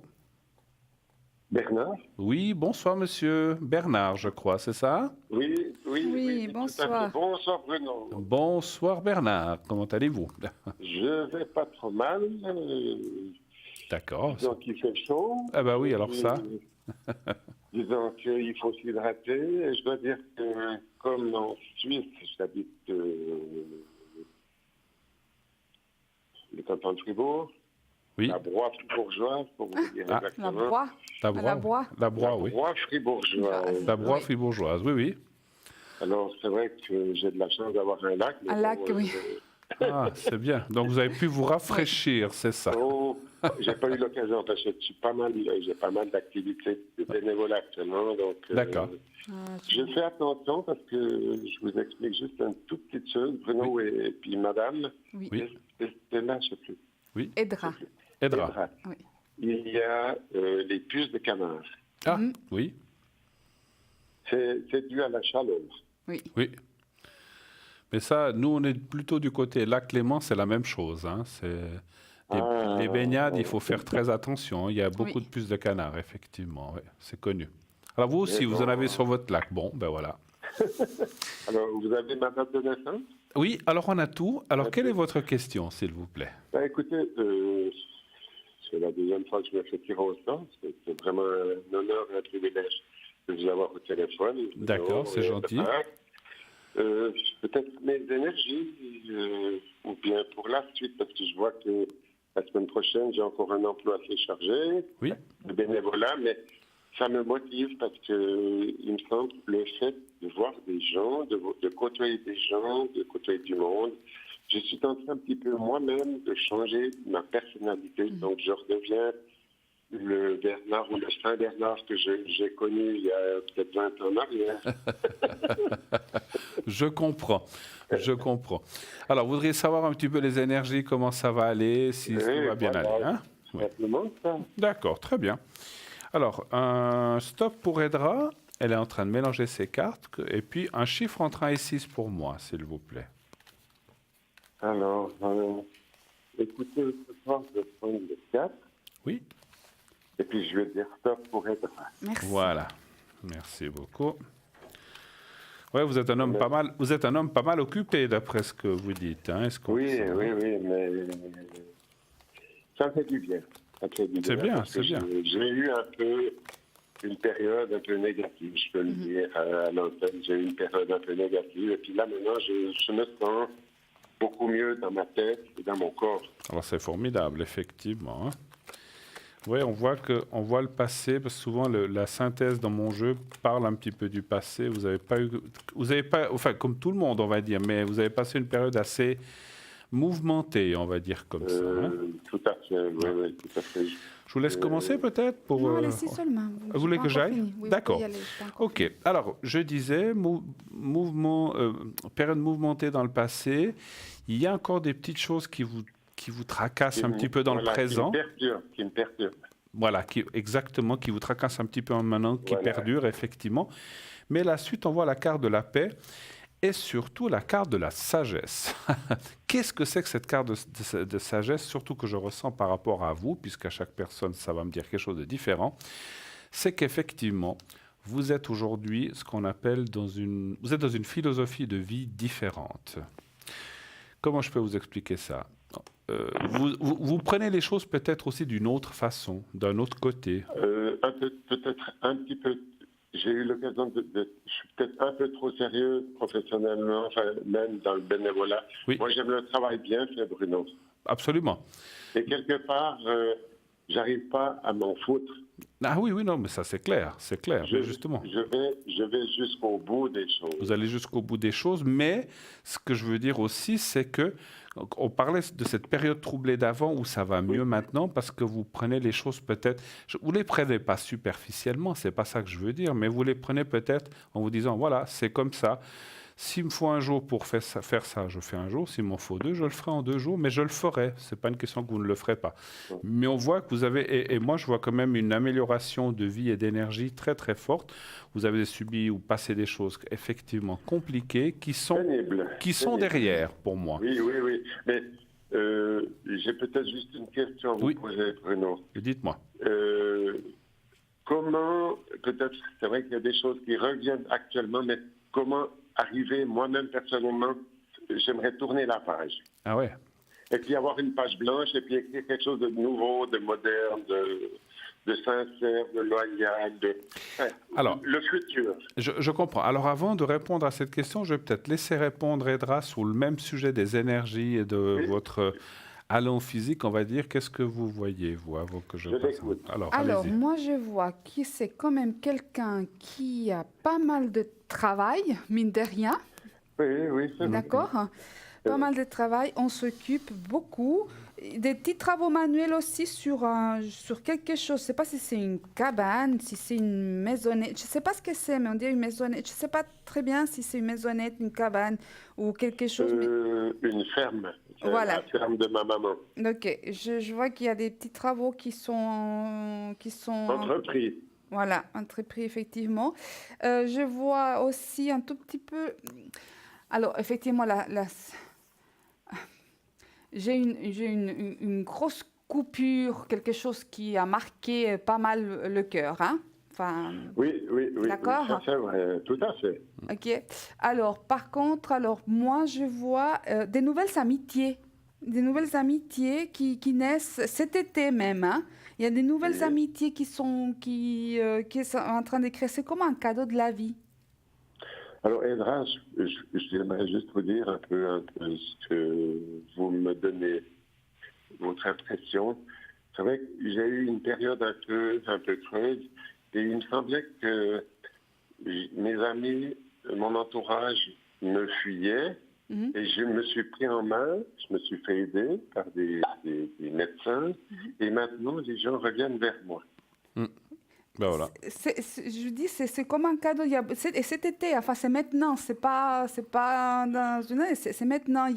Bernard? Oui, bonsoir monsieur Bernard, je crois, c'est ça? Oui, Oui, tout à bonsoir. fait. Bonsoir Bruno. Bonsoir Bernard, comment allez-vous? Je vais pas trop mal. D'accord. Disons qu'il fait chaud. Ah bah oui, alors ça. Disons qu'il faut s'hydrater. Et je dois dire que comme en Suisse, j'habite le canton de Fribourg. Oui. La Broye fribourgeoise, pour vous dire La exactement. Broye. La À la Broye. Broye. La Broye, oui. Broye fribourgeoise. La Broye Oui. fribourgeoise, oui, oui. Alors, c'est vrai que j'ai de la chance d'avoir un lac. mais Un lac, bon, oui. Ah, c'est bien. Donc vous avez pu vous rafraîchir, c'est ça. Oh, j'ai pas eu l'occasion parce que j'ai pas mal d'activités de bénévolat actuellement. Donc, D'accord. je fais attention parce que je vous explique juste une toute petite chose, Bruno et puis Madame. Oui. Oui. C'était là, je sais plus. Edra. Edra. Edra. Oui. Il y a les puces de canard. Ah, oui, C'est dû à la chaleur. Oui. oui. Mais ça, nous, on est plutôt du côté lac Léman, c'est la même chose. Hein. Les baignades, il faut faire très attention. Il y a beaucoup de puces de canard, effectivement. Ouais, c'est connu. Alors vous aussi, vous en avez sur votre lac. Bon, ben voilà. Alors, vous avez ma date de naissance? Oui, alors on a tout. Alors, quelle est votre question, s'il vous plaît? Ben, écoutez, c'est la deuxième fois que je me fais tirer au sort. C'est vraiment un honneur et un privilège de vous avoir au téléphone. D'accord, c'est gentil. Peut-être mes énergies, ou bien pour la suite, parce que je vois que la semaine prochaine, j'ai encore un emploi assez chargé Oui. de bénévolat, mais ça me motive parce que il me semble que le fait de voir des gens, de côtoyer des gens, de côtoyer du monde, je suis en train un petit peu moi-même de changer ma personnalité. Donc je redeviens le Bernard ou le Saint-Bernard que j'ai connu il y a peut-être 20 ans en arrière. Je comprends, je comprends. Alors, vous voudriez savoir un petit peu les énergies, comment ça va aller, si tout va bien aller, hein? Oui. Simplement ça. D'accord, très bien. Alors, un stop pour Edra, elle est en train de mélanger ses cartes, et puis un chiffre entre 1 et 6 pour moi, s'il vous plaît. Alors, écoutez, ce soir, je vais prendre le 4. Oui, Et puis, je vais dire stop pour Edra. Merci. voilà. Merci beaucoup. Ouais, vous êtes un homme pas mal occupé, d'après ce que vous dites. Hein, Oui, mais ça me fait du bien. C'est bien, parce que c'est bien. J'ai eu un peu une période un peu négative, je peux le dire à l'antenne. J'ai eu une période un peu négative. Et puis là, maintenant, je me sens beaucoup mieux dans ma tête et dans mon corps. Alors, c'est formidable, effectivement. Hein. Oui, on voit le passé, parce que souvent la synthèse dans mon jeu parle un petit peu du passé. Vous avez pas, enfin comme tout le monde, on va dire, mais vous avez passé une période assez mouvementée, on va dire comme ça. Hein. Tout à fait, oui, tout à fait. Je vous laisse commencer peut-être pour. Non, allez-y seulement. Vous voulez que j'aille? D'accord. Ok. Ok. Alors, je disais, période mouvementée dans le passé. Il y a encore des petites choses qui vous tracassent un petit peu dans le présent. Qui me perturbe. Voilà, exactement, qui vous tracassent un petit peu en maintenant, qui perdure, effectivement. Mais la suite, on voit la carte de la paix et surtout la carte de la sagesse. Qu'est-ce que c'est que cette carte de sagesse, surtout que je ressens par rapport à vous, puisqu'à chaque personne, ça va me dire quelque chose de différent, c'est qu'effectivement, vous êtes aujourd'hui ce qu'on appelle vous êtes dans une philosophie de vie différente. Comment je peux vous expliquer ça? Vous prenez les choses peut-être aussi d'une autre façon, d'un autre côté. Peut-être un petit peu. J'ai eu l'occasion je suis peut-être un peu trop sérieux professionnellement, enfin, même dans le bénévolat. Oui. Moi, j'aime le travail bien fait, Bruno. Absolument. Et quelque part, j'arrive pas à m'en foutre. Ah oui, non, mais ça c'est clair, mais justement. Je vais jusqu'au bout des choses. Vous allez jusqu'au bout des choses, mais ce que je veux dire aussi, c'est que on parlait de cette période troublée d'avant où ça va mieux maintenant parce que vous prenez les choses peut-être, vous les prenez pas superficiellement, c'est pas ça que je veux dire, mais vous les prenez peut-être en vous disant voilà, c'est comme ça. S'il me faut un jour pour faire ça, je fais un jour. S'il m'en faut deux, je le ferai en 2 jours, mais je le ferai. C'est pas une question que vous ne le ferez pas. Mais on voit que vous avez, et moi je vois quand même une amélioration de vie et d'énergie très très forte. Vous avez subi ou passé des choses effectivement compliquées qui sont Pénible. derrière pour moi. Oui. Mais j'ai peut-être juste une question à vous poser, Bruno. Dites-moi. Comment, peut-être, c'est vrai qu'il y a des choses qui reviennent actuellement, mais comment arriver, moi-même personnellement, j'aimerais tourner la page. Ah ouais. Et puis avoir une page blanche et puis écrire quelque chose de nouveau, de moderne, de sincère, de loyal, Alors, le futur. Je comprends. Alors avant de répondre à cette question, je vais peut-être laisser répondre Edra sur le même sujet des énergies et de votre allant physique, on va dire. Qu'est-ce que vous voyez, vous, avant que je passe Alors moi, je vois que c'est quand même quelqu'un qui a pas mal de travail, mine de rien. Oui, c'est d'accord. Pas mal de travail, on s'occupe beaucoup. Des petits travaux manuels aussi sur quelque chose. Je ne sais pas si c'est une cabane, si c'est une maisonnette. Je ne sais pas ce que c'est, mais on dit une maisonnette. Je ne sais pas très bien si c'est une maisonnette, une cabane ou quelque chose. Une ferme. Voilà. La ferme de ma maman. Ok, je vois qu'il y a des petits travaux qui sont entrepris. Voilà, entrepris effectivement. Je vois aussi un tout petit peu. Alors effectivement, j'ai une grosse coupure, quelque chose qui a marqué pas mal le cœur, hein. Enfin, oui. D'accord. Oui, ça c'est vrai, tout à fait. Ok. Alors, par contre, moi, je vois des nouvelles amitiés qui naissent cet été même, hein. Il y a des nouvelles amitiés qui sont en train de créer. C'est comme un cadeau de la vie. Alors, Edra, j'aimerais juste vous dire un peu ce que vous me donnez, votre impression. C'est vrai que j'ai eu une période un peu creuse et il me semblait que mes amis, mon entourage me fuyaient et je me suis pris en main, je me suis fait aider par des médecins et maintenant les gens reviennent vers moi. Ben voilà. Je dis, c'est comme un cadeau. Et cet été, enfin, c'est maintenant, c'est pas dans une année, c'est maintenant.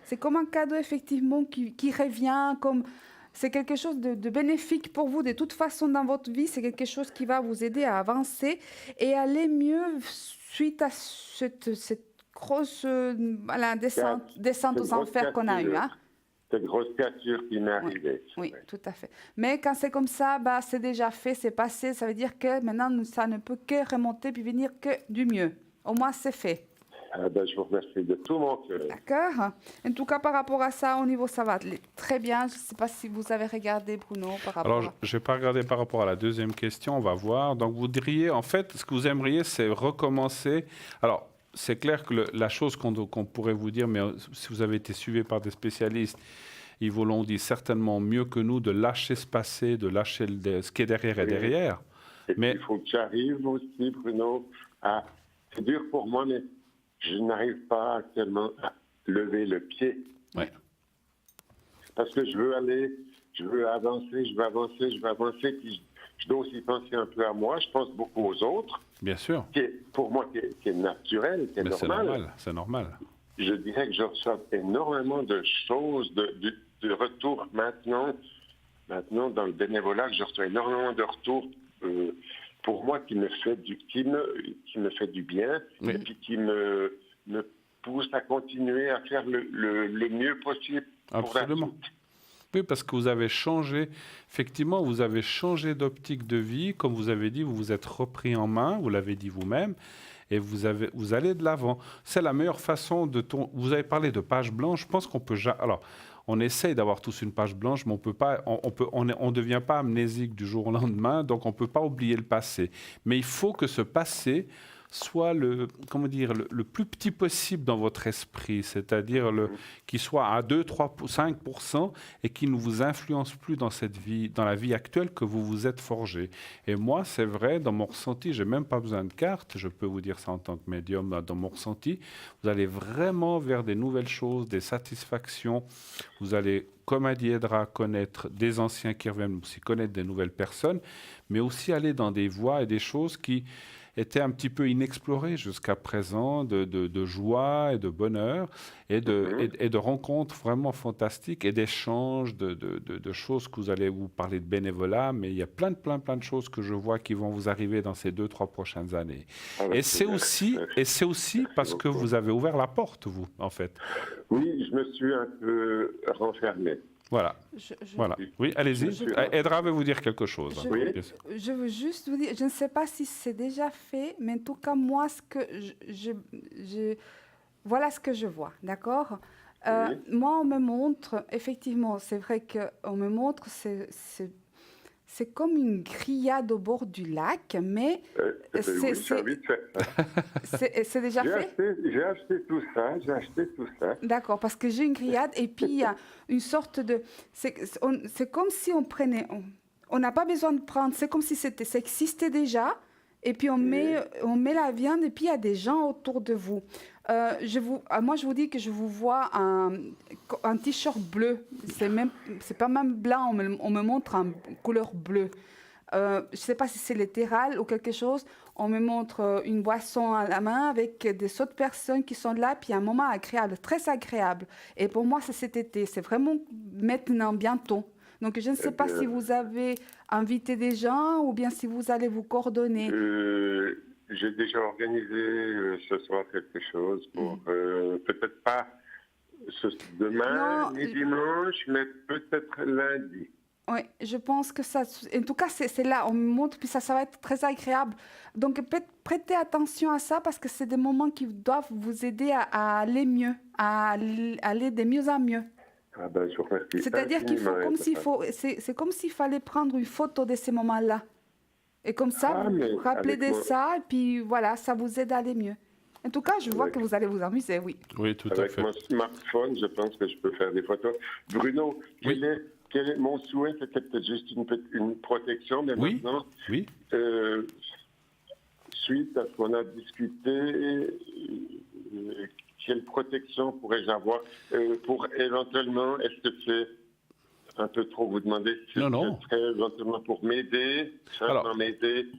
C'est comme un cadeau, effectivement, qui revient, c'est quelque chose de bénéfique pour vous. De toute façon, dans votre vie, c'est quelque chose qui va vous aider à avancer et aller mieux suite à cette grosse descente aux enfers qu'on a eue. Hein. Cette grosse cassure qui m'est arrivée. Oui, tout à fait. Mais quand c'est comme ça, c'est déjà fait, c'est passé. Ça veut dire que maintenant, ça ne peut que remonter puis venir que du mieux. Au moins, c'est fait. Je vous remercie de tout mon cœur. D'accord. En tout cas, par rapport à ça, au niveau, ça va très bien. Je ne sais pas si vous avez regardé, Bruno, par rapport Alors, je n'ai pas regardé par rapport à la deuxième question. On va voir. Donc, vous diriez, en fait, ce que vous aimeriez, c'est recommencer. Alors, c'est clair que la chose qu'on pourrait vous dire, mais si vous avez été suivi par des spécialistes, ils vous l'ont dit certainement mieux que nous, de lâcher ce passé, de lâcher ce qui est derrière et derrière. Mais il faut que j'arrive aussi, Bruno, c'est dur pour moi, mais je n'arrive pas actuellement à lever le pied. Oui. Parce que je veux avancer, puis je dois aussi penser un peu à moi, je pense beaucoup aux autres. Bien sûr. Pour moi, qui est naturel, qui est normal. C'est normal. Je dirais que je reçois énormément de choses, de retours maintenant dans le bénévolat, je reçois énormément de retours pour moi qui me fait du bien et puis qui me pousse à continuer à faire le mieux possible. Absolument. Pour la suite. Oui, parce que vous avez changé, effectivement, vous avez changé d'optique de vie. Comme vous avez dit, vous vous êtes repris en main, vous l'avez dit vous-même, et vous allez de l'avant. C'est la meilleure façon vous avez parlé de page blanche, je pense qu'on peut... Alors, on essaye d'avoir tous une page blanche, mais on devient pas amnésique du jour au lendemain, donc on ne peut pas oublier le passé. Mais il faut que ce passé soit le plus petit possible dans votre esprit, c'est-à-dire qu'il soit à 2, 3, 5% et qu'il ne vous influence plus dans la vie actuelle que vous vous êtes forgé. Et moi, c'est vrai, dans mon ressenti, j'ai même pas besoin de carte, je peux vous dire ça en tant que médium, dans mon ressenti, vous allez vraiment vers des nouvelles choses, des satisfactions, vous allez, comme a dit Edra, connaître des anciens qui reviennent, aussi connaître des nouvelles personnes, mais aussi aller dans des voies et des choses qui étaient un petit peu inexplorées jusqu'à présent, de joie et de bonheur, et de rencontres vraiment fantastiques, et d'échanges, de choses que vous allez vous parler de bénévolat, mais il y a plein de choses que je vois qui vont vous arriver dans ces 2-3 prochaines années. Et c'est aussi parce que vous avez ouvert la porte, vous, en fait. Oui, je me suis un peu renfermé. Voilà. Voilà. Oui, allez-y. Edra veut vous dire quelque chose. Je veux juste vous dire, je ne sais pas si c'est déjà fait, mais en tout cas, moi, voilà ce que je vois, d'accord? Moi, on me montre, effectivement, c'est vrai qu'on me montre, c'est comme une grillade au bord du lac, mais c'est déjà fait? J'ai acheté tout ça, D'accord, parce que j'ai une grillade et puis il y a une sorte de... C'est comme si on prenait... On n'a pas besoin de prendre, c'est comme si ça existait déjà, et puis on met la viande et puis il y a des gens autour de vous. Moi, je vous dis que je vous vois un t-shirt bleu. C'est pas même blanc, on me montre en couleur bleue. Je ne sais pas si c'est littéral ou quelque chose. On me montre une boisson à la main avec des autres personnes qui sont là, puis un moment agréable, très agréable. Et pour moi, c'est cet été. C'est vraiment maintenant, bientôt. Donc, je ne sais pas si vous avez invité des gens ou bien si vous allez vous coordonner. J'ai déjà organisé ce soir quelque chose pour peut-être pas demain ni dimanche, mais peut-être lundi. Oui, je pense que ça... En tout cas, c'est là, on me montre, puis ça va être très agréable. Donc, prêtez attention à ça parce que c'est des moments qui doivent vous aider à aller mieux, à aller de mieux en mieux. Ah ben, je vous remercie. C'est-à-dire qu'il faut, c'est comme s'il fallait prendre une photo de ces moments-là. Et comme ça, vous vous rappelez de ça, et puis voilà, ça vous aide à aller mieux. En tout cas, je vois que vous allez vous amuser, oui. Oui, tout à fait. Avec mon smartphone, je pense que je peux faire des photos. Bruno, mon souhait, c'était peut-être juste une protection, mais maintenant, suite à ce qu'on a discuté, quelle protection pourrais-je avoir pour éventuellement, est-ce que c'est un peu trop vous demander si non. ce serait éventuellement pour m'aider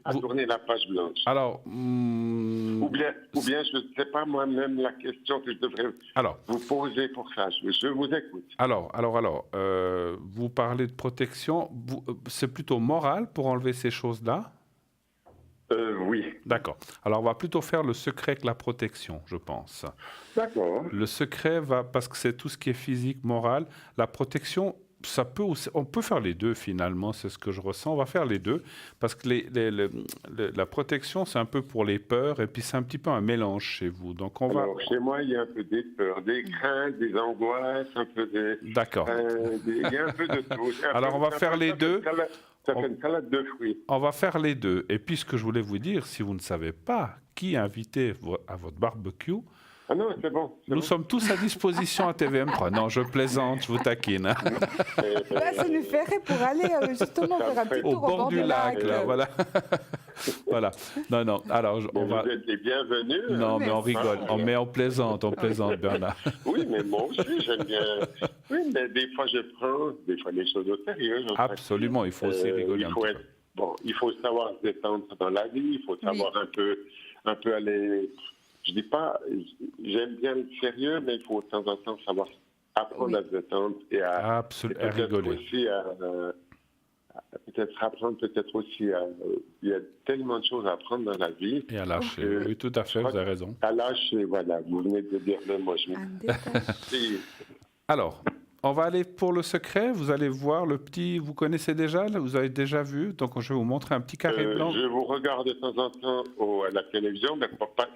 à tourner la page blanche. Alors, ou bien, je ne sais pas moi-même la question que je devrais vous poser pour ça. Je vous écoute. Alors, vous parlez de protection. C'est plutôt moral pour enlever ces choses-là? Oui. D'accord. Alors, on va plutôt faire le secret que la protection, je pense. D'accord. Le secret parce que c'est tout ce qui est physique, moral. La protection, on peut faire les deux finalement, c'est ce que je ressens. On va faire les deux parce que la protection, c'est un peu pour les peurs et puis c'est un petit peu un mélange chez vous. Donc chez moi, il y a un peu des peurs, des craintes, des angoisses, un peu des... D'accord. Il y a un peu de tout. Alors, on va faire les deux. Ça fait une salade de fruits. On va faire les deux. Et puis, ce que je voulais vous dire, si vous ne savez pas qui inviter à votre barbecue, ah non, c'est bon. Nous sommes tous à disposition à TVM3. Non, je plaisante, je vous taquine. Là, ça nous ferait pour aller justement faire un petit tour au bord du lac. Là, voilà. Voilà. Non. Alors, on va... Vous êtes les bienvenus. Non, mais on rigole. Mais on plaisante, Bernard. Oui, mais moi aussi, j'aime bien. Oui, mais des fois, je prends les choses au sérieux. Absolument, il faut aussi rigoler un peu. Il faut savoir se détendre dans la vie. Il faut savoir un peu aller... Je dis pas, j'aime bien le sérieux, mais il faut de temps en temps savoir apprendre à se détendre et à rigoler. Aussi peut-être apprendre, il y a tellement de choses à apprendre dans la vie. Et à lâcher, oui, tout à fait, vous avez raison. À lâcher, voilà, vous venez de dire le mot. Alors, On va aller pour le secret. Vous allez voir le petit. Vous connaissez déjà, là, vous avez déjà vu. Donc, je vais vous montrer un petit carré blanc. Je vous regarde de temps en temps à la télévision, mais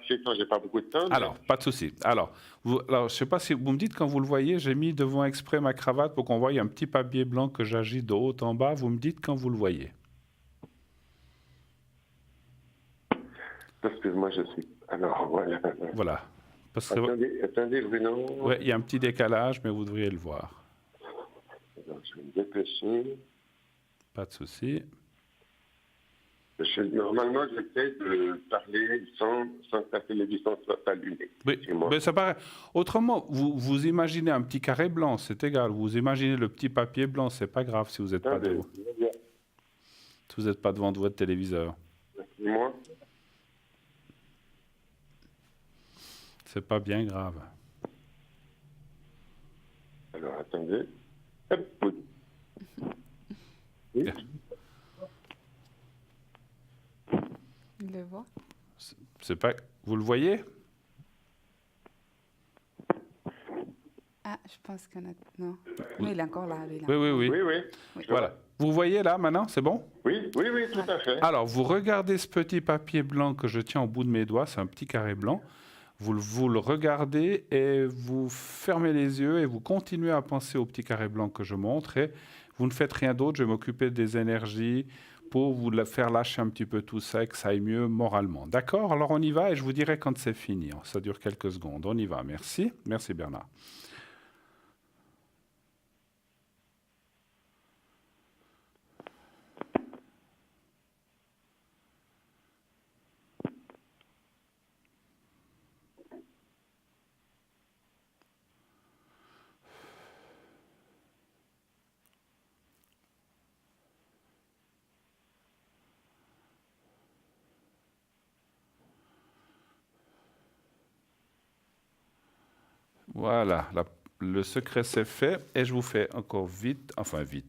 c'est quand j'ai pas beaucoup de temps. Alors, pas de souci. Alors, je ne sais pas si vous me dites quand vous le voyez, j'ai mis devant exprès ma cravate pour qu'on voie un petit papier blanc que j'agite de haut en bas. Vous me dites quand vous le voyez. Excuse-moi, je suis. Alors, voilà. Voilà. Parce que... Attendez, Bruno. Oui, il y a un petit décalage, mais vous devriez le voir. Alors, je vais me dépêcher. Pas de souci. Normalement, j'essaie de parler sans que la télévision soit allumée. Oui, mais ça paraît. Autrement, vous imaginez un petit carré blanc, c'est égal. Vous imaginez le petit papier blanc, c'est pas grave si vous n'êtes pas devant. Si vous n'êtes pas devant votre téléviseur. Moi. C'est pas bien grave. Alors, attendez. Hop. Oui. Il le voit. C'est pas. Vous le voyez? Ah, je pense qu'on a... Non. Oui, il est encore là. Il est là. Oui. Oui. Voilà. Vous voyez là maintenant, c'est bon? Oui, tout à fait. Alors, vous regardez ce petit papier blanc que je tiens au bout de mes doigts, c'est un petit carré blanc. Vous le regardez et vous fermez les yeux et vous continuez à penser au petit carré blanc que je montre et vous ne faites rien d'autre. Je vais m'occuper des énergies pour vous faire lâcher un petit peu tout ça et que ça aille mieux moralement. D'accord? Alors on y va et je vous dirai quand c'est fini. Ça dure quelques secondes. On y va. Merci. Merci Bernard. Voilà, le secret c'est fait et je vous fais encore vite,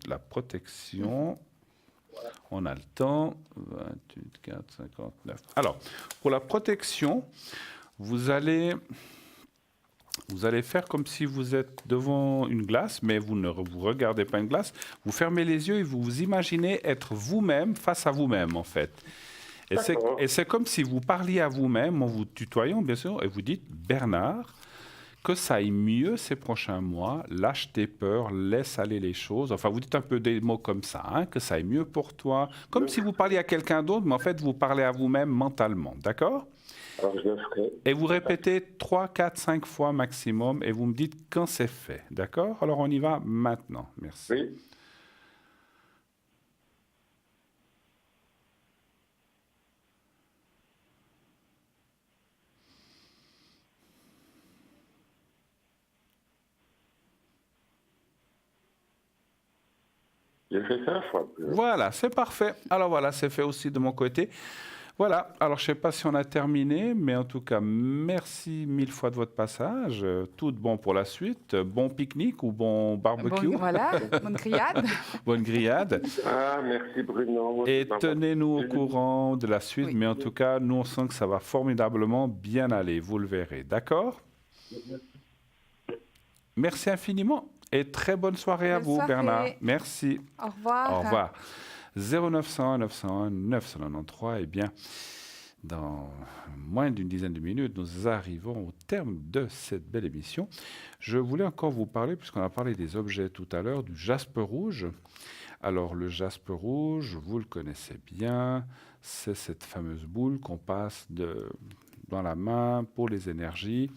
la protection. On a le temps, 28, 4, 59. Alors, pour la protection, vous allez faire comme si vous êtes devant une glace, mais vous ne vous regardez pas une glace. Vous fermez les yeux et vous vous imaginez être vous-même face à vous-même, en fait. Et c'est comme si vous parliez à vous-même, en vous tutoyant, bien sûr, et vous dites « Bernard ». Que ça aille mieux ces prochains mois, lâche tes peurs, laisse aller les choses. Enfin, vous dites un peu des mots comme ça, hein, que ça aille mieux pour toi. Comme si vous parliez à quelqu'un d'autre, mais en fait, vous parlez à vous-même mentalement. D'accord? Alors, je le ferai. Et vous répétez 3, 4, 5 fois maximum et vous me dites quand c'est fait. D'accord? Alors, on y va maintenant. Merci. Oui. J'ai fait ça une fois. Voilà, c'est parfait. Alors voilà, c'est fait aussi de mon côté. Voilà, alors je ne sais pas si on a terminé, mais en tout cas, merci 1000 fois de votre passage. Tout de bon pour la suite. Bon pique-nique ou bon barbecue. Bon, voilà, bonne grillade. Bonne grillade. Ah, merci Bruno. Et tenez-nous au courant de la suite, Oui. mais en tout cas, nous on sent que ça va formidablement bien aller, vous le verrez. D'accord? Merci infiniment et très bonne soirée à Bonne vous, soirée. Bernard. Merci. Au revoir. Au revoir. 0901 901 993, eh bien, dans moins d'une dizaine de minutes, nous arrivons au terme de cette belle émission. Je voulais encore vous parler, puisqu'on a parlé des objets tout à l'heure, du jaspe rouge. Alors, le jaspe rouge, vous le connaissez bien, c'est cette fameuse boule qu'on passe dans la main pour les énergies.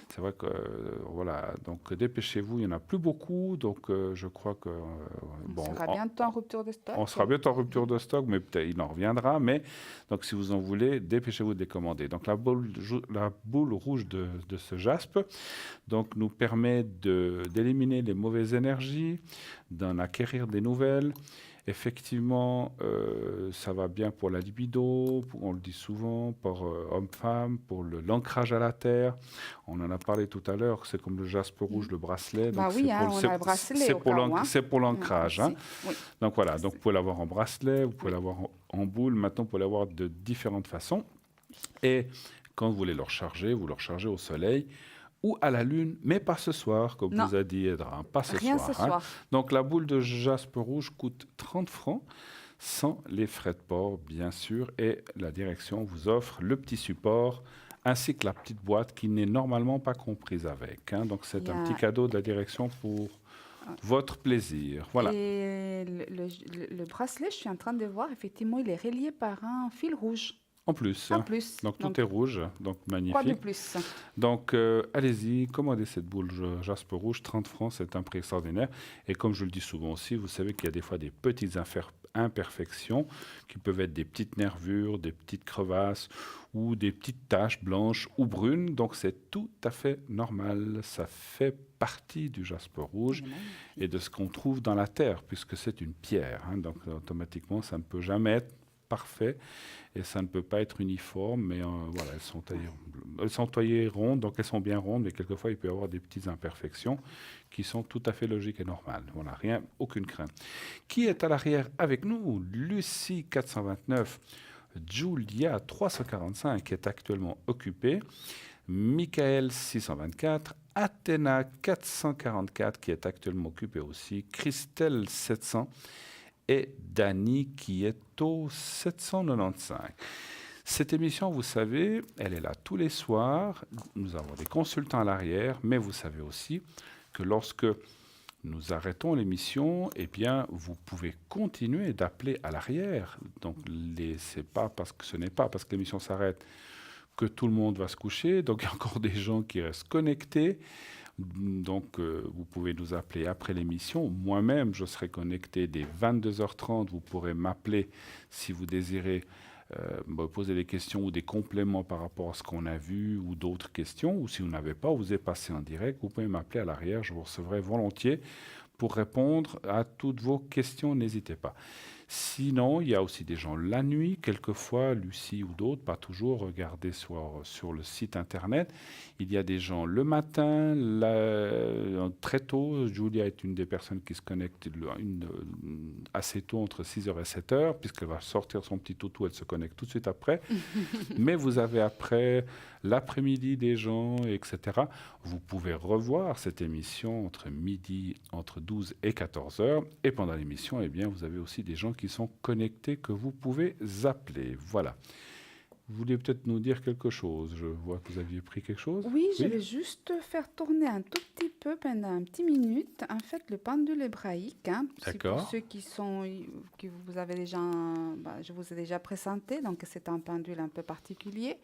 C'est vrai que, voilà, donc dépêchez-vous, il n'y en a plus beaucoup, donc je crois que... On sera bientôt en rupture de stock. On sera bientôt en rupture de stock, mais peut-être il en reviendra, mais donc si vous en voulez, dépêchez-vous de les commander. Donc la boule rouge de ce jaspe donc, nous permet d'éliminer les mauvaises énergies, d'en acquérir des nouvelles. Effectivement, ça va bien pour la libido, on le dit souvent, pour homme-femme, pour l'ancrage à la terre. On en a parlé tout à l'heure, c'est comme le jaspe rouge, le bracelet. Bah donc oui, on a le bracelet au cas où, hein. C'est pour l'ancrage. Hein. Oui. Donc voilà, donc vous pouvez l'avoir en bracelet, vous pouvez l'avoir en boule. Maintenant, vous pouvez l'avoir de différentes façons. Et quand vous voulez le recharger, vous le rechargez au soleil ou à la lune, mais pas ce soir, comme Non. vous a dit Edra, hein, pas ce Rien soir. ce hein. soir. Donc la boule de jaspe rouge coûte 30 francs, sans les frais de port, bien sûr, et la direction vous offre le petit support ainsi que la petite boîte qui n'est normalement pas comprise avec. hein. Donc c'est Il y un a- petit cadeau de la direction pour votre plaisir. Voilà. Et le bracelet, je suis en train de voir, effectivement, il est relié par un fil rouge. En plus. En hein. plus. Donc tout est rouge, donc Quoi de magnifique. plus? Donc allez-y, commandez cette boule jaspe rouge, 30 francs, c'est un prix extraordinaire. Et comme je le dis souvent aussi, vous savez qu'il y a des fois des petites imperfections qui peuvent être des petites nervures, des petites crevasses ou des petites taches blanches ou brunes. Donc c'est tout à fait normal, ça fait partie du jaspe rouge Il est magnifique. et de ce qu'on trouve dans la terre, puisque c'est une pierre. hein. Donc automatiquement, ça ne peut jamais être parfait et ça ne peut pas être uniforme, mais voilà, elles sont taillées rondes, donc elles sont bien rondes, mais quelquefois il peut y avoir des petites imperfections qui sont tout à fait logiques et normales. Voilà, rien, aucune crainte. Qui est à l'arrière avec nous? Lucie 429, Julia 345 qui est actuellement occupée, Michael 624, Athéna 444 qui est actuellement occupée aussi, Christelle 700 et Dany qui est au 795. Cette émission, vous savez, elle est là tous les soirs. Nous avons des consultants à l'arrière, mais vous savez aussi que lorsque nous arrêtons l'émission, eh bien, vous pouvez continuer d'appeler à l'arrière. Donc, ce n'est pas parce que l'émission s'arrête que tout le monde va se coucher. Donc, il y a encore des gens qui restent connectés. Donc, vous pouvez nous appeler après l'émission. Moi-même, je serai connecté dès 22h30. Vous pourrez m'appeler si vous désirez me poser des questions ou des compléments par rapport à ce qu'on a vu ou d'autres questions. Ou si vous n'avez pas, vous êtes passé en direct, vous pouvez m'appeler à l'arrière. Je vous recevrai volontiers pour répondre à toutes vos questions. N'hésitez pas. Sinon, il y a aussi des gens la nuit, quelquefois, Lucie ou d'autres, pas toujours, regardez sur le site internet. Il y a des gens le matin, très tôt. Julia est une des personnes qui se connecte assez tôt, entre 6h et 7h, puisqu'elle va sortir son petit toutou, elle se connecte tout de suite après. Mais vous avez après l'après-midi des gens, etc. Vous pouvez revoir cette émission entre 12 et 14h. Et pendant l'émission, eh bien, vous avez aussi des gens qui sont connectés que vous pouvez appeler. Voilà. Vous vouliez peut-être nous dire quelque chose. Je vois que vous aviez pris quelque chose. Oui, je vais juste faire tourner un tout petit peu pendant un petit minute. En fait, le pendule hébraïque, c'est pour D'accord. ceux que vous avez déjà, je vous ai déjà présenté. Donc, c'est un pendule un peu particulier.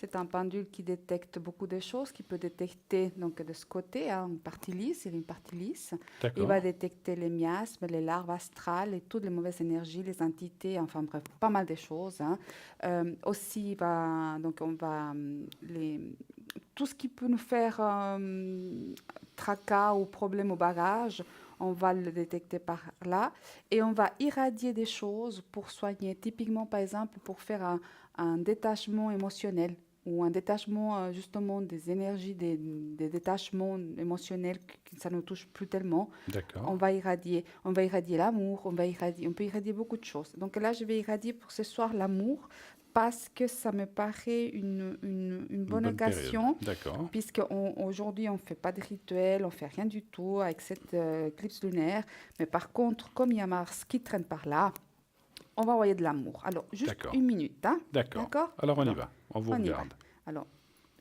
C'est un pendule qui détecte beaucoup de choses, qui peut détecter donc de ce côté, une partie lisse, il y a une partie lisse. Il D'accord. va détecter les miasmes, les larves astrales et toutes les mauvaises énergies, les entités, enfin bref, pas mal de choses. Aussi, tout ce qui peut nous faire tracas ou problèmes au bagage, on va le détecter par là et on va irradier des choses pour soigner. Typiquement, par exemple, pour faire un détachement émotionnel ou un détachement justement des énergies, des détachements émotionnels que ça ne touche plus tellement. D'accord. On va irradier l'amour, on peut irradier beaucoup de choses. Donc là, je vais irradier pour ce soir l'amour parce que ça me paraît une bonne occasion. Période. D'accord. Puisqu'aujourd'hui, on ne fait pas de rituel, on ne fait rien du tout avec cette éclipse lunaire. Mais par contre, comme il y a Mars qui traîne par là, on va envoyer de l'amour. Alors, juste D'accord. une minute. D'accord. D'accord. Alors, on y va. On vous On y regarde. va. Alors,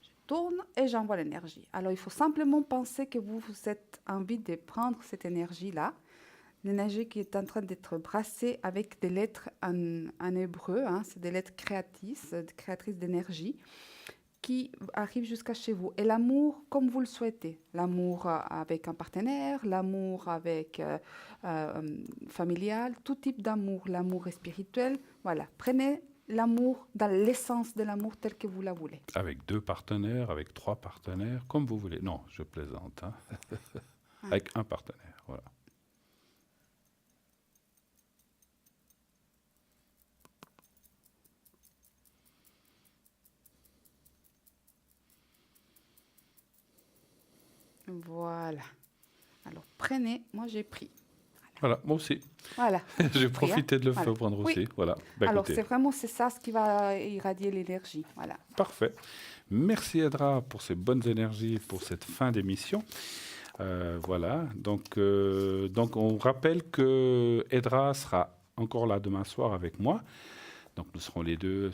je tourne et j'envoie l'énergie. Alors, il faut simplement penser que vous êtes envie de prendre cette énergie-là, l'énergie qui est en train d'être brassée avec des lettres en hébreu, c'est des lettres créatrices d'énergie, qui arrivent jusqu'à chez vous. Et l'amour comme vous le souhaitez. L'amour avec un partenaire, l'amour avec familial, tout type d'amour. L'amour est spirituel. Voilà, prenez l'amour dans l'essence de l'amour tel que vous la voulez. Avec 2 partenaires, avec 3 partenaires, comme vous voulez. Non, je plaisante. Avec un partenaire, voilà. Voilà. Alors, prenez. Moi, j'ai pris. Voilà, moi aussi. Voilà. J'ai profité de le Voilà. prendre Oui. aussi. Voilà. Bah, Alors, écoutez, c'est ça ce qui va irradier l'énergie. Voilà. parfait. Merci Edra pour ces bonnes énergies pour cette fin d'émission. Voilà, donc on rappelle que Edra sera encore là demain soir avec moi. Donc nous serons les deux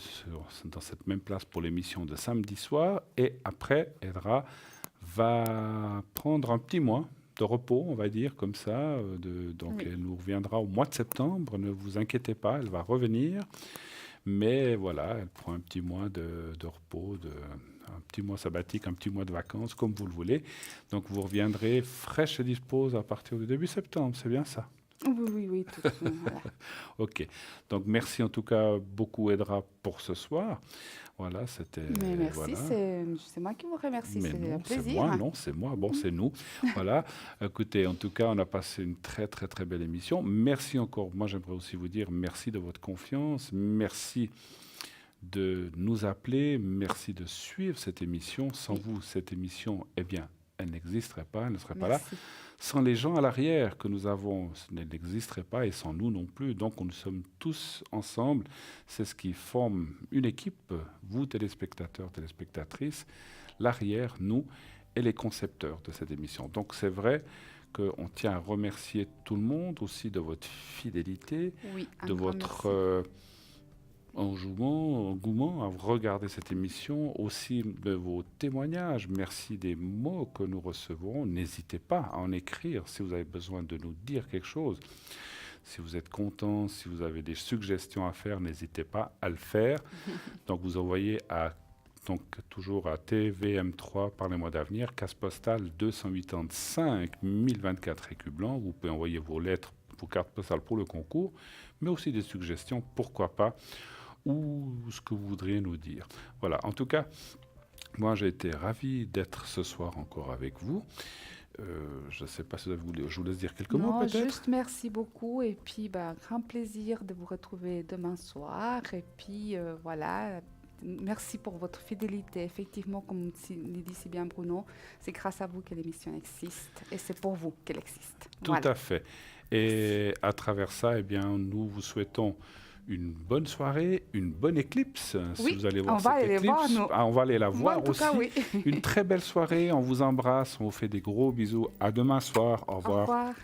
dans cette même place pour l'émission de samedi soir. Et après, Edra va prendre un petit mois de repos, on va dire, comme ça. Donc Oui. elle nous reviendra au mois de septembre. Ne vous inquiétez pas, elle va revenir. Mais voilà, elle prend un petit mois de repos, un petit mois sabbatique, un petit mois de vacances, comme vous le voulez. Donc vous reviendrez fraîche et dispose à partir du début septembre, c'est bien ça? Oui, tout, voilà. Ok. Donc merci en tout cas beaucoup Edra pour ce soir. Voilà, c'était... Mais merci, voilà. c'est moi qui vous remercie, Mais c'est un non, c'est plaisir. moi, non, c'est moi. Bon, c'est nous. Voilà. Écoutez, en tout cas, on a passé une très, très, très belle émission. Merci encore. Moi, j'aimerais aussi vous dire merci de votre confiance. Merci de nous appeler. Merci de suivre cette émission. Sans vous, cette émission, eh bien, elle n'existerait pas, elle ne serait pas là. Merci. Sans les gens à l'arrière que nous avons, elle n'existerait pas et sans nous non plus. Donc, nous sommes tous ensemble. C'est ce qui forme une équipe, vous, téléspectateurs, téléspectatrices, l'arrière, nous et les concepteurs de cette émission. Donc, c'est vrai qu'on tient à remercier tout le monde aussi de votre fidélité, Oui, un de grand votre merci. engouement à regarder cette émission, aussi de vos témoignages. Merci des mots que nous recevons. N'hésitez pas à en écrire si vous avez besoin de nous dire quelque chose. Si vous êtes content, si vous avez des suggestions à faire, n'hésitez pas à le faire. Donc vous envoyez toujours à TVM3 par les mois d'avenir, case postale 285 1024 écus blancs. Vous pouvez envoyer vos lettres, vos cartes postales pour le concours, mais aussi des suggestions, pourquoi pas, ou ce que vous voudriez nous dire. Voilà, en tout cas, moi j'ai été ravi d'être ce soir encore avec vous. Je ne sais pas si je vous laisse dire quelques mots Non, peut-être. juste merci beaucoup et puis grand plaisir de vous retrouver demain soir et puis voilà. Merci pour votre fidélité. Effectivement, comme le dit si bien Bruno, c'est grâce à vous que l'émission existe et c'est pour vous qu'elle existe. Tout Voilà. à fait. Et à travers ça, eh bien, nous vous souhaitons une bonne soirée, une bonne éclipse. Oui, Si vous allez voir on va cette aller les éclipse, voir, nous. on va aller la Moi, voir en tout aussi. cas, oui. Une très belle soirée. On vous embrasse. On vous fait des gros bisous. À demain soir. Au Au revoir. revoir.